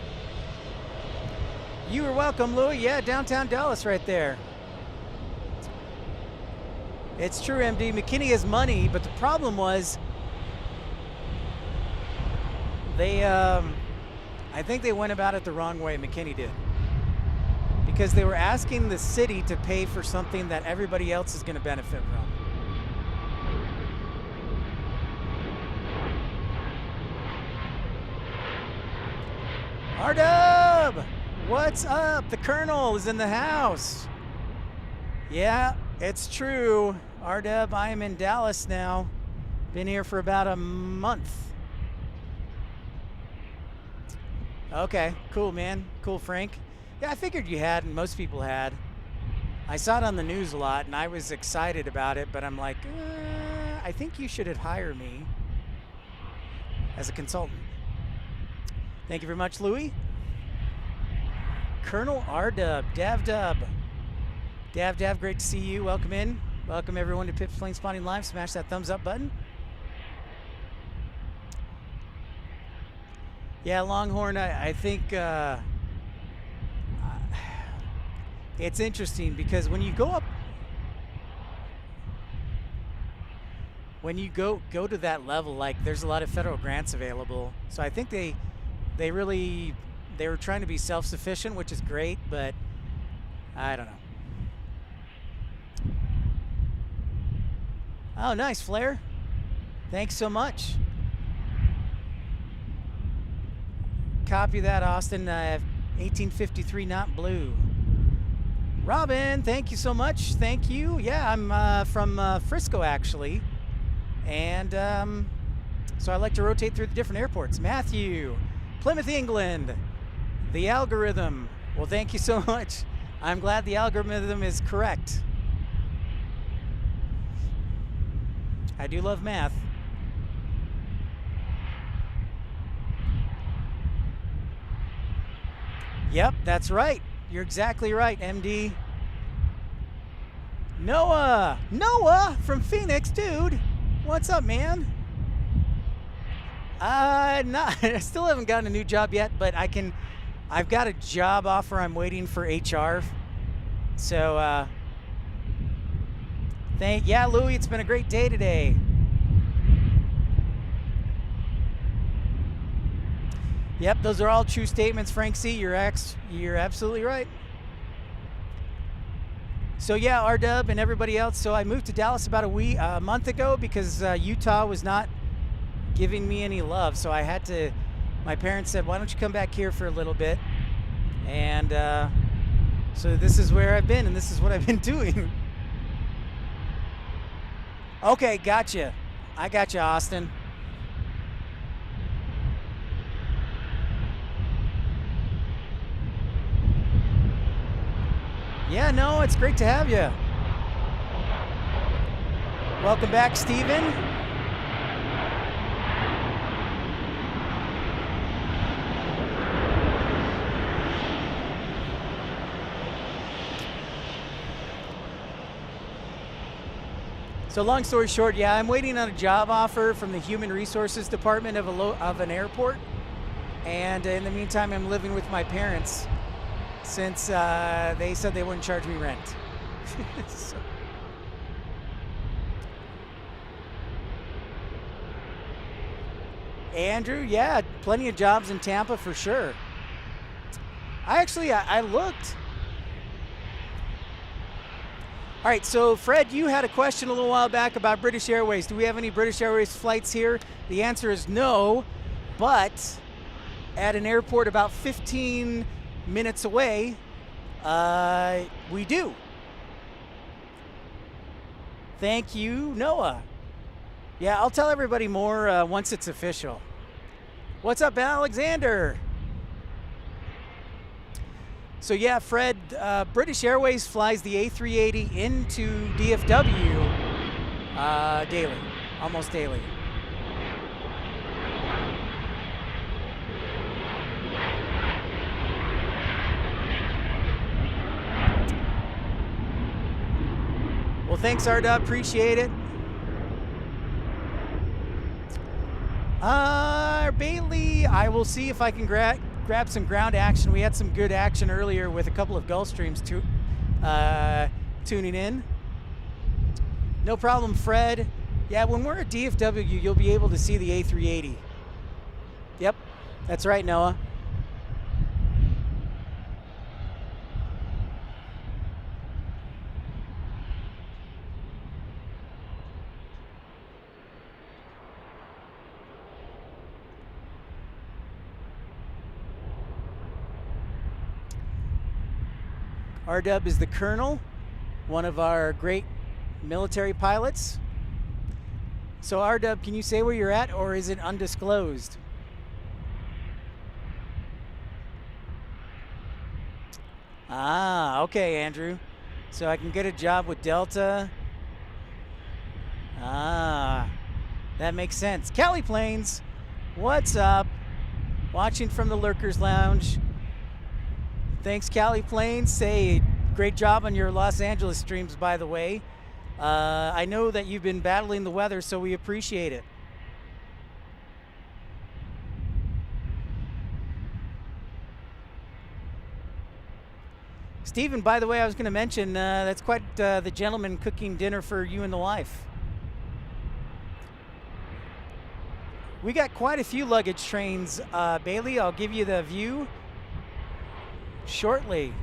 You are welcome, Louie. Yeah, downtown Dallas right there. It's true, MD. McKinney has money, but the problem was they, I think they went about it the wrong way, McKinney did. Because they were asking the city to pay for something that everybody else is going to benefit from. R-Dub! What's up? The Colonel is in the house. Yeah, it's true. R-Dub, I am in Dallas now. Been here for about a month. Okay, cool, man. Cool, Frank. Yeah, I figured you had, and most people had. I saw it on the news a lot, and I was excited about it, but I'm like, I think you should hire me as a consultant. Thank you very much, Louie. Colonel R-Dub, Dav-Dub. Dav-Dav, great to see you. Welcome in. Welcome everyone to Pip's Planespotting Live. Smash that thumbs up button. Yeah, Longhorn, I think it's interesting because when you go up, when you go to that level, like there's a lot of federal grants available. So I think they were trying to be self-sufficient, which is great, but I don't know. Oh, nice, Flair. Thanks so much. Copy that, Austin. 1853 not blue. Robin, thank you so much. Thank you. Yeah, I'm from Frisco, actually. And so I like to rotate through the different airports. Matthew, Plymouth, England. The algorithm. Well, thank you so much. I'm glad the algorithm is correct. I do love math. Yep, that's right. You're exactly right, MD. Noah from Phoenix, dude. What's up, man? I still haven't gotten a new job yet, but I've got a job offer. I'm waiting for HR. So, yeah, Louie, it's been a great day today. Yep, those are all true statements, Frank C. You're absolutely right. So yeah, R-Dub and everybody else. So I moved to Dallas about a month ago because Utah was not giving me any love. So I had to. My parents said, "Why don't you come back here for a little bit?" And so this is where I've been, and this is what I've been doing. Okay, gotcha. I got you, Austin. Yeah, no, it's great to have you. Welcome back, Steven. So long story short, yeah, I'm waiting on a job offer from the Human Resources Department of an airport. And in the meantime, I'm living with my parents. since they said they wouldn't charge me rent. So. Andrew, yeah, plenty of jobs in Tampa for sure. I looked. All right, so Fred, you had a question a little while back about British Airways. Do we have any British Airways flights here? The answer is no, but at an airport about 15 minutes away, we do. Thank you, Noah. Yeah, I'll tell everybody more once it's official. What's up, Alexander? So yeah, Fred, British Airways flies the A380 into DFW daily, almost daily. Well, thanks, Arda, appreciate it. Bailey, I will see if I can grab some ground action. We had some good action earlier with a couple of Gulfstreams tuning in. No problem, Fred. Yeah, when we're at DFW, you'll be able to see the A380. Yep, that's right, Noah. RW is the colonel, one of our great military pilots. So RW, can you say where you're at, or is it undisclosed? Ah, okay, Andrew. So I can get a job with Delta. Ah, that makes sense. Cali Plains, what's up? Watching from the Lurkers Lounge. Thanks, Cali Plains. Say, great job on your Los Angeles streams, by the way. I know that you've been battling the weather, so we appreciate it. Stephen, by the way, I was going to mention, that's quite the gentleman cooking dinner for you and the wife. We got quite a few luggage trains, Bailey. I'll give you the view shortly.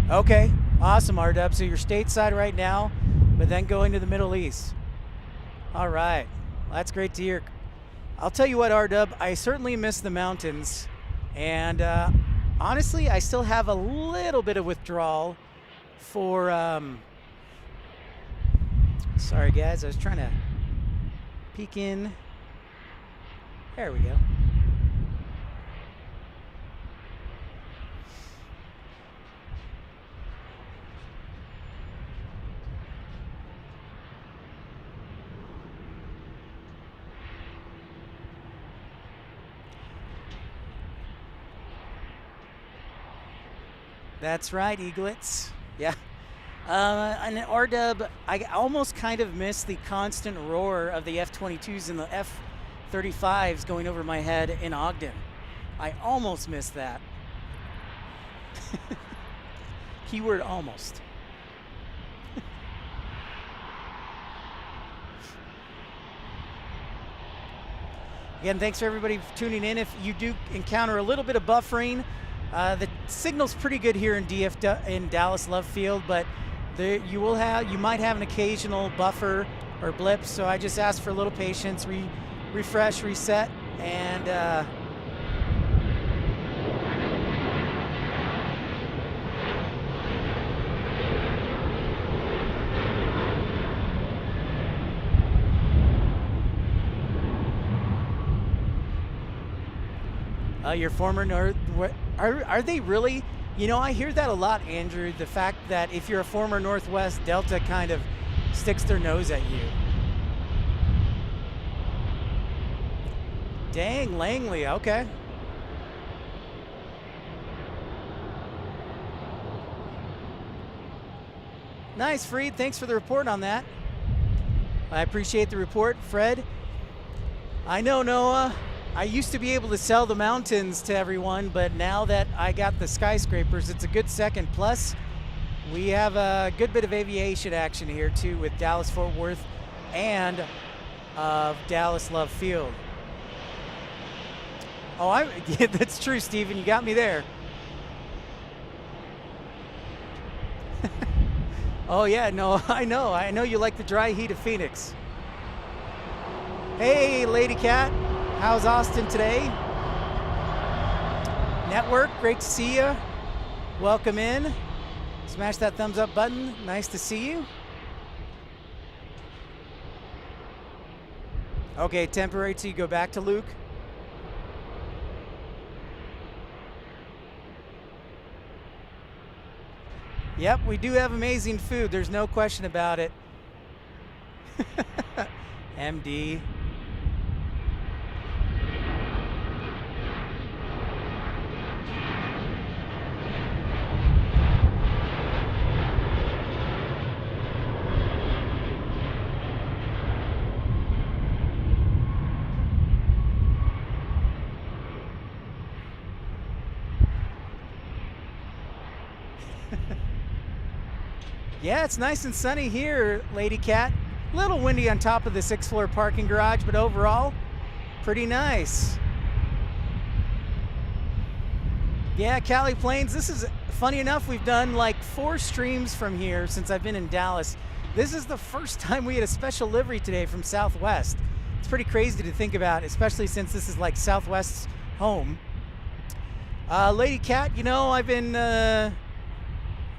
Okay, awesome, RW. So you're stateside right now, but then going to the Middle East. All right, well, that's great to hear. I'll tell you what, RW, I certainly miss the mountains, and honestly, I still have a little bit of withdrawal for. Sorry, guys, I was trying to peek in. There we go. That's right, eaglets. Yeah. And RW, I almost kind of miss the constant roar of the F-22s and the F-35s going over my head in Ogden. I almost missed that. Keyword almost. Again, thanks for everybody for tuning in. If you do encounter a little bit of buffering, the signal's pretty good here in Dallas Love Field, but you might have an occasional buffer or blip. So I just ask for a little patience, refresh, reset, and your former North, are they really? You know, I hear that a lot, Andrew, the fact that if you're a former Northwest, Delta kind of sticks their nose at you. Dang, Langley, okay. Nice, Freed, thanks for the report on that. I appreciate the report, Fred. I know, Noah. I used to be able to sell the mountains to everyone, but now that I got the skyscrapers, it's a good second. Plus, we have a good bit of aviation action here too with Dallas Fort Worth and Dallas Love Field. Oh, yeah, that's true, Stephen. You got me there. Oh yeah, no, I know you like the dry heat of Phoenix. Hey, Lady Cat, how's Austin today? Network, great to see you. Welcome in. Smash that thumbs up button. Nice to see you. Okay, temporary till you go back to Luke. Yep, we do have amazing food. There's no question about it. MD. Yeah, it's nice and sunny here, Lady Cat. A little windy on top of the 6th floor parking garage, but overall, pretty nice. Yeah, Cali Plains, this is, funny enough, we've done like 4 streams from here since I've been in Dallas. This is the first time we had a special livery today from Southwest. It's pretty crazy to think about, especially since this is like Southwest's home. Lady Cat, you know, I've been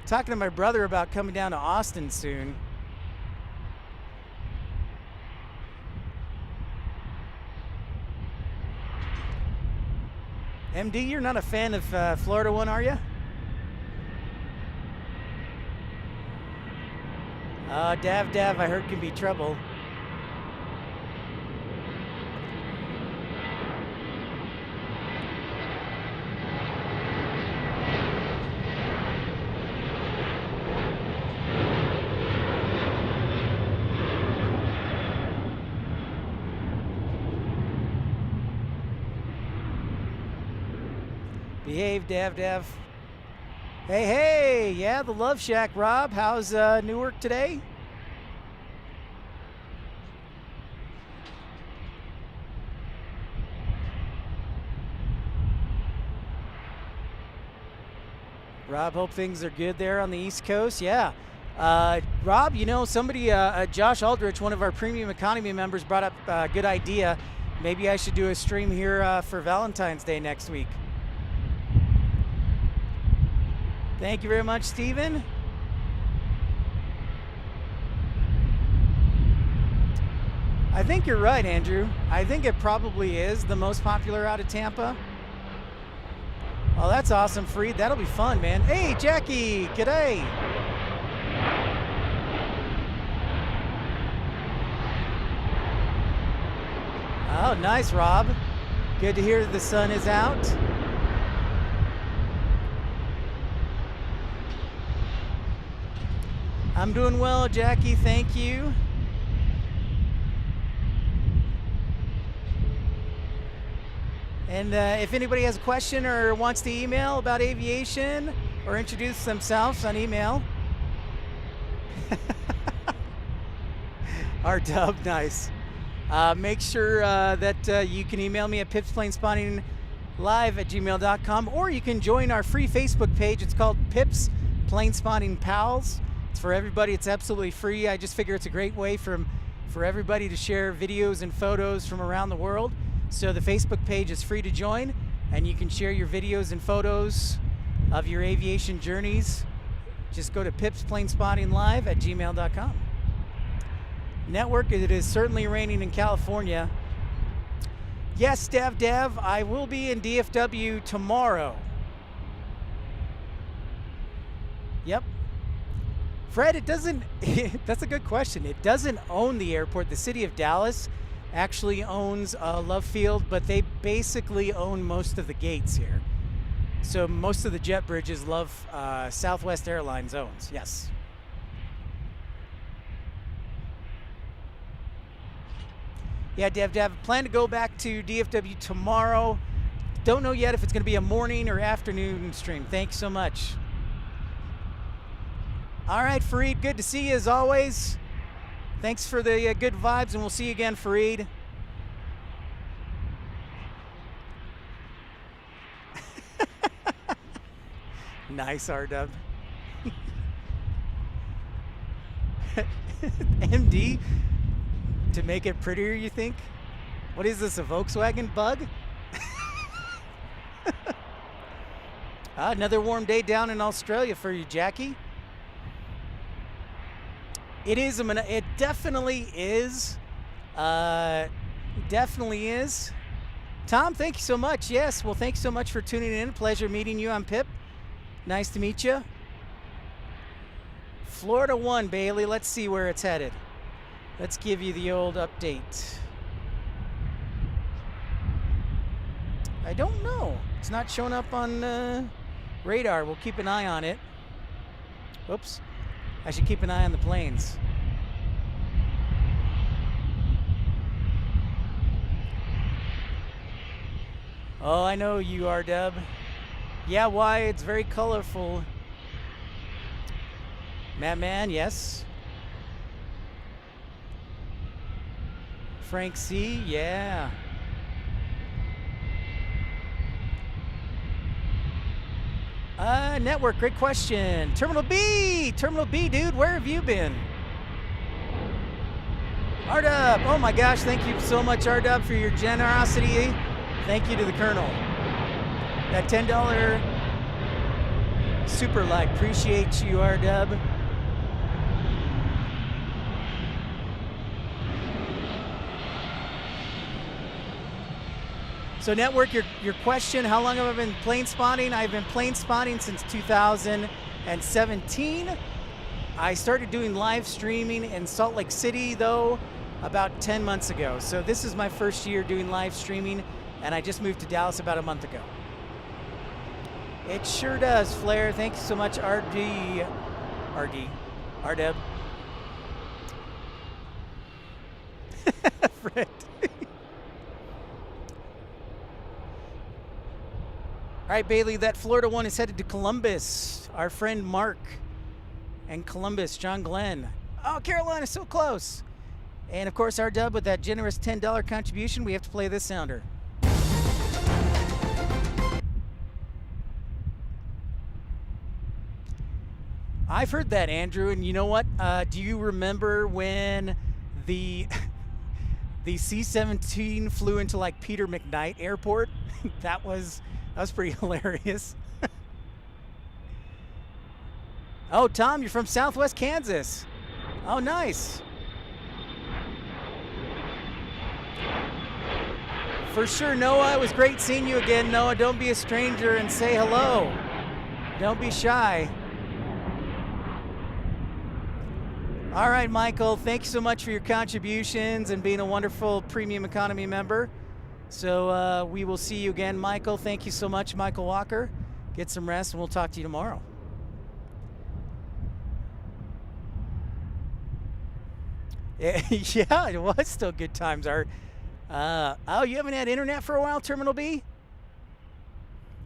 talking to my brother about coming down to Austin soon. MD, you're not a fan of Florida One, are you? Dav, I heard can be trouble. Behave, Dav. Hey, yeah, the Love Shack, Rob. How's Newark today? Rob, hope things are good there on the East Coast. Yeah. Rob, you know, somebody, Josh Aldrich, one of our premium economy members, brought up a good idea. Maybe I should do a stream here for Valentine's Day next week. Thank you very much, Stephen. I think you're right, Andrew. I think it probably is the most popular out of Tampa. Oh, that's awesome, Freed. That'll be fun, man. Hey, Jackie, g'day. Oh, nice, Rob. Good to hear the sun is out. I'm doing well, Jackie, thank you. And if anybody has a question or wants to email about aviation or introduce themselves on email. R-Dub, nice. Make sure that you can email me at pipsplanespottinglive@gmail.com, or you can join our free Facebook page. It's called Pips Planespotting Pals. It's for everybody. It's absolutely free. I just figure it's a great way for everybody to share videos and photos from around the world. So the Facebook page is free to join, and you can share your videos and photos of your aviation journeys. Just go to pipsplanespottinglive@gmail.com. Network, it is certainly raining in California. Yes, Dav, I will be in DFW tomorrow. Yep. Fred, it doesn't, that's a good question. It doesn't own the airport. The city of Dallas actually owns Love Field, but they basically own most of the gates here. So most of the jet bridges Southwest Airlines owns, yes. Yeah, Dev, plan to go back to DFW tomorrow. Don't know yet if it's going to be a morning or afternoon stream. Thanks so much. All right, Fareed, good to see you as always. Thanks for the good vibes, and we'll see you again, Fareed. Nice, R-Dub. MD, to make it prettier, you think? What is this, a Volkswagen bug? Another warm day down in Australia for you, Jackie. It is, it definitely is. Definitely is. Tom, thank you so much. Yes, well, thanks so much for tuning in. Pleasure meeting you. I'm Pip. Nice to meet you. Florida 1, Bailey. Let's see where it's headed. Let's give you the old update. I don't know. It's not showing up on radar. We'll keep an eye on it. Whoops. I should keep an eye on the planes. Oh, I know you are, Dub. Yeah, why? It's very colorful. Madman, yes. Frank C, yeah. Network, great question. Terminal B, dude, where have you been? R-Dub, oh my gosh, thank you so much, R-Dub, for your generosity. Thank you to the Colonel. That $10 super like, appreciate you, R-Dub. So Network, your question, how long have I been plane spotting? I've been plane spotting since 2017. I started doing live streaming in Salt Lake City, though, about 10 months ago. So this is my first year doing live streaming, and I just moved to Dallas about a month ago. It sure does, Flair. Thank you so much, RD. RDeb. Fred. All right, Bailey, that Florida 1 is headed to Columbus. Our friend Mark and Columbus, John Glenn. Oh, Carolina, so close. And of course, R-Dub with that generous $10 contribution, we have to play this sounder. I've heard that, Andrew, and you know what? Do you remember when the C-17 flew into like Peter McKnight Airport? That was pretty hilarious. Oh, Tom, you're from Southwest Kansas. Oh, nice. For sure, Noah. It was great seeing you again, Noah. Don't be a stranger and say hello. Don't be shy. All right, Michael, thank you so much for your contributions and being a wonderful premium economy member. So we will see you again, Michael. Thank you so much, Michael Walker. Get some rest, and we'll talk to you tomorrow. Yeah, it was still good times, Art. Oh, you haven't had internet for a while, Terminal B?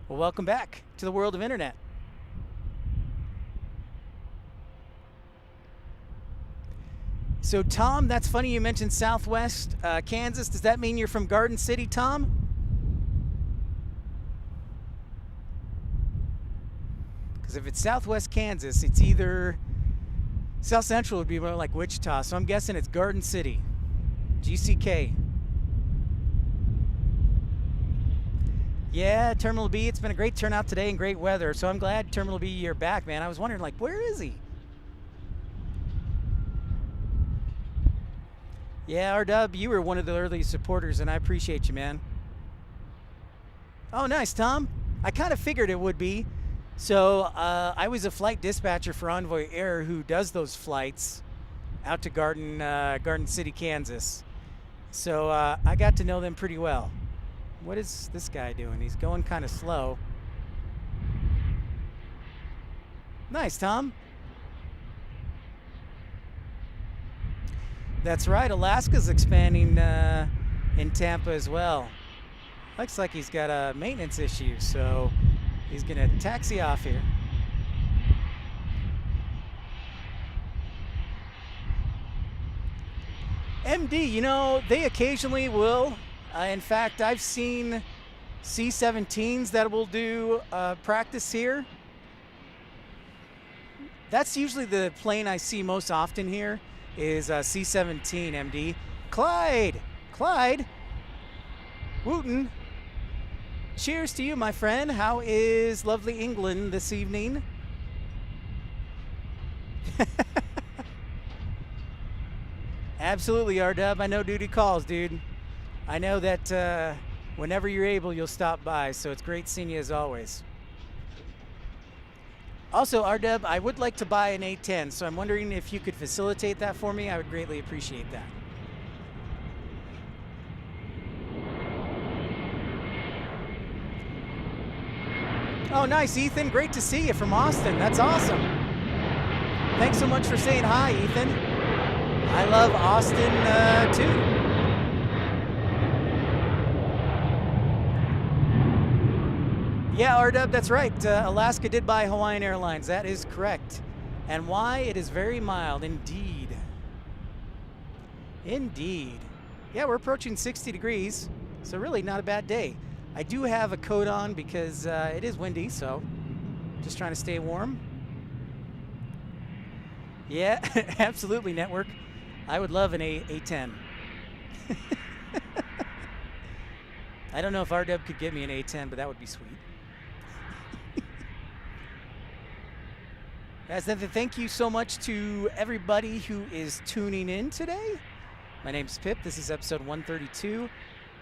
Well, welcome back to the world of internet. So, Tom, that's funny you mentioned Southwest Kansas. Does that mean you're from Garden City, Tom? Because if it's Southwest Kansas, it's either South Central would be more like Wichita. So I'm guessing it's Garden City, GCK. Yeah, Terminal B, it's been a great turnout today and great weather. So I'm glad, Terminal B, you're back, man. I was wondering, like, where is he? Yeah, R-Dub, you were one of the early supporters, and I appreciate you, man. Oh, nice, Tom. I kind of figured it would be. So I was a flight dispatcher for Envoy Air who does those flights out to Garden City, Kansas. So I got to know them pretty well. What is this guy doing? He's going kind of slow. Nice, Tom. That's right. Alaska's expanding in Tampa as well. Looks like he's got a maintenance issue, so he's going to taxi off here. MD, you know, they occasionally will. In fact, I've seen C-17s that will do practice here. That's usually the plane I see most often here is C-17, MD. Clyde! Wooten. Cheers to you, my friend. How is lovely England this evening? Absolutely, R-Dub. I know duty calls, dude. I know that whenever you're able, you'll stop by, so it's great seeing you as always. Also, R-Dub, I would like to buy an A10, so I'm wondering if you could facilitate that for me. I would greatly appreciate that. Oh, nice, Ethan. Great to see you from Austin. That's awesome. Thanks so much for saying hi, Ethan. I love Austin, too. Yeah, R-Dub, that's right. Alaska did buy Hawaiian Airlines. That is correct. And why? It is very mild, indeed. Indeed. Yeah, we're approaching 60 degrees, so really not a bad day. I do have a coat on because it is windy, so just trying to stay warm. Yeah, absolutely, Network. I would love an A10. I don't know if R-Dub could get me an A10, but that would be sweet. Thank you so much to everybody who is tuning in today. My name's Pip. This is episode 132.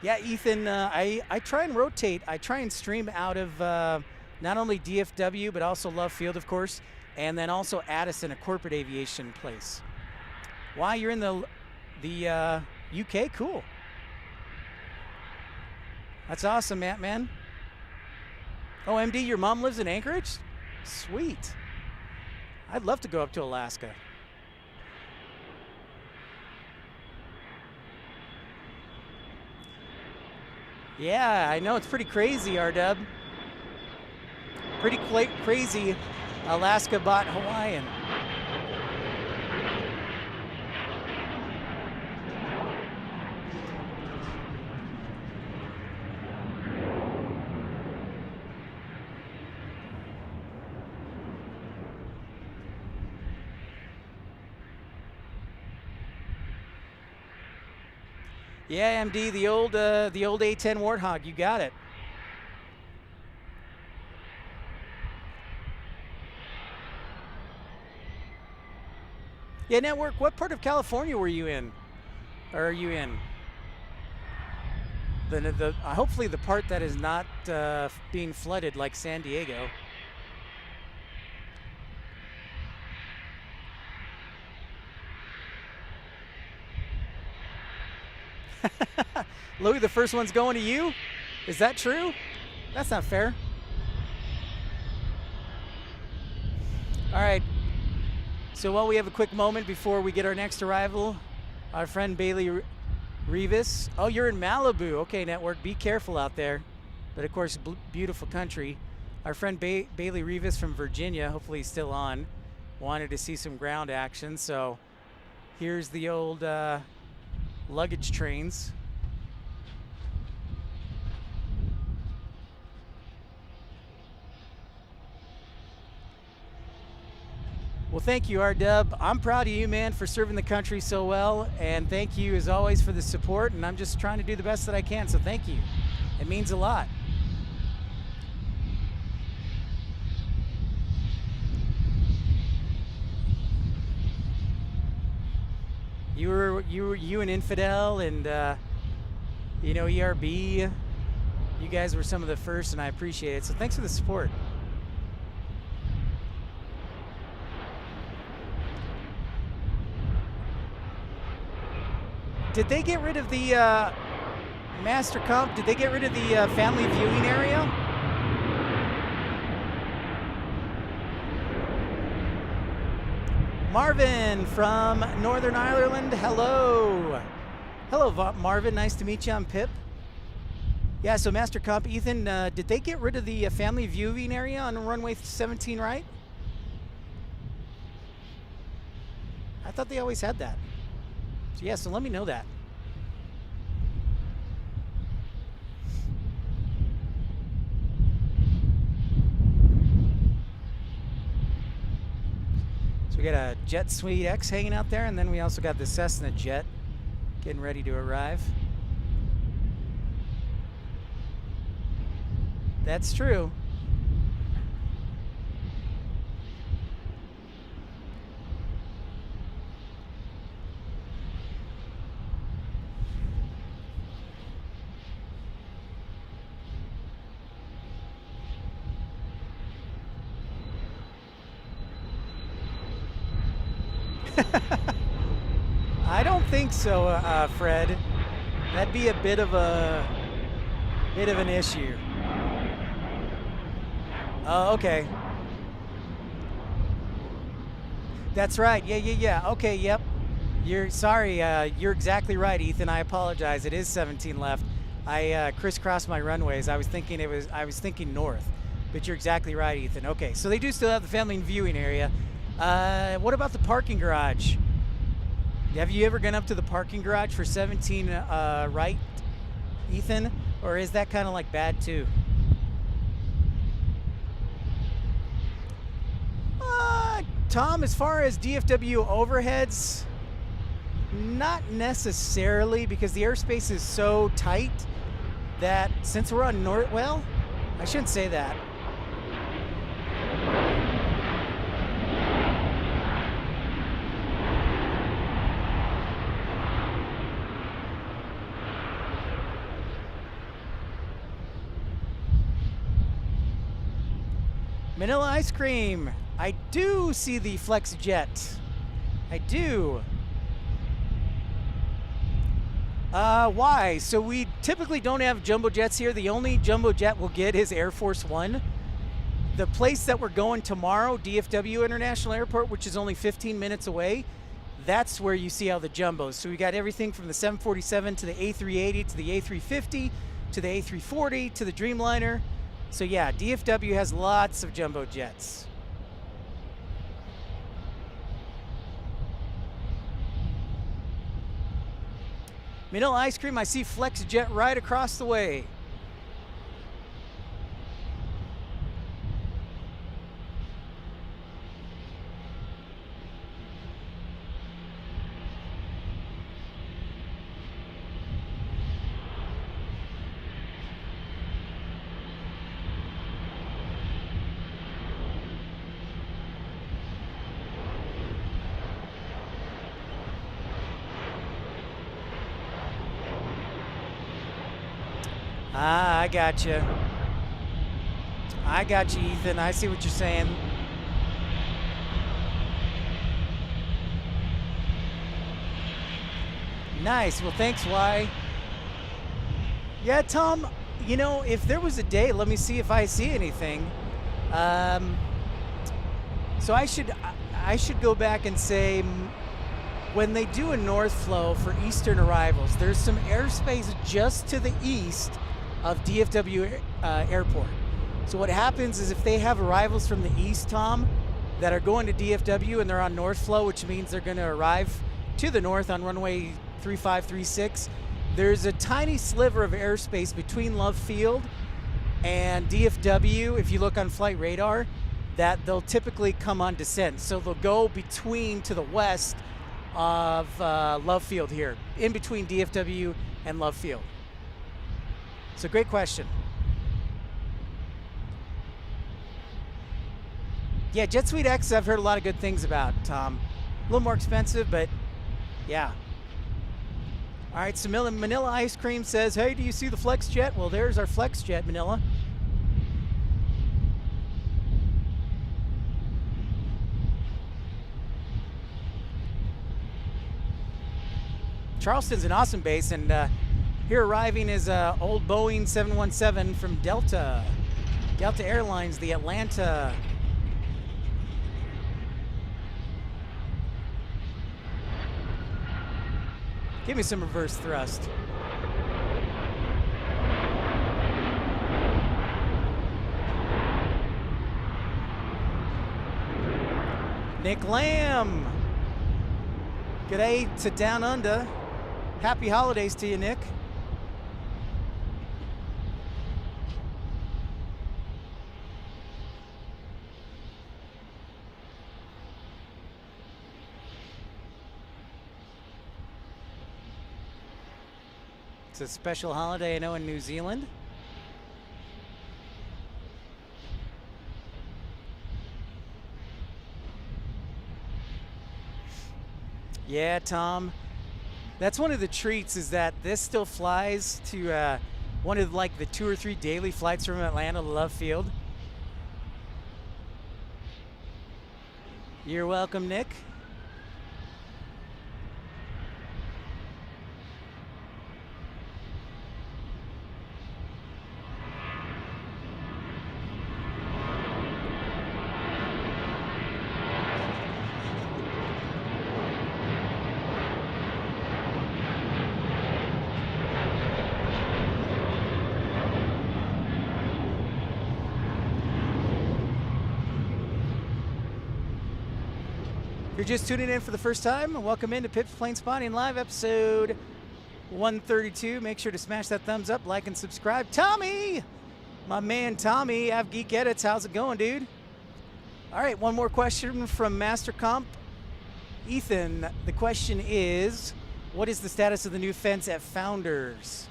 Yeah, Ethan, I try and rotate. I try and stream out of not only DFW, but also Love Field, of course, and then also Addison, a corporate aviation place. Why, you're in the UK? Cool. That's awesome, man. Oh, MD, your mom lives in Anchorage? Sweet. I'd love to go up to Alaska. Yeah, I know, it's pretty crazy, R-Dub. Pretty crazy. Alaska bought Hawaiian. Yeah, MD, the old A10 Warthog, you got it. Yeah, Network, what part of California were you in? Or are you in? Hopefully the part that is not being flooded like San Diego. Louis, the first one's going to you? Is that true? That's not fair. All right. So while we have a quick moment before we get our next arrival, our friend Bailey Rivas. Oh, you're in Malibu. Okay, Network, be careful out there. But of course, beautiful country. Our friend Bailey Rivas from Virginia, hopefully he's still on, wanted to see some ground action. So here's the old luggage trains. Well, thank you, R-Dub. I'm proud of you, man, for serving the country so well. And thank you, as always, for the support. And I'm just trying to do the best that I can, so thank you. It means a lot. You and Infidel and you know, ERB. You guys were some of the first, and I appreciate it. So thanks for the support. Did they get rid of the Master Comp? Did they get rid of the family viewing area? Marvin from Northern Ireland, hello. Hello, Marvin, nice to meet you. I'm Pip. Yeah, so Master Comp, Ethan, did they get rid of the family viewing area on runway 17, right? I thought they always had that. So yeah, so let me know that. So we got a Jet Suite X hanging out there, and then we also got the Cessna Jet getting ready to arrive. That's true. I don't think so, Fred. That'd be a bit of an issue. Oh, okay. That's right. Yeah. Okay, yep. You're sorry. You're exactly right, Ethan. I apologize. It is 17 left. I crisscrossed my runways. I was thinking north, but you're exactly right, Ethan. Okay, so they do still have the family viewing area. What about the parking garage? Have you ever gone up to the parking garage for 17 right, Ethan? Or is that kind of like bad too? Tom, as far as DFW overheads, not necessarily, because the airspace is so tight that since we're on north, well, I shouldn't say that. Manila Ice Cream. I do see the Flex Jet. I do. Why? So we typically don't have jumbo jets here. The only jumbo jet we'll get is Air Force One. The place that we're going tomorrow, DFW International Airport, which is only 15 minutes away, that's where you see all the jumbos. So we got everything from the 747 to the A380 to the A350 to the A340 to the Dreamliner. So yeah, DFW has lots of jumbo jets. Manila Ice Cream, I see Flex Jet right across the way. Ah, I got you. I got you, Ethan. I see what you're saying. Nice. Well, thanks, Y. Yeah, Tom, you know, if there was a day, let me see if I see anything. So I should go back and say, when they do a north flow for eastern arrivals, there's some airspace just to the east of DFW Airport. So what happens is if they have arrivals from the east, Tom, that are going to DFW and they're on north flow, which means they're going to arrive to the north on runway 3536, there's a tiny sliver of airspace between Love Field and DFW, if you look on flight radar, that they'll typically come on descent. So they'll go between to the west of Love Field here, in between DFW and Love Field. So great question. Yeah, Jet Suite X I've heard a lot of good things about, Tom. A little more expensive, but yeah. All right, so Manila Ice Cream says, hey, do you see the Flex Jet? Well, there's our Flex Jet, Manila. Charleston's an awesome base, and here arriving is old Boeing 717 from Delta Airlines, the Atlanta. Give me some reverse thrust. Nick Lamb. G'day to Down Under. Happy holidays to you, Nick. It's a special holiday, I know, in New Zealand. Yeah, Tom. That's one of the treats, is that this still flies to one of like the 2 or 3 daily flights from Atlanta to Love Field. You're welcome, Nick. If you're just tuning in for the first time, welcome into Pip's Planespotting Live, episode 132. Make sure to smash that thumbs up, like, and subscribe. Tommy! My man Tommy, Av Geek Edits, how's it going, dude? All right, one more question from Master Comp. Ethan, the question is, what is the status of the new fence at Founders?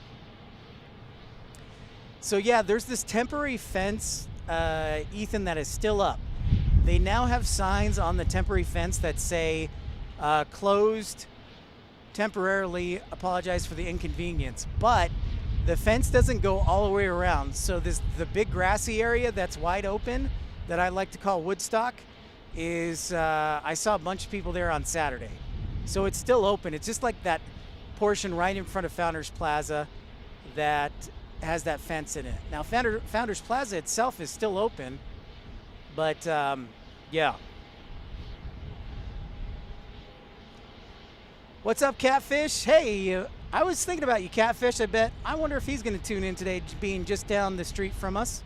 So yeah, there's this temporary fence, Ethan, that is still up. They now have signs on the temporary fence that say, closed temporarily, apologize for the inconvenience. But the fence doesn't go all the way around. So the big grassy area that's wide open, that I like to call Woodstock, is, I saw a bunch of people there on Saturday. So it's still open. It's just like that portion right in front of Founders Plaza that has that fence in it. Now, Founders Plaza itself is still open. But, yeah. What's up, Catfish? Hey, I was thinking about you, Catfish. I wonder if he's going to tune in today, being just down the street from us.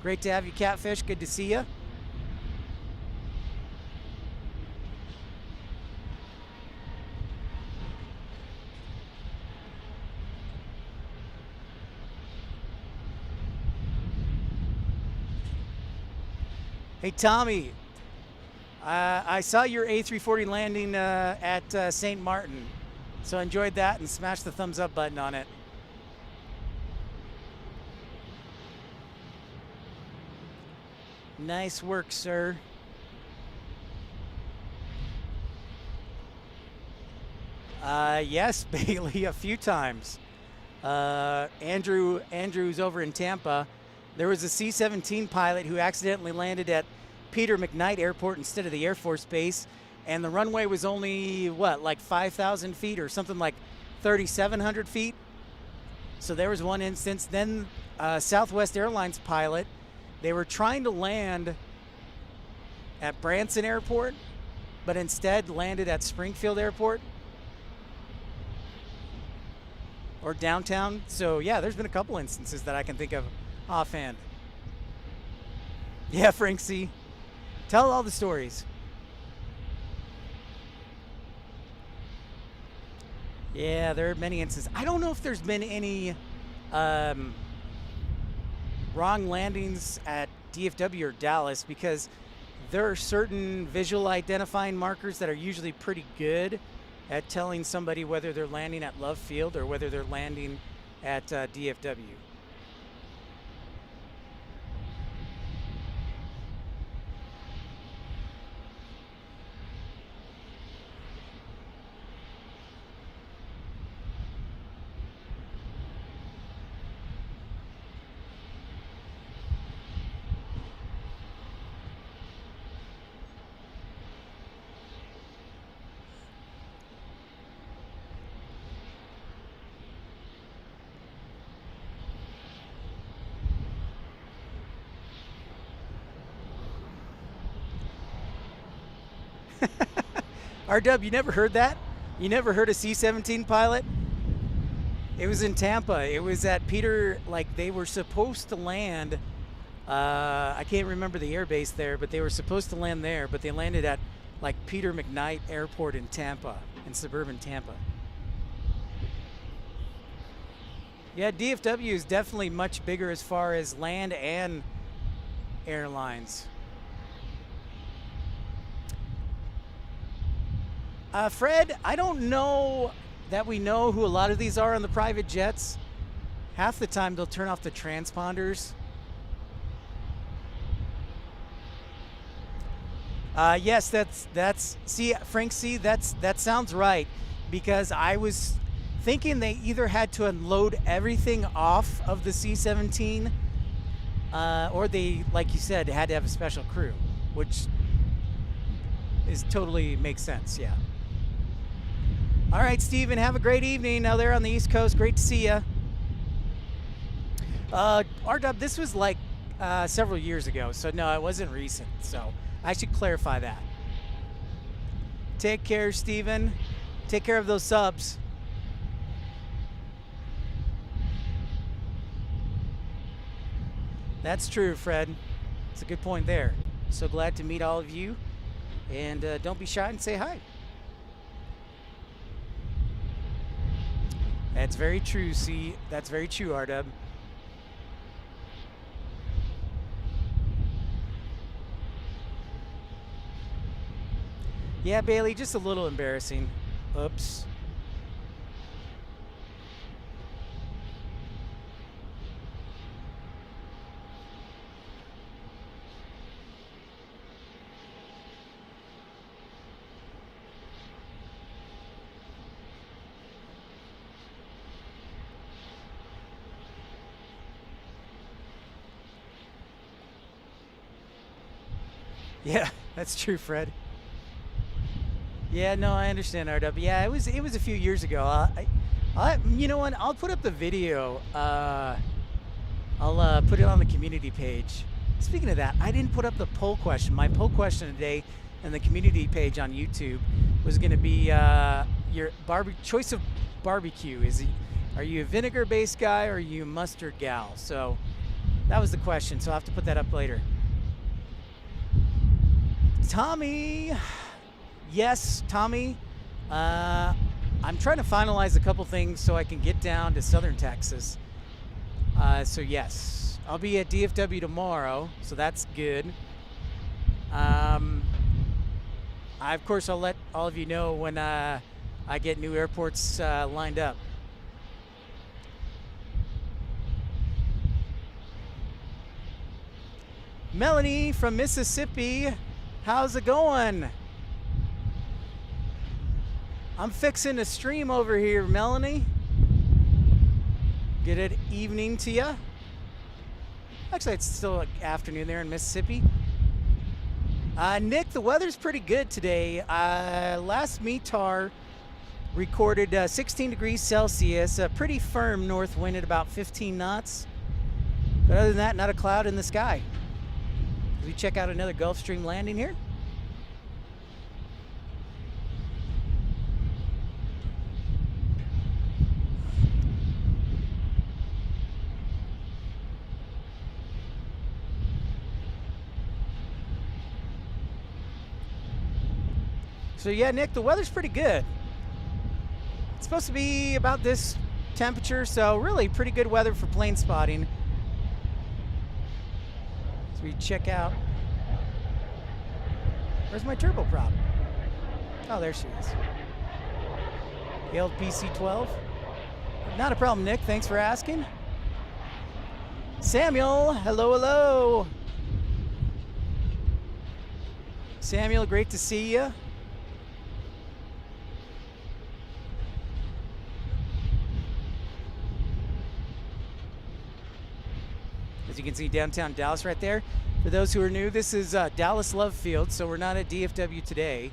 Great to have you, Catfish. Good to see you. Hey, Tommy, I saw your A340 landing at St. Martin, so enjoyed that and smash the thumbs up button on it. Nice work, sir. Yes, Bailey, a few times. Andrew's over in Tampa. There was a C-17 pilot who accidentally landed at Peter McKnight Airport instead of the Air Force Base, and the runway was only, like 5,000 feet or something like 3,700 feet? So there was one instance. Then Southwest Airlines pilot, they were trying to land at Branson Airport, but instead landed at Springfield Airport or downtown. So yeah, there's been a couple instances that I can think of offhand. Yeah, Frank C. Tell all the stories. Yeah, there are many instances. I don't know if there's been any wrong landings at DFW or Dallas, because there are certain visual identifying markers that are usually pretty good at telling somebody whether they're landing at Love Field or whether they're landing at DFW. RW, you never heard that? You never heard a C-17 pilot? It was in Tampa. It was at Peter, like they were supposed to land. I can't remember the air base there, but they were supposed to land there, but they landed at like Peter McKnight Airport in Tampa, in suburban Tampa. Yeah, DFW is definitely much bigger as far as land and airlines. Fred, I don't know that we know who a lot of these are on the private jets. Half the time they'll turn off the transponders. Yes, that's see, Frank C, that sounds right, because I was thinking they either had to unload everything off of the C-17 or they, like you said, had to have a special crew, which is totally makes sense. Yeah. All right, Steven, have a great evening. Now they're on the East Coast. Great to see you. RW, this was like several years ago, so no, it wasn't recent. So I should clarify that. Take care, Steven. Take care of those subs. That's true, Fred. It's a good point there. So glad to meet all of you. And don't be shy and say hi. That's very true, C. That's very true, RW. Yeah, Bailey, just a little embarrassing. Oops. Yeah, that's true, Fred. Yeah, no, I understand, RW. Yeah, it was a few years ago. You know what? I'll put up the video. I'll put it on the community page. Speaking of that, I didn't put up the poll question. My poll question today in the community page on YouTube was going to be your choice of barbecue. Are you a vinegar-based guy or are you a mustard gal? So that was the question. So I'll have to put that up later. Tommy. Yes, Tommy. I'm trying to finalize a couple things so I can get down to southern Texas. So yes, I'll be at DFW tomorrow, so that's good. Of course, I'll let all of you know when I get new airports lined up. Melanie from Mississippi, how's it going? I'm fixing a stream over here, Melanie. Good evening to you. Actually, it's still like afternoon there in Mississippi. Nick, the weather's pretty good today. Last METAR recorded 16 degrees Celsius, a pretty firm north wind at about 15 knots. But other than that, not a cloud in the sky. We check out another Gulfstream landing here. So yeah, Nick, the weather's pretty good. It's supposed to be about this temperature, so really pretty good weather for plane spotting. So we check out. Where's my turboprop? Oh, there she is. The old PC-12. Not a problem, Nick. Thanks for asking. Samuel, hello, hello. Samuel, great to see you. As you can see, downtown Dallas right there. For those who are new, this is Dallas Love Field, so we're not at DFW today.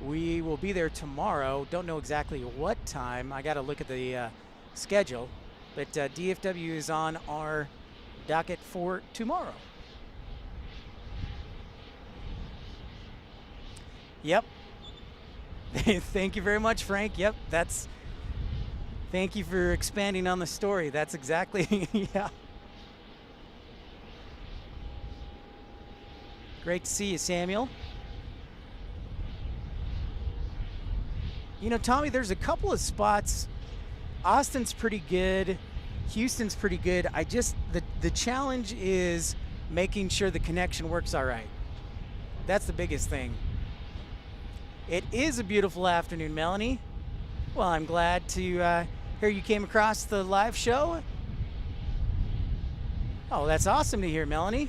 We will be there tomorrow. Don't know exactly what time. I got to look at the schedule. But DFW is on our docket for tomorrow. Yep. Thank you very much, Frank. Yep, thank you for expanding on the story. That's exactly, yeah. Great to see you, Samuel. You know, Tommy, there's a couple of spots. Austin's pretty good. Houston's pretty good. The challenge is making sure the connection works all right. That's the biggest thing. It is a beautiful afternoon, Melanie. Well, I'm glad to hear you came across the live show. Oh, that's awesome to hear, Melanie.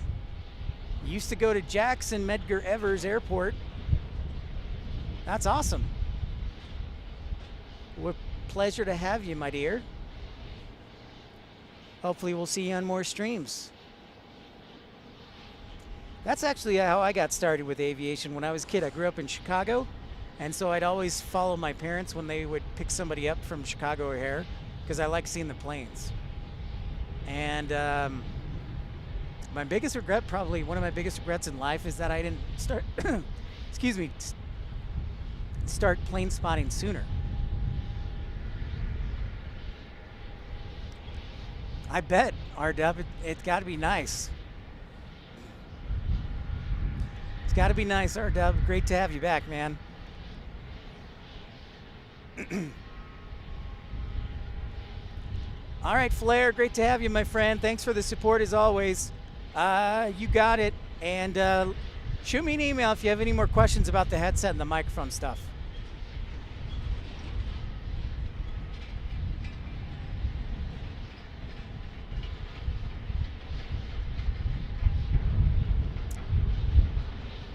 Used to go to Jackson Medgar Evers Airport. That's awesome. What pleasure to have you, my dear. Hopefully we'll see you on more streams. That's actually how I got started with aviation. When I was a kid, I grew up in Chicago, and so I'd always follow my parents when they would pick somebody up from Chicago O'Hare, because I like seeing the planes. And my biggest regret, probably one of my biggest regrets in life, is that I didn't start, excuse me, start plane spotting sooner. I bet, R-Dub, it's got to be nice. It's got to be nice, R-Dub. Great to have you back, man. All right, Flair, great to have you, my friend. Thanks for the support as always. You got it. And shoot me an email if you have any more questions about the headset and the microphone stuff.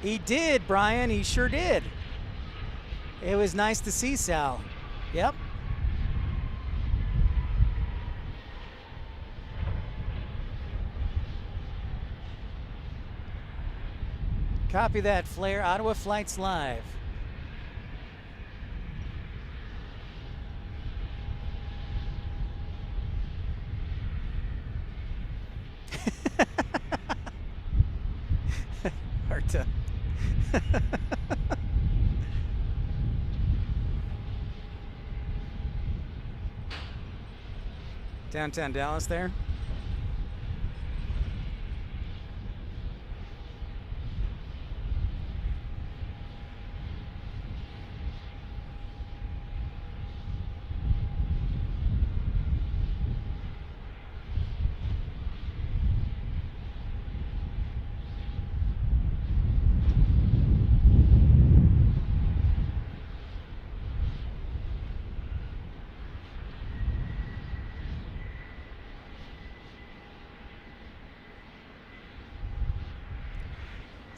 He did, Brian. He sure did. It was nice to see Sal. Yep. Copy that, Flair. Ottawa Flights Live. Hard to. Downtown Dallas there.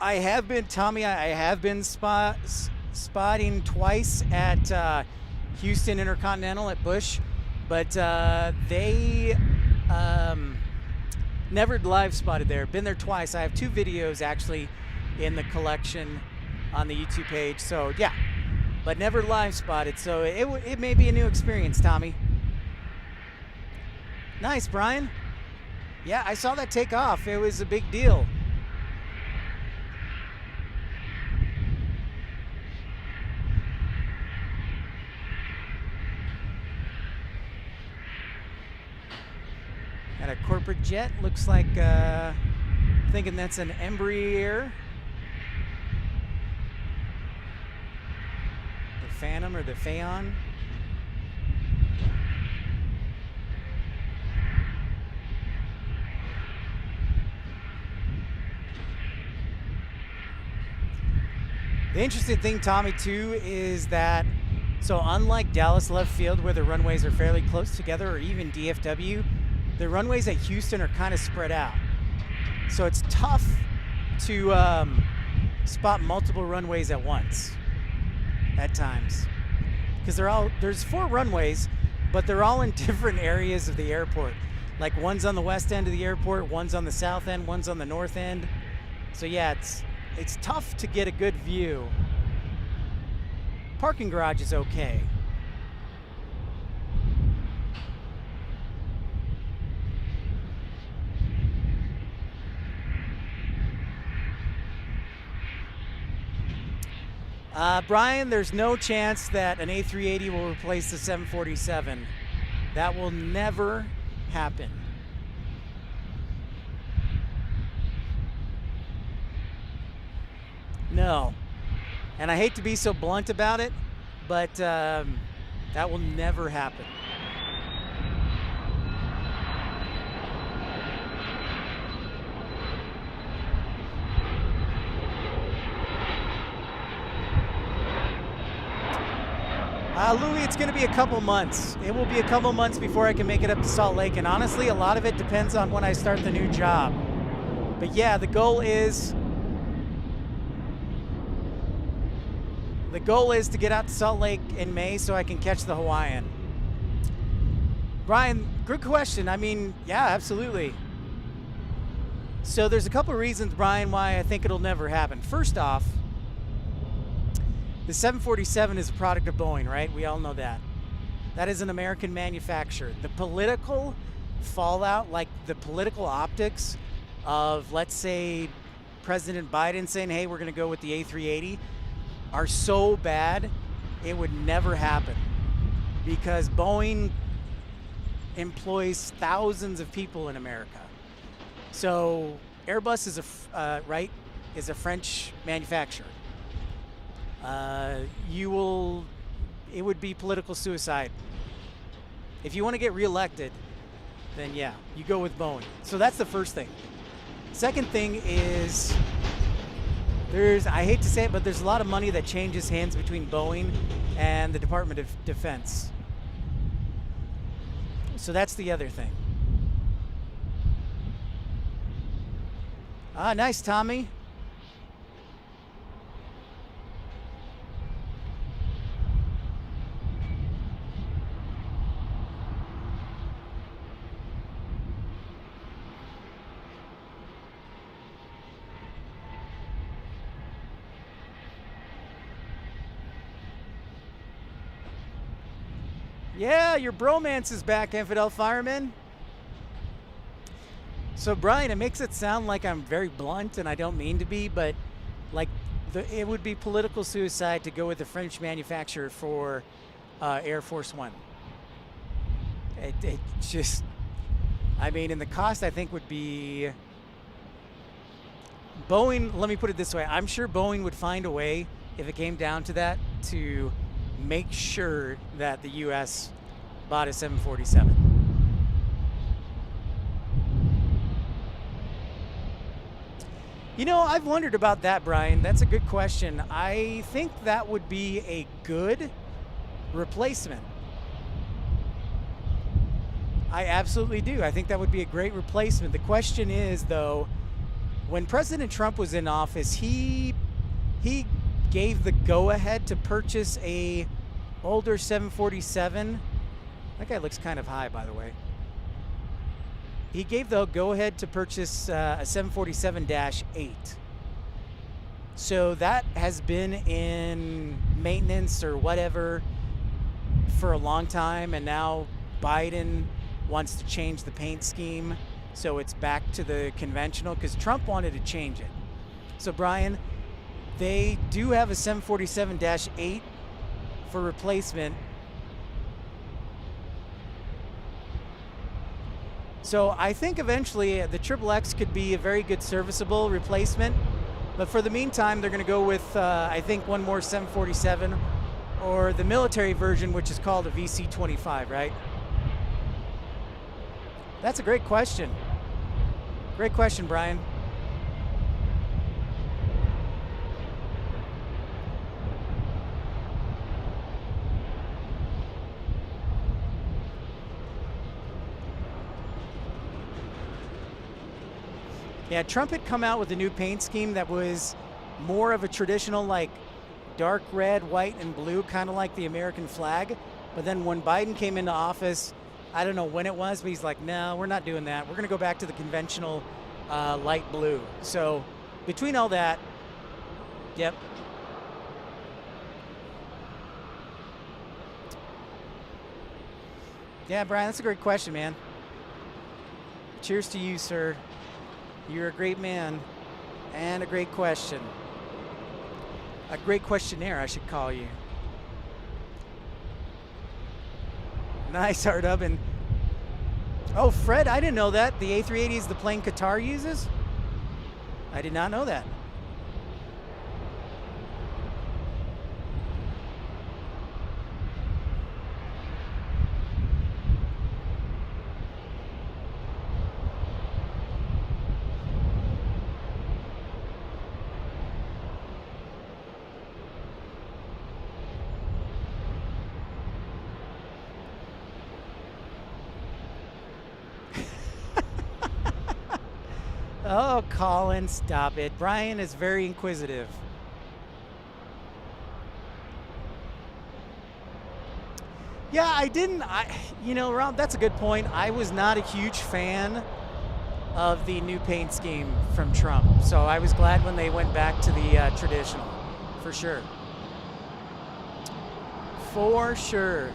I have been, Tommy, I have been spotting twice at Houston Intercontinental at Bush, but they never live spotted there. Been there twice. I have 2 videos actually in the collection on the YouTube page. So yeah, but never live spotted. So it may be a new experience, Tommy. Nice, Brian. Yeah, I saw that take off. It was a big deal. At a corporate jet, looks like, thinking that's an Embraer. The Phantom or the Phaon. The interesting thing, Tommy, too, is that, so unlike Dallas Love Field, where the runways are fairly close together, or even DFW, the runways at Houston are kind of spread out. So it's tough to spot multiple runways at once at times. Because there's 4 runways, but they're all in different areas of the airport. Like one's on the west end of the airport, one's on the south end, one's on the north end. So yeah, it's tough to get a good view. Parking garage is okay. Brian, there's no chance that an A380 will replace the 747. That will never happen. No. And I hate to be so blunt about it, but that will never happen. Louis, it's going to be a couple months. It will be a couple months before I can make it up to Salt Lake. And honestly, a lot of it depends on when I start the new job. But yeah, the goal is to get out to Salt Lake in May so I can catch the Hawaiian. Brian, good question. I mean, yeah, absolutely. So there's a couple of reasons, Brian, why I think it'll never happen. First off, the 747 is a product of Boeing, right? We all know that. That is an American manufacturer. The political fallout, like the political optics of, let's say, President Biden saying, hey, we're going to go with the A380, are so bad, it would never happen. Because Boeing employs thousands of people in America. So Airbus is a French manufacturer. It would be political suicide. If you want to get reelected, then yeah, you go with Boeing. So that's the first thing. Second thing is, I hate to say it, but there's a lot of money that changes hands between Boeing and the Department of Defense. So that's the other thing. Ah, nice, Tommy. Yeah, your bromance is back, Infidel Fireman. So, Brian, it makes it sound like I'm very blunt, and I don't mean to be, but like it would be political suicide to go with the French manufacturer for Air Force One. It just, I mean, and the cost I think would be Boeing. Let me put it this way: I'm sure Boeing would find a way, if it came down to that, to make sure that the U.S. bought a 747. You know, I've wondered about that, Brian. That's a good question. I think that would be a good replacement. I absolutely do. I think that would be a great replacement. The question is, though, when President Trump was in office, he gave the go-ahead to purchase a older 747. That guy looks kind of high, by the way. He gave the go-ahead to purchase a 747-8. So that has been in maintenance or whatever for a long time, and now Biden wants to change the paint scheme so it's back to the conventional, because Trump wanted to change it. So, Brian, they do have a 747-8 for replacement. So I think eventually the XXX could be a very good serviceable replacement. But for the meantime, they're going to go with, I think, one more 747 or the military version, which is called a VC-25, right? That's a great question. Great question, Brian. Yeah, Trump had come out with a new paint scheme that was more of a traditional, like, dark red, white, and blue, kind of like the American flag. But then when Biden came into office, I don't know when it was, but he's like, no, we're not doing that. We're going to go back to the conventional light blue. So between all that, yep. Yeah, Brian, that's a great question, man. Cheers to you, sir. You're a great man and a great question. A great questionnaire, I should call you. Nice, R-Dub. And oh, Fred, I didn't know that. The A380 is the plane Qatar uses? I did not know that. Oh, Colin, stop it. Brian is very inquisitive. Yeah, you know, Rob, that's a good point. I was not a huge fan of the new paint scheme from Trump. So I was glad when they went back to the traditional, for sure. For sure.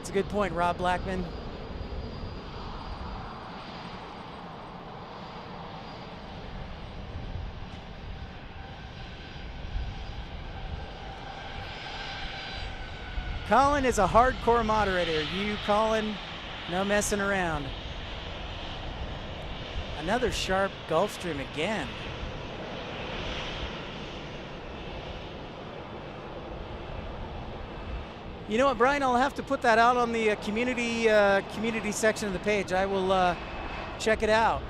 It's a good point, Rob Blackman. Colin is a hardcore moderator. You, Colin, no messing around. Another sharp Gulfstream again. You know what, Brian? I'll have to put that out on the community section of the page. I will check it out.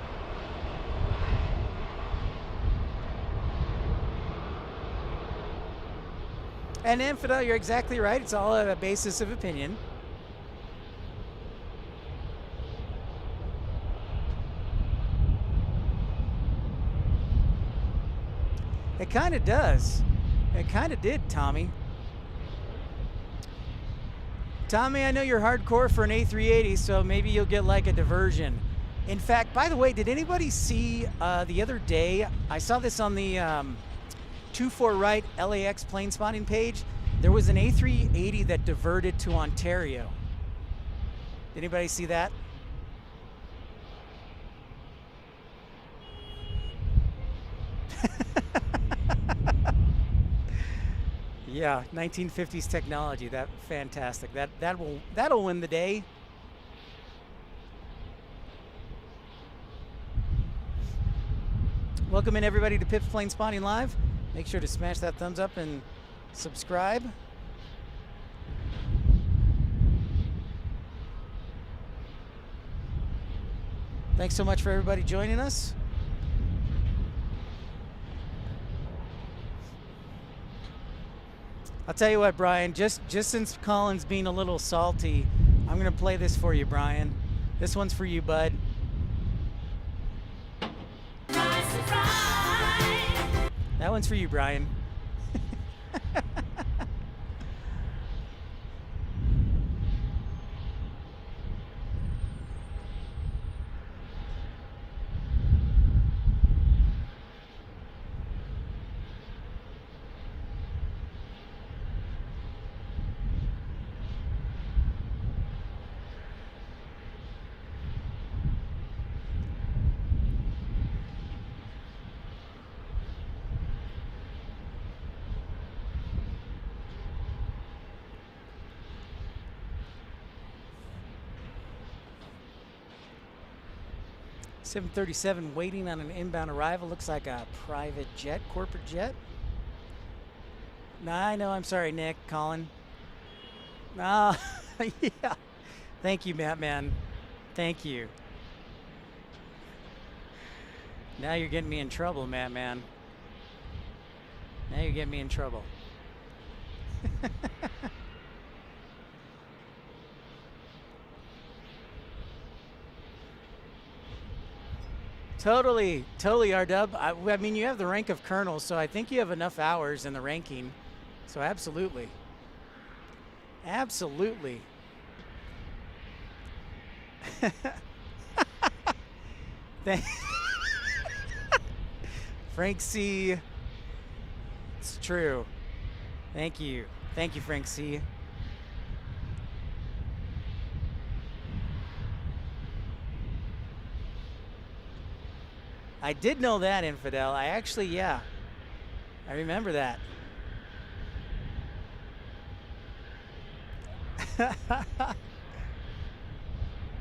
And Infidel, you're exactly right. It's all a basis of opinion. It kind of does. It kind of did, Tommy. Tommy, I know you're hardcore for an A380, so maybe you'll get like a diversion. In fact, by the way, did anybody see the other day, I saw this on the 24 right LAX plane spotting page, there was an A380 that diverted to Ontario. Did anybody see that? Yeah, 1950s technology. That fantastic. That'll win the day. Welcome in everybody to Pip's Plane Spotting Live. Make sure to smash that thumbs up and subscribe. Thanks so much for everybody joining us. I'll tell you what, Brian, just since Colin's being a little salty, I'm going to play this for you, Brian. This one's for you, bud. That one's for you, Brian. .737 waiting on an inbound arrival. Looks like a private jet, corporate jet. Nah, I know. I'm sorry, Nick, Colin. Ah, yeah. Thank you, Matt, man. Thank you. Now you're getting me in trouble, Matt, man. Now you're getting me in trouble. Totally, R-Dub. I mean, you have the rank of colonel, so I think you have enough hours in the ranking. So absolutely. Absolutely. Frank C. It's true. Thank you. Thank you, Frank C. I did know that, Infidel. I actually, yeah. I remember that.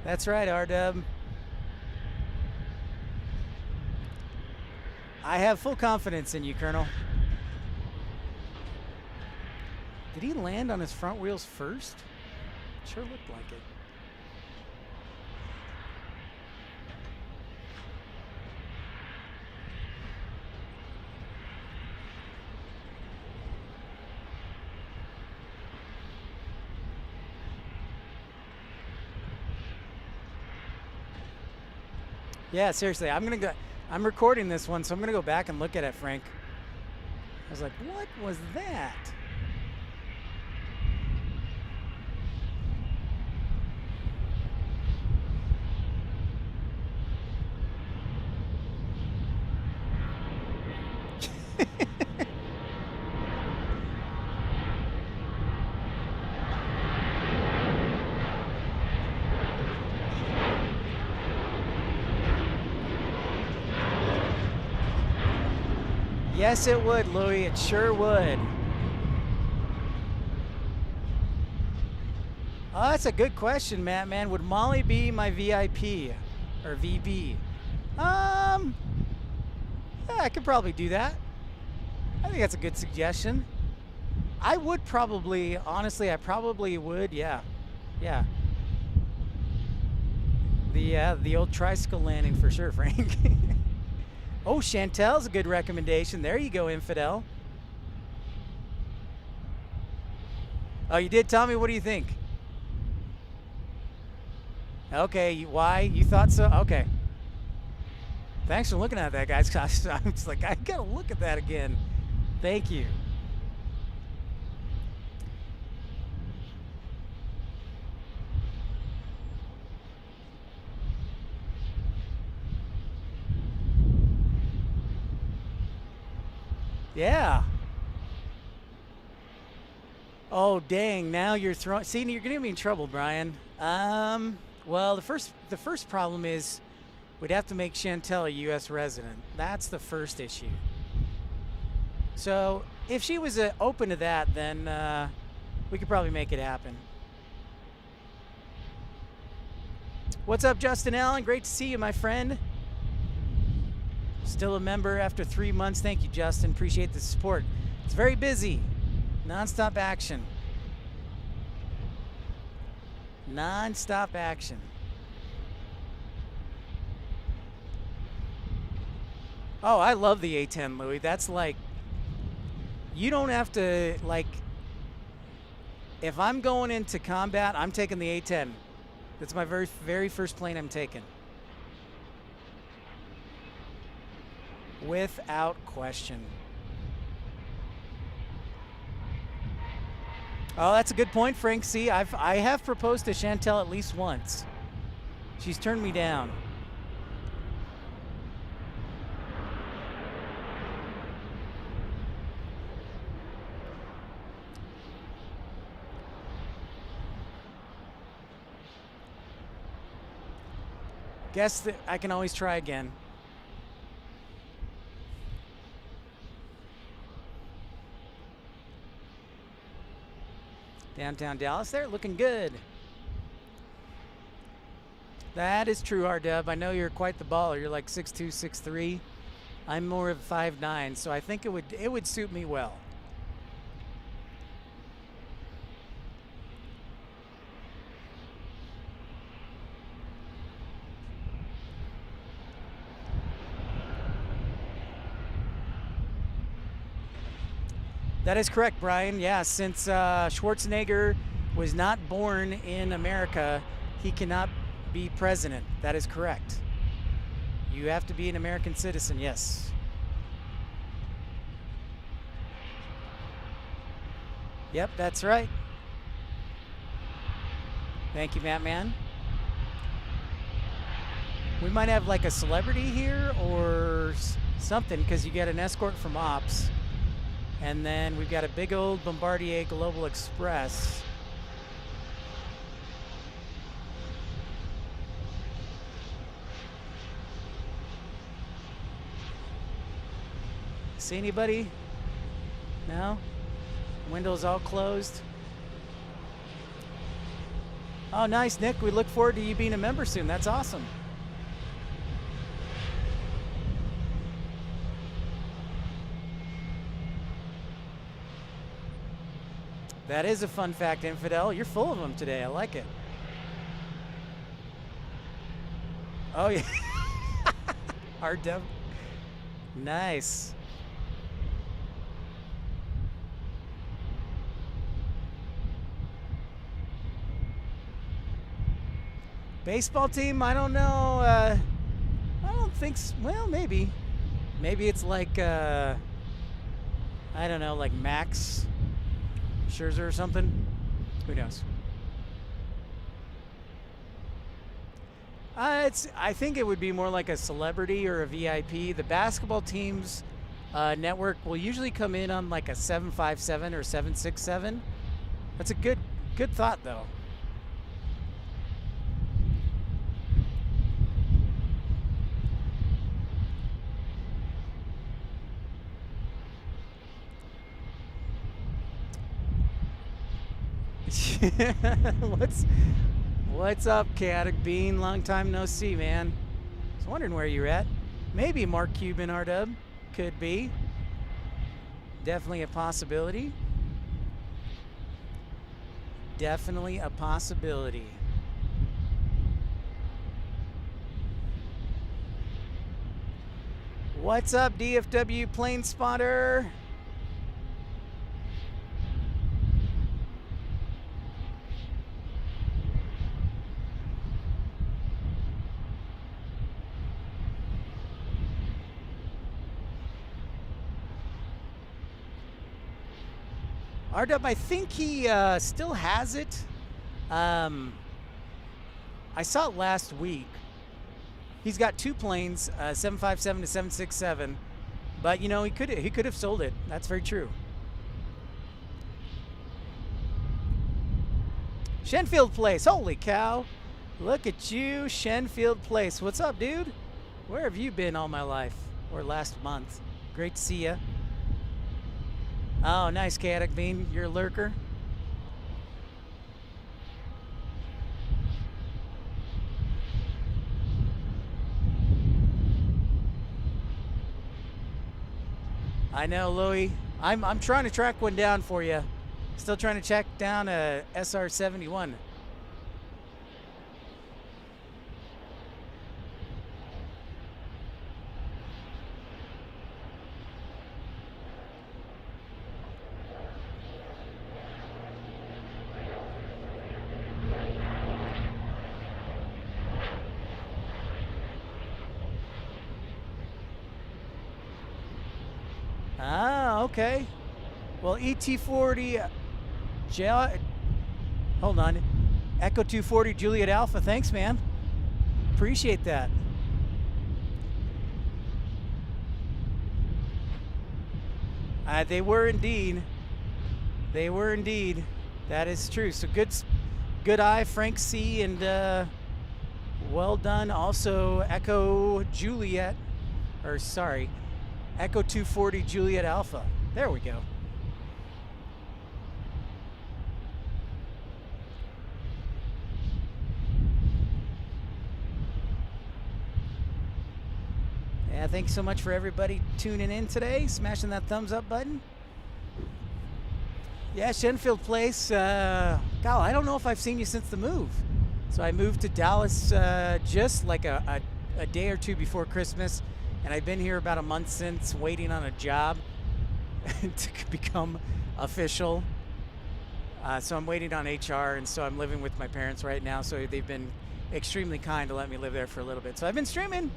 That's right, R-Dub. I have full confidence in you, Colonel. Did he land on his front wheels first? Sure looked like it. Yeah, seriously, I'm recording this one, so I'm gonna go back and look at it, Frank. I was like, what was that? Yes, it would, Louie. It sure would. Oh, that's a good question, Matt, man. Would Molly be my VIP or VB? Yeah, I could probably do that. I think that's a good suggestion. I would probably, honestly, I probably would, yeah. Yeah. The old tricycle landing for sure, Frank. Oh, Chantel's a good recommendation. There you go, Infidel. Oh, you did, Tommy? What do you think? Okay, why? You thought so? Okay. Thanks for looking at that, guys. I'm just like, I gotta look at that again. Thank you. Yeah. Oh, dang. Now you're throwing... See, you're going to get me in trouble, Brian. Well, the first problem is we'd have to make Chantel a U.S. resident. That's the first issue. So if she was open to that, then we could probably make it happen. What's up, Justin Allen? Great to see you, my friend. Still a member after 3 months. Thank you, Justin. Appreciate the support. It's very busy. Non-stop action. Non-stop action. Oh, I love the A-10, Louis. That's like, you don't have to, like, if I'm going into combat, I'm taking the A-10. That's my very first plane I'm taking. Without question. Oh, that's a good point, Frank. See, I have proposed to Chantel at least once. She's turned me down. Guess that I can always try again. Downtown Dallas there, looking good. That is true, R-Dub. I know you're quite the baller. You're like 6'2", 6'3". I'm more of 5'9", so I think it would suit me well. That is correct, Brian. Yeah, since Schwarzenegger was not born in America, he cannot be president. That is correct. You have to be an American citizen, yes. Yep, that's right. Thank you, Matt Man. We might have like a celebrity here or something because you get an escort from Ops. And then we've got a big old Bombardier Global Express. See anybody? No? Windows all closed. Oh, nice, Nick. We look forward to you being a member soon. That's awesome. That is a fun fact, Infidel. You're full of them today. I like it. Oh, yeah. RW. Nice. Baseball team? I don't know. I don't think so. Well, maybe. Maybe it's like, I don't know, like Max Scherzer or something. Who knows? I think it would be more like a celebrity or a VIP. The basketball team's network will usually come in on like a 757 or 767. That's a good thought, though. What's up, Chaotic Bean? Long time no see, man. I was wondering where you're at. Maybe Mark Cuban R-Dub. Could be. Definitely a possibility. Definitely a possibility. What's up, DFW Plane Spotter? R-Dub, I think he still has it. I saw it last week. He's got two planes, 757 to 767, but you know he could have sold it. That's very true. Shenfield Place, holy cow! Look at you, Shenfield Place. What's up, dude? Where have you been all my life, or last month? Great to see ya. Oh, nice, Chaotic Bean. You're a lurker. I know, Louie. I'm trying to track one down for you. Still trying to track down a SR-71. Ah, okay. Well, ET40, hold on. Echo 240 Juliet Alpha, thanks, man. Appreciate that. They were indeed. They were indeed. That is true. So good eye, Frank C, and well done. Also, Echo Juliet, or sorry, Echo 240 Juliet Alpha. There we go. Yeah, thanks so much for everybody tuning in today, smashing that thumbs up button. Yeah, Shenfield Place. God, I don't know if I've seen you since the move. So I moved to Dallas just like a day or two before Christmas. And I've been here about a month since, waiting on a job to become official. So I'm waiting on HR, and so I'm living with my parents right now. So they've been extremely kind to let me live there for a little bit. So I've been streaming.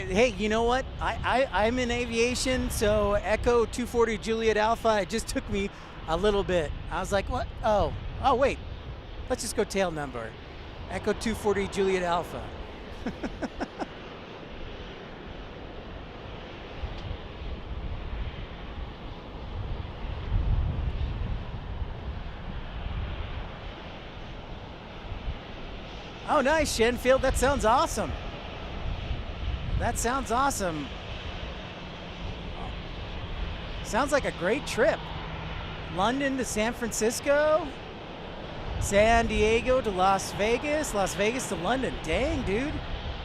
Hey, you know what? I'm in aviation, so Echo 240 Juliet Alpha, it just took me a little bit. I was like, what? Oh, wait. Let's just go tail number. Echo 240 Juliet Alpha. Oh, nice, Shenfield. That sounds awesome. That sounds awesome. Sounds like a great trip. London to San Francisco, San Diego to Las Vegas to London. Dang, dude.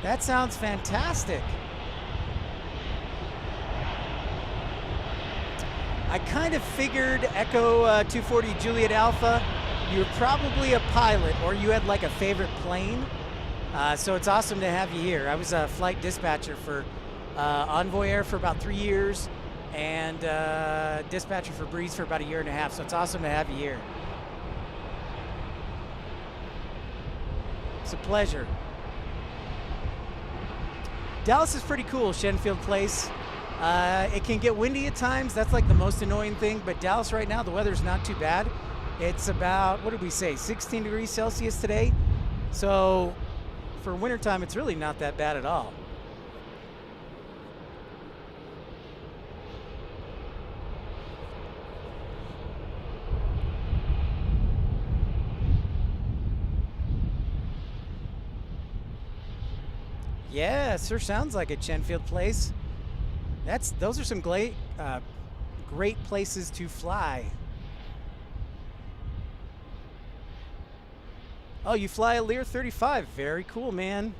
That sounds fantastic. I kind of figured Echo 240 Juliet Alpha, you're probably a pilot or you had like a favorite plane. So it's awesome to have you here. I was a flight dispatcher for Envoy Air for about 3 years and dispatcher for Breeze for about 1.5 years. So it's awesome to have you here. It's a pleasure. Dallas is pretty cool, Shenfield Place. It can get windy at times. That's like the most annoying thing. But Dallas right now, the weather's not too bad. It's about, what did we say, 16 degrees Celsius today. So for wintertime, it's really not that bad at all. Yeah, it sure sounds like a Shenfield Place. Those are some great places to fly. Oh, you fly a Lear 35. Very cool, man.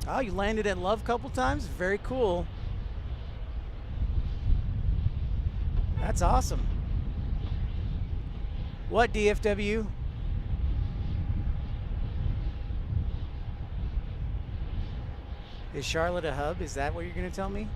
Oh, you landed at Love a couple times? Very cool. That's awesome. What, DFW? Is Charlotte a hub? Is that what you're going to tell me?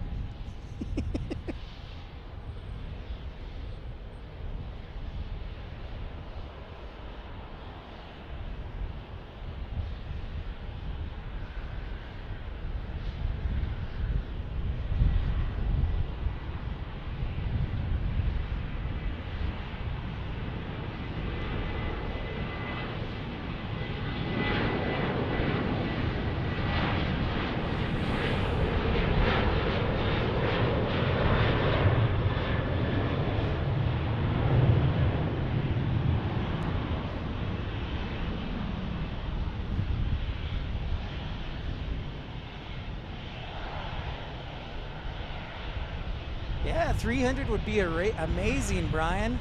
Yeah, 300 would be amazing, Brian.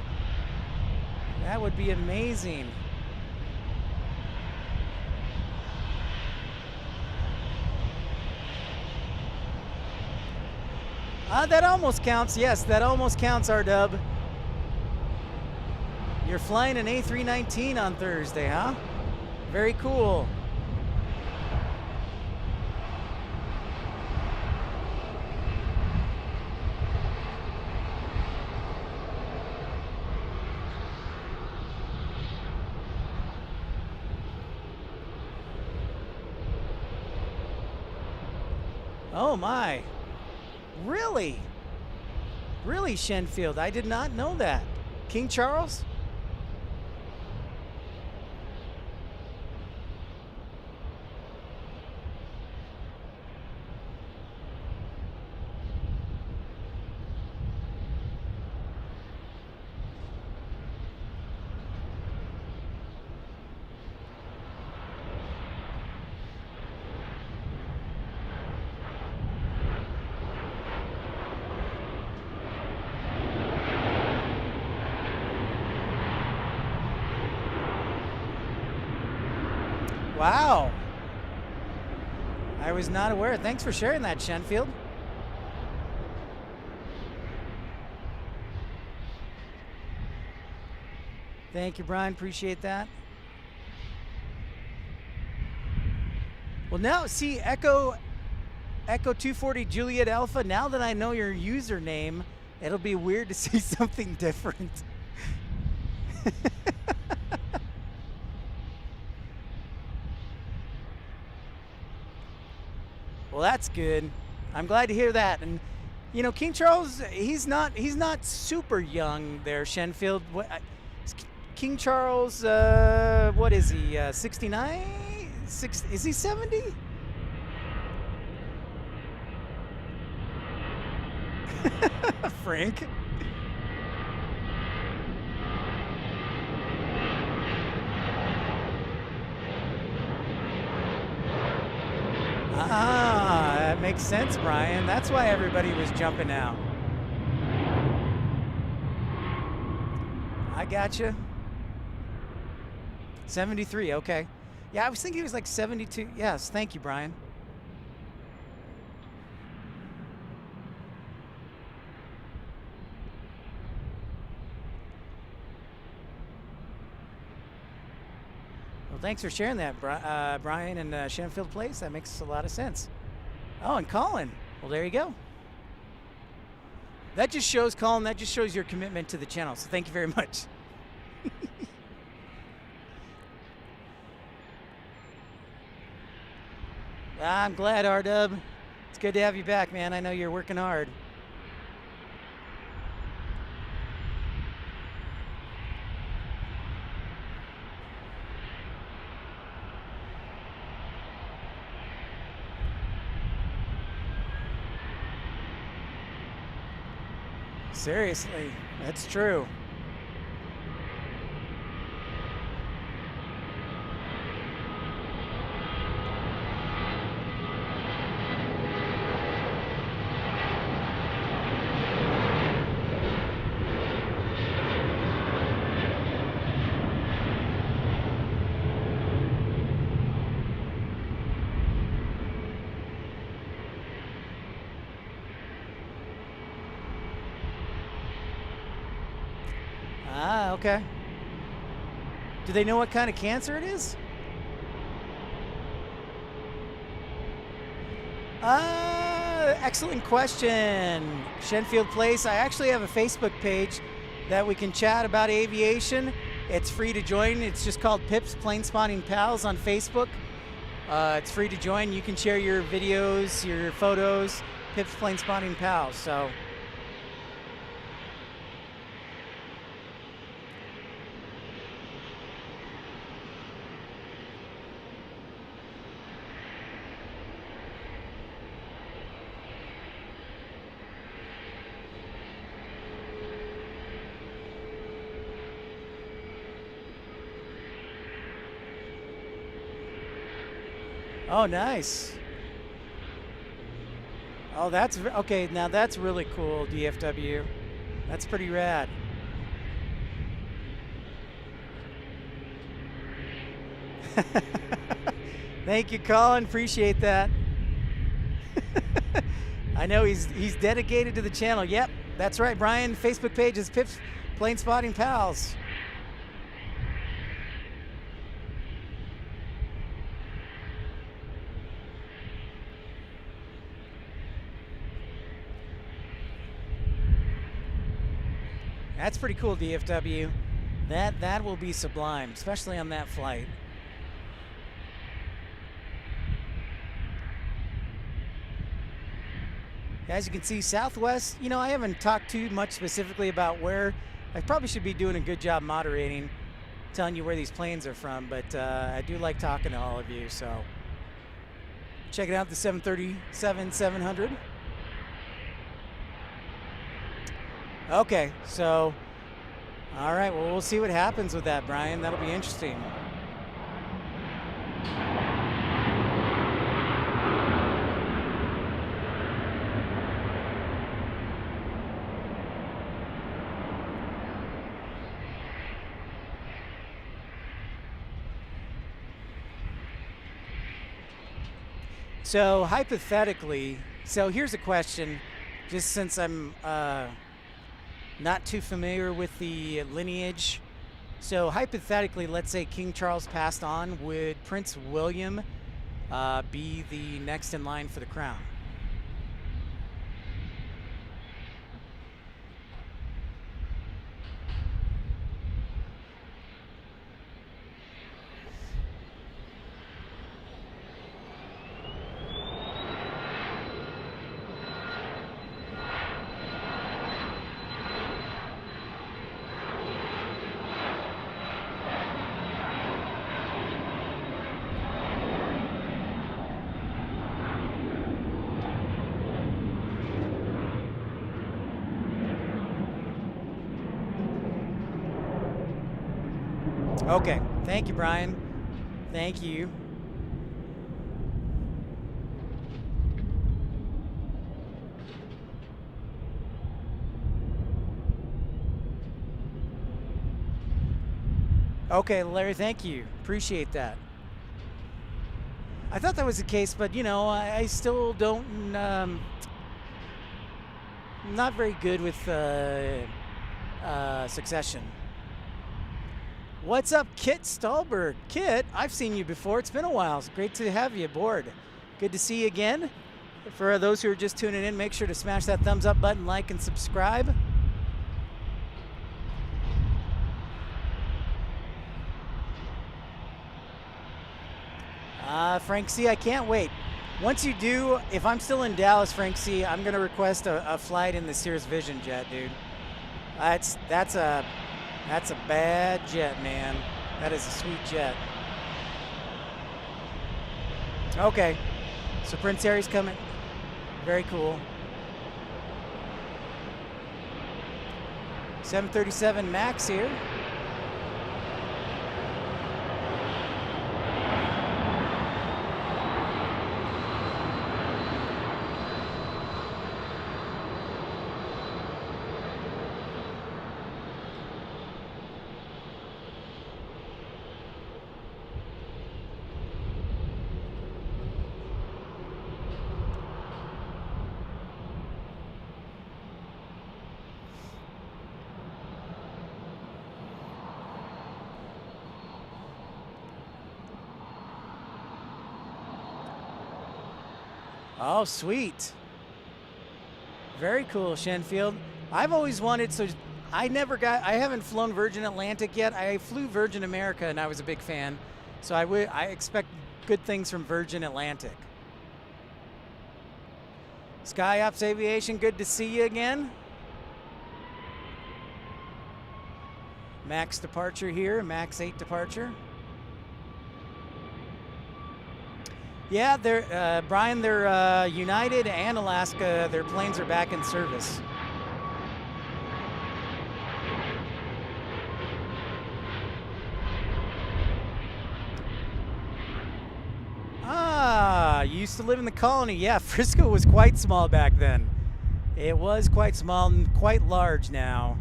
That would be amazing. That almost counts. Yes, that almost counts, R-Dub. You're flying an A319 on Thursday, huh? Very cool. Oh my, really? Really, Shenfield? I did not know that. King Charles? Wow. I was not aware. Thanks for sharing that, Shenfield. Thank you, Brian. Appreciate that. Well, now, see, Echo 240 Juliet Alpha, now that I know your username, it'll be weird to see something different. Well, that's good. I'm glad to hear that. And you know, King Charles, he's not super young there, Shenfield. King Charles, what is he? 69? Is he 70? Frank. Ah, that makes sense, Brian. That's why everybody was jumping out. I gotcha. 73, okay. Yeah, I was thinking it was like 72. Yes, thank you, Brian. Well, thanks for sharing that, Brian and Shenfield Place. That makes a lot of sense. Oh, and Colin. Well, there you go. That just shows, Colin, that just shows your commitment to the channel. So thank you very much. I'm glad, R-Dub. It's good to have you back, man. I know you're working hard. Seriously, that's true. Ah, okay. Do they know what kind of cancer it is? Excellent question. Shenfield Place. I actually have a Facebook page that we can chat about aviation. It's free to join. It's just called Pip's Planespotting Pals on Facebook. It's free to join. You can share your videos, your photos. Pip's Planespotting Pals. So. Oh, nice. Oh, that's okay. Now that's really cool, DFW. That's pretty rad. Thank you, Colin. Appreciate that. I know he's dedicated to the channel. Yep, that's right, Brian. Facebook page is Pip's Planespotting Pals. That's pretty cool, DFW. That will be sublime, especially on that flight. As you can see, Southwest, you know, I haven't talked too much specifically about where. I probably should be doing a good job moderating, telling you where these planes are from, but I do like talking to all of you, so check it out, the 737-700. Okay, so, all right, well, we'll see what happens with that, Brian. That'll be interesting. So hypothetically, so here's a question, just since I'm not too familiar with the lineage. So hypothetically, let's say King Charles passed on, would Prince William be the next in line for the crown? Okay, thank you, Brian. Thank you. Okay, Larry, thank you. Appreciate that. I thought that was the case, but you know, I still don't. Not very good with Succession. What's up, Kit Stahlberg? Kit, I've seen you before. It's been a while. It's great to have you aboard. Good to see you again. For those who are just tuning in, make sure to smash that thumbs up button, like, and subscribe. Frank C., I can't wait. Once you do, if I'm still in Dallas, Frank C., I'm going to request a flight in the Cirrus Vision jet, dude. That's a bad jet, man. That is a sweet jet. Okay, so Prince Harry's coming. Very cool. 737 MAX here. Oh, sweet. Very cool, Shenfield. I've always wanted, so I haven't flown Virgin Atlantic yet. I flew Virgin America and I was a big fan. So I expect good things from Virgin Atlantic. SkyOps Aviation, good to see you again. Max departure here, Max 8 departure. Yeah, they're Brian. They're United and Alaska. Their planes are back in service. Ah, you used to live in the colony. Yeah, Frisco was quite small back then. It was quite small and quite large now.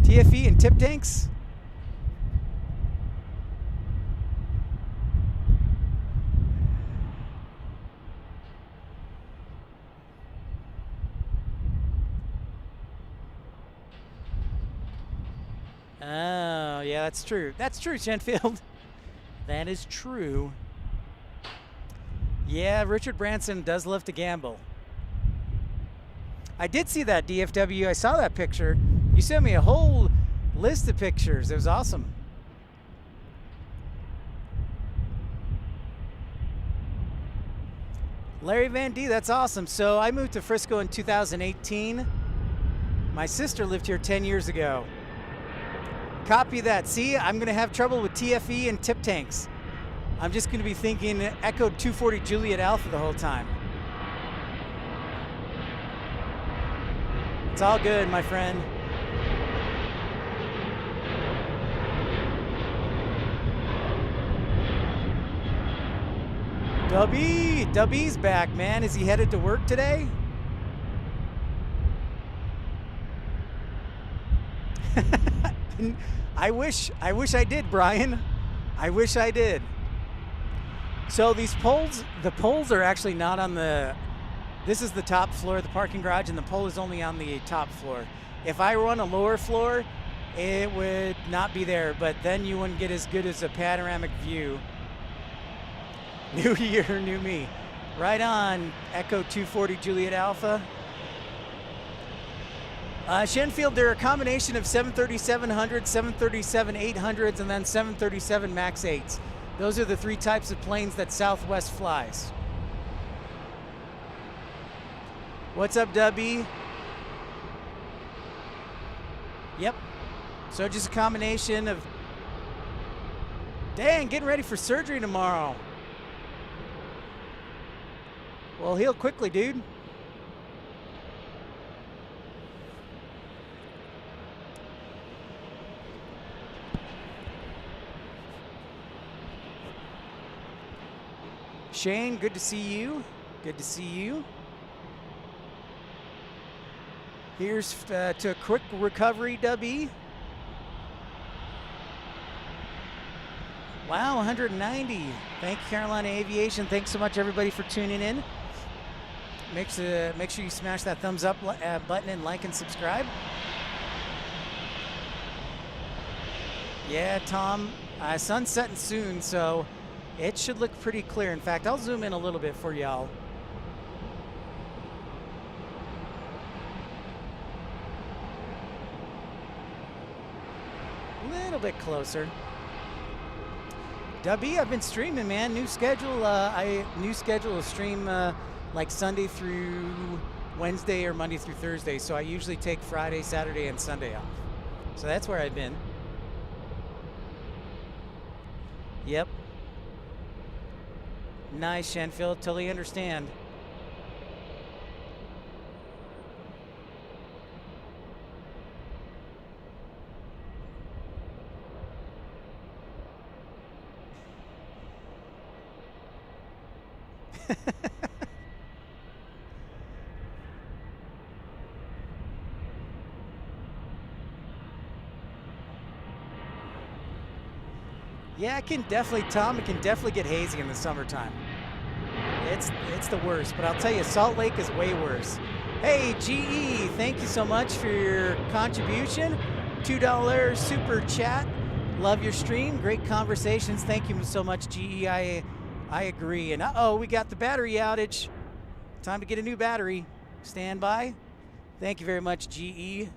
TFE and tip tanks? Oh, yeah, that's true. That's true, Shenfield. That is true. Yeah, Richard Branson does love to gamble. I did see that DFW. I saw that picture. You sent me a whole list of pictures. It was awesome. Larry Van D, that's awesome. So I moved to Frisco in 2018. My sister lived here 10 years ago. Copy that. See, I'm going to have trouble with TFE and tip tanks. I'm just going to be thinking Echo 240 Juliet Alpha the whole time. It's all good, my friend. Dubby's back, man. Is he headed to work today? I wish I did, Brian. I wish I did. So these poles, the poles are actually not on the, this is the top floor of the parking garage and the pole is only on the top floor. If I run a lower floor, it would not be there, but then you wouldn't get as good as a panoramic view. New year, new me. Right on, Echo 240 Juliet Alpha. Shenfield, they're a combination of 737-800s, 737-800s, and then 737 MAX 8s. Those are the three types of planes that Southwest flies. What's up, Dubby? Yep. So just a combination of, dang, getting ready for surgery tomorrow. Well, heal quickly, dude. Shane, good to see you. Good to see you. Here's to a quick recovery, Dubby. Wow, 190. Thank you, Carolina Aviation. Thanks so much, everybody, for tuning in. Make sure you smash that thumbs up button and like and subscribe. Yeah, Tom, sun's setting soon, so it should look pretty clear. In fact, I'll zoom in a little bit for y'all. A little bit closer. Dubby, I've been streaming, man. New schedule. New schedule to stream like Sunday through Wednesday or Monday through Thursday. So I usually take Friday, Saturday, and Sunday off. So that's where I've been. Yep. Nice, Shenfield. Totally understand. Yeah, it can definitely, Tom, it can definitely get hazy in the summertime. It's the worst, but I'll tell you, Salt Lake is way worse. Hey, GE, thank you so much for your contribution. $2 super chat. Love your stream. Great conversations. Thank you so much, GE. I agree. And uh-oh, we got the battery outage. Time to get a new battery. Stand by. Thank you very much, GE.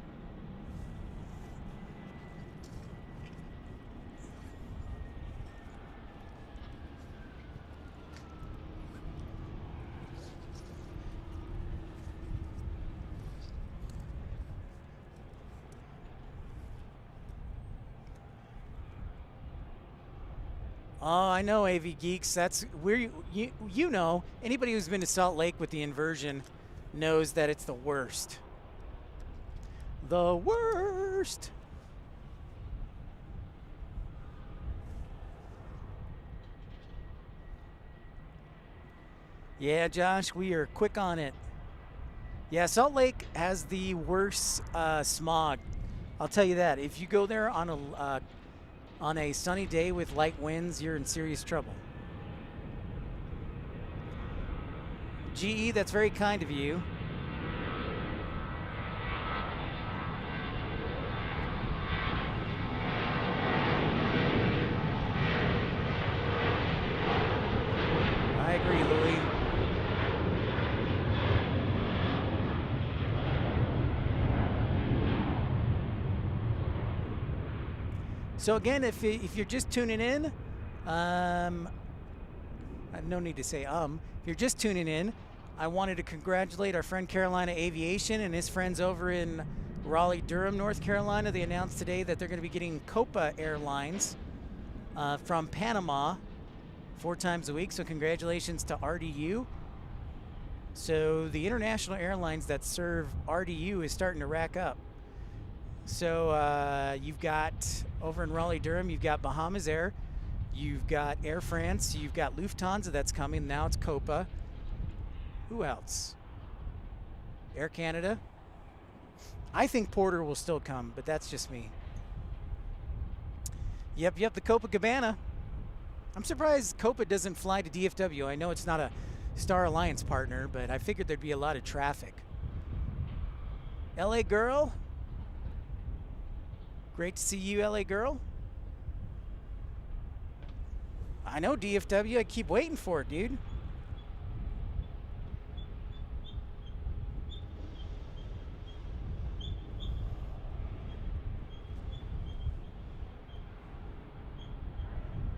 Oh, I know, AV Geeks. That's where you know, anybody who's been to Salt Lake with the inversion knows that it's the worst. The worst. Yeah, Josh, we are quick on it. Yeah, Salt Lake has the worst smog. I'll tell you that. If you go there on a sunny day with light winds, you're in serious trouble. GE, that's very kind of you. I agree, Louis. So again, if you're just tuning in, I have no need to say If you're just tuning in, I wanted to congratulate our friend Carolina Aviation and his friends over in Raleigh-Durham, North Carolina. They announced today that they're going to be getting Copa Airlines from Panama 4 times a week. So congratulations to RDU. So the international airlines that serve RDU is starting to rack up. So you've got over in Raleigh-Durham, you've got Bahamas Air, you've got Air France, you've got Lufthansa that's coming. Now it's Copa. Who else? Air Canada. I think Porter will still come, but that's just me. Yep, the Copacabana. I'm surprised Copa doesn't fly to DFW. I know it's not a Star Alliance partner, but I figured there'd be a lot of traffic. LA Girl. Great to see you, LA Girl. I know DFW. I keep waiting for it, dude.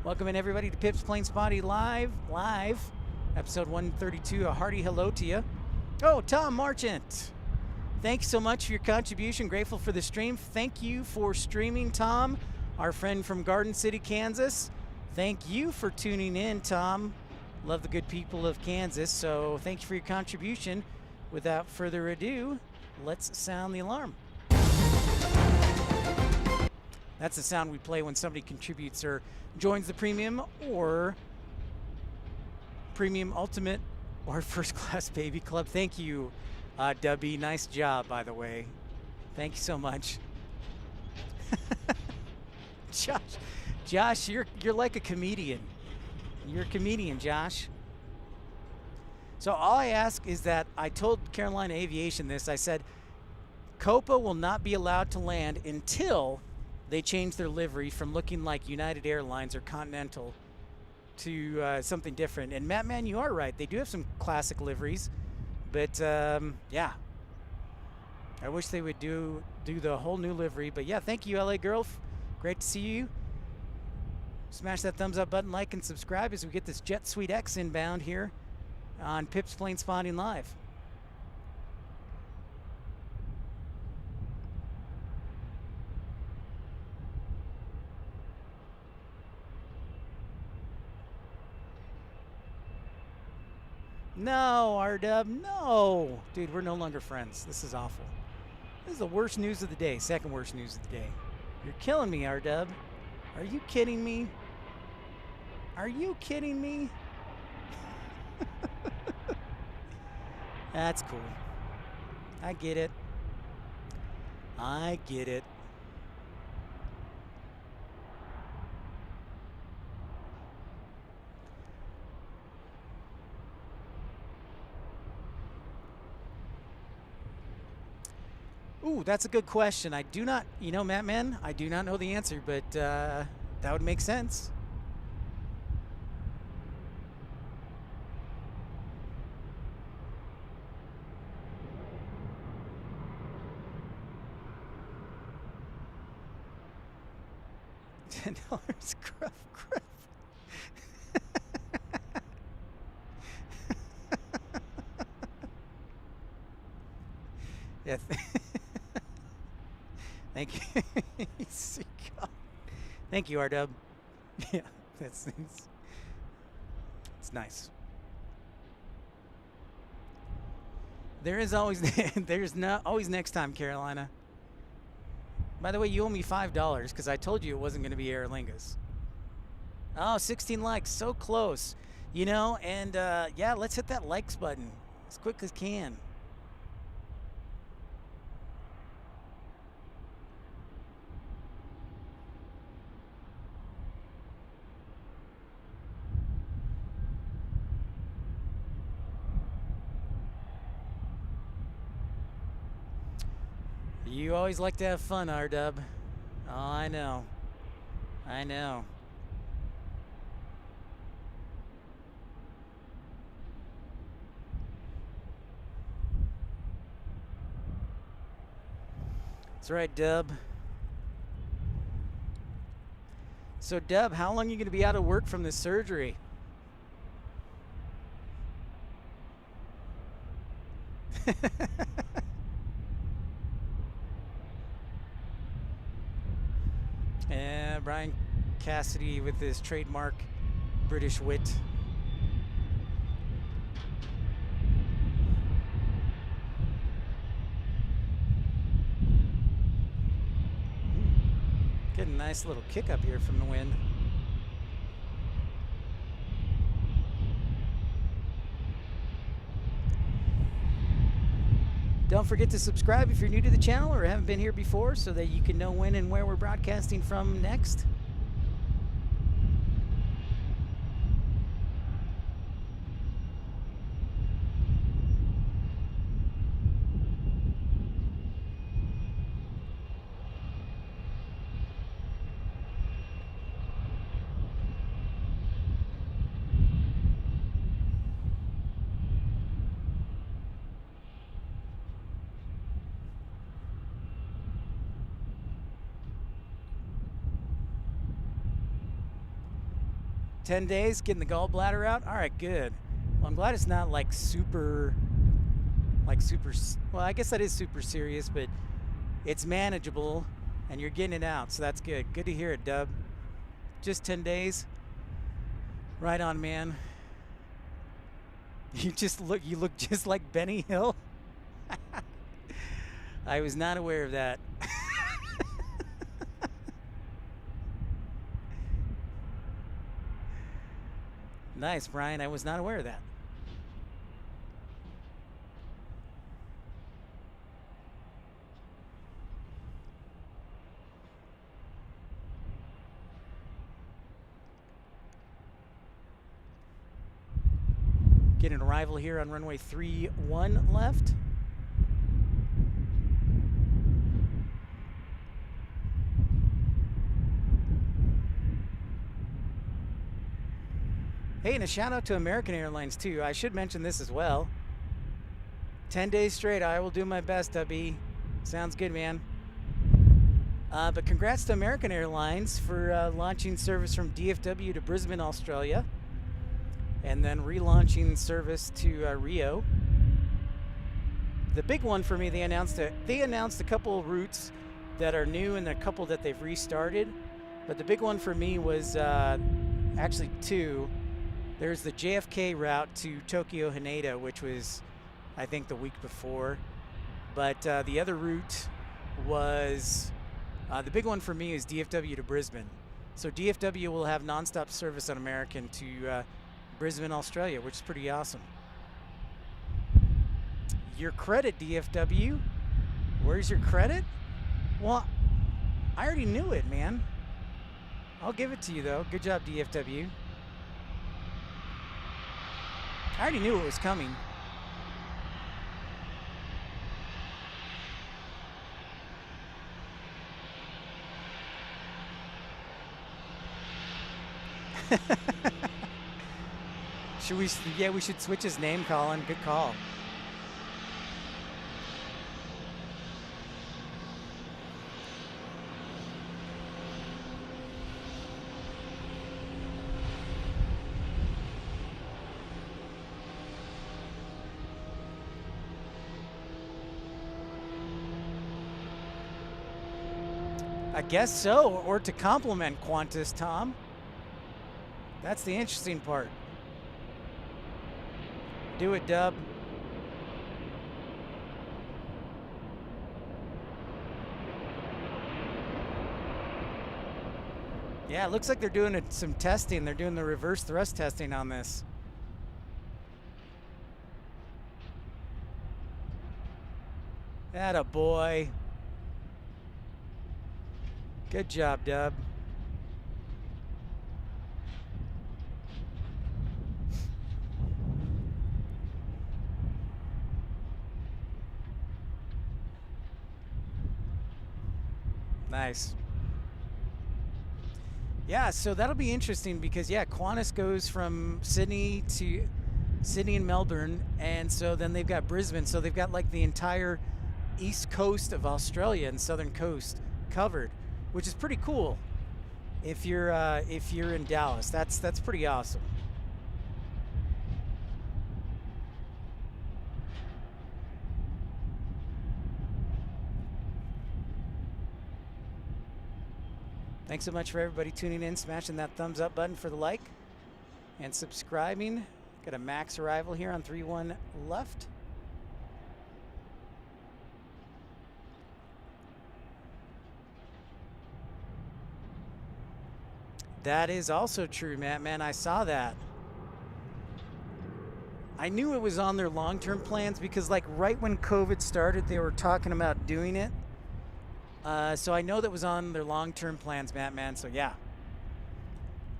Welcome in, everybody, to Pip's Planespotting Live, episode 132. A hearty hello to you. Oh, Tom Marchant. Thanks so much for your contribution. Grateful for the stream. Thank you for streaming, Tom, our friend from Garden City, Kansas. Thank you for tuning in, Tom. Love the good people of Kansas. So thank you for your contribution. Without further ado, let's sound the alarm. That's the sound we play when somebody contributes or joins the premium or premium ultimate or first class baby club. Thank you, Dubby, nice job, by the way. Thank you so much. Josh, you're like a comedian. You're a comedian, Josh. So all I ask is that I told Carolina Aviation this. I said, Copa will not be allowed to land until they change their livery from looking like United Airlines or Continental to something different. And Matt, man, you are right. They do have some classic liveries, but yeah, I wish they would do the whole new livery. But yeah, thank you, LA girl. Great to see you. Smash that thumbs up button, like, and subscribe as we get this Jet Suite X inbound here on Pip's Planespotting Live. No, R-Dub, no. Dude, we're no longer friends. This is awful. This is the worst news of the day. Second worst news of the day. You're killing me, R-Dub. Are you kidding me? Are you kidding me? That's cool. I get it. I get it. Ooh, that's a good question. I do not, Matt Man, I do not know the answer, but that would make sense. $10 gruff. Yeah. Thank you. Thank you, R-Dub. Yeah, it's nice. There is always there's not always next time, Carolina. By the way, you owe me $5 because I told you it wasn't going to be Aer Lingus. Oh, 16 likes, so close. And yeah, let's hit that likes button as quick as can. You always like to have fun, R-Dub. Oh, I know. I know. That's right, Dub. So, Dub, how long are you going to be out of work from this surgery? And Brian Cassidy with his trademark British wit. Getting a nice little kick up here from the wind. Don't forget to subscribe if you're new to the channel or haven't been here before so that you can know when and where we're broadcasting from next. $10 days, getting the gallbladder out. All right, good. Well, I'm glad it's not like super. Well, I guess that is super serious, but it's manageable, and you're getting it out, so that's good. Good to hear it, Dub. Just 10 days. Right on, man. You look just like Benny Hill. I was not aware of that. Nice, Brian. I was not aware of that. Get an arrival here on runway 31 left. Hey, and a shout out to American Airlines too. I should mention this as well. 10 days straight, I will do my best, Tubby. Sounds good, man. But congrats to American Airlines for launching service from DFW to Brisbane, Australia, and then relaunching service to Rio. The big one for me, they announced a couple of routes that are new and a couple that they've restarted. But the big one for me was actually two. There's the JFK route to Tokyo Haneda, which was, I think, the week before. But the other route was, the big one for me is DFW to Brisbane. So DFW will have nonstop service on American to Brisbane, Australia, which is pretty awesome. Your credit, DFW. Where's your credit? Well, I already knew it, man. I'll give it to you, though. Good job, DFW. I already knew it was coming. Should we? Yeah, we should switch his name, Colin. Good call. I guess so, or to compliment Qantas, Tom. That's the interesting part. Do it, Dub. Yeah, it looks like they're doing some testing. They're doing the reverse thrust testing on this. Atta boy. Good job, Dub. Nice. Yeah, so that'll be interesting because, yeah, Qantas goes from Sydney and Melbourne, and so then they've got Brisbane. So they've got like the entire east coast of Australia and southern coast covered, which is pretty cool. If you're in Dallas, that's pretty awesome. Thanks so much for everybody tuning in, smashing that thumbs up button for the like, and subscribing. Got a max arrival here on 31 left. That is also true, Matt. Man, I saw that. I knew it was on their long-term plans because, like, right when COVID started, they were talking about doing it. So I know that was on their long-term plans, Matt, man. So, yeah.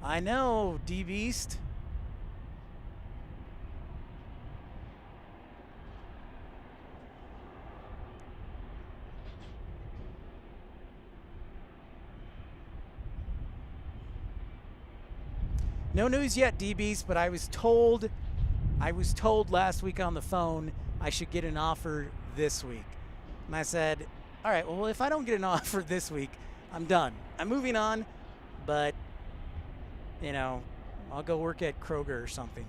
I know, D-Beast. No news yet, D-Beast, but I was told last week on the phone I should get an offer this week. And I said, all right, well, if I don't get an offer this week, I'm done. I'm moving on, but, you know, I'll go work at Kroger or something.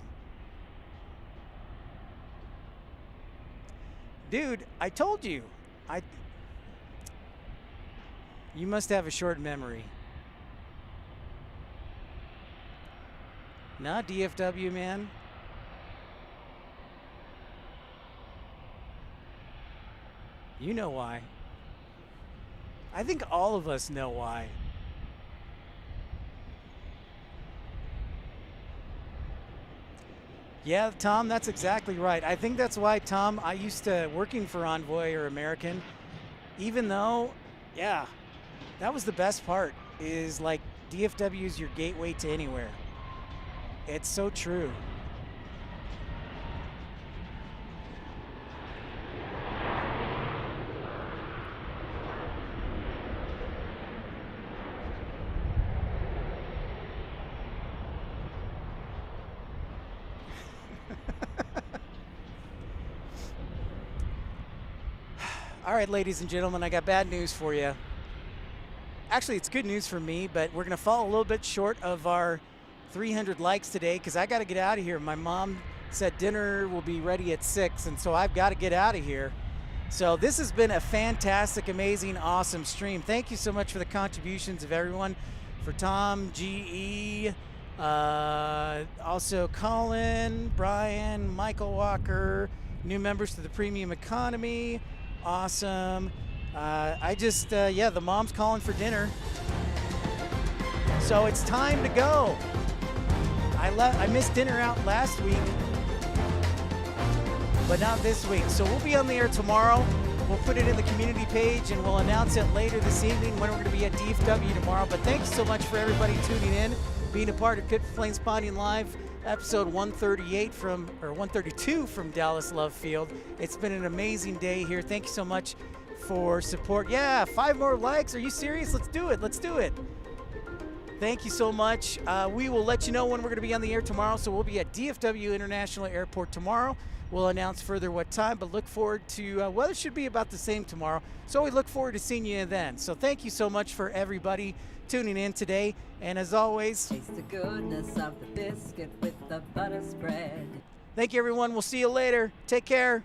Dude, I told you. You must have a short memory. Nah, DFW, man. You know why. I think all of us know why. Yeah, Tom, that's exactly right. I think that's why, Tom, I used to working for Envoy or American, even though, yeah, that was the best part, is like DFW is your gateway to anywhere. It's so true. All right, ladies and gentlemen, I got bad news for you. Actually, it's good news for me, but we're going to fall a little bit short of our 300 likes today because I got to get out of here. My mom said dinner will be ready at 6, and so I've got to get out of here. So this has been a fantastic, amazing, awesome stream. Thank you so much for the contributions of everyone. For Tom, GE, also Colin, Brian, Michael Walker, new members to the premium economy. Awesome. The mom's calling for dinner. So it's time to go. I missed dinner out last week, but not this week. So we'll be on the air tomorrow. We'll put it in the community page and we'll announce it later this evening when we're going to be at DFW tomorrow. But thank you so much for everybody tuning in, being a part of Planespotting Live, episode 132 from Dallas Love Field. It's been an amazing day here. Thank you so much for support. Yeah, 5 more likes. Are you serious? Let's do it. Let's do it. Thank you so much. We will let you know when we're going to be on the air tomorrow. So we'll be at DFW International Airport tomorrow. We'll announce further what time, but look forward to, well, it should be about the same tomorrow. So we look forward to seeing you then. So thank you so much for everybody tuning in today. And as always, Taste the goodness of the biscuit with the butter spread. thank you, everyone. We'll see you later. Take care.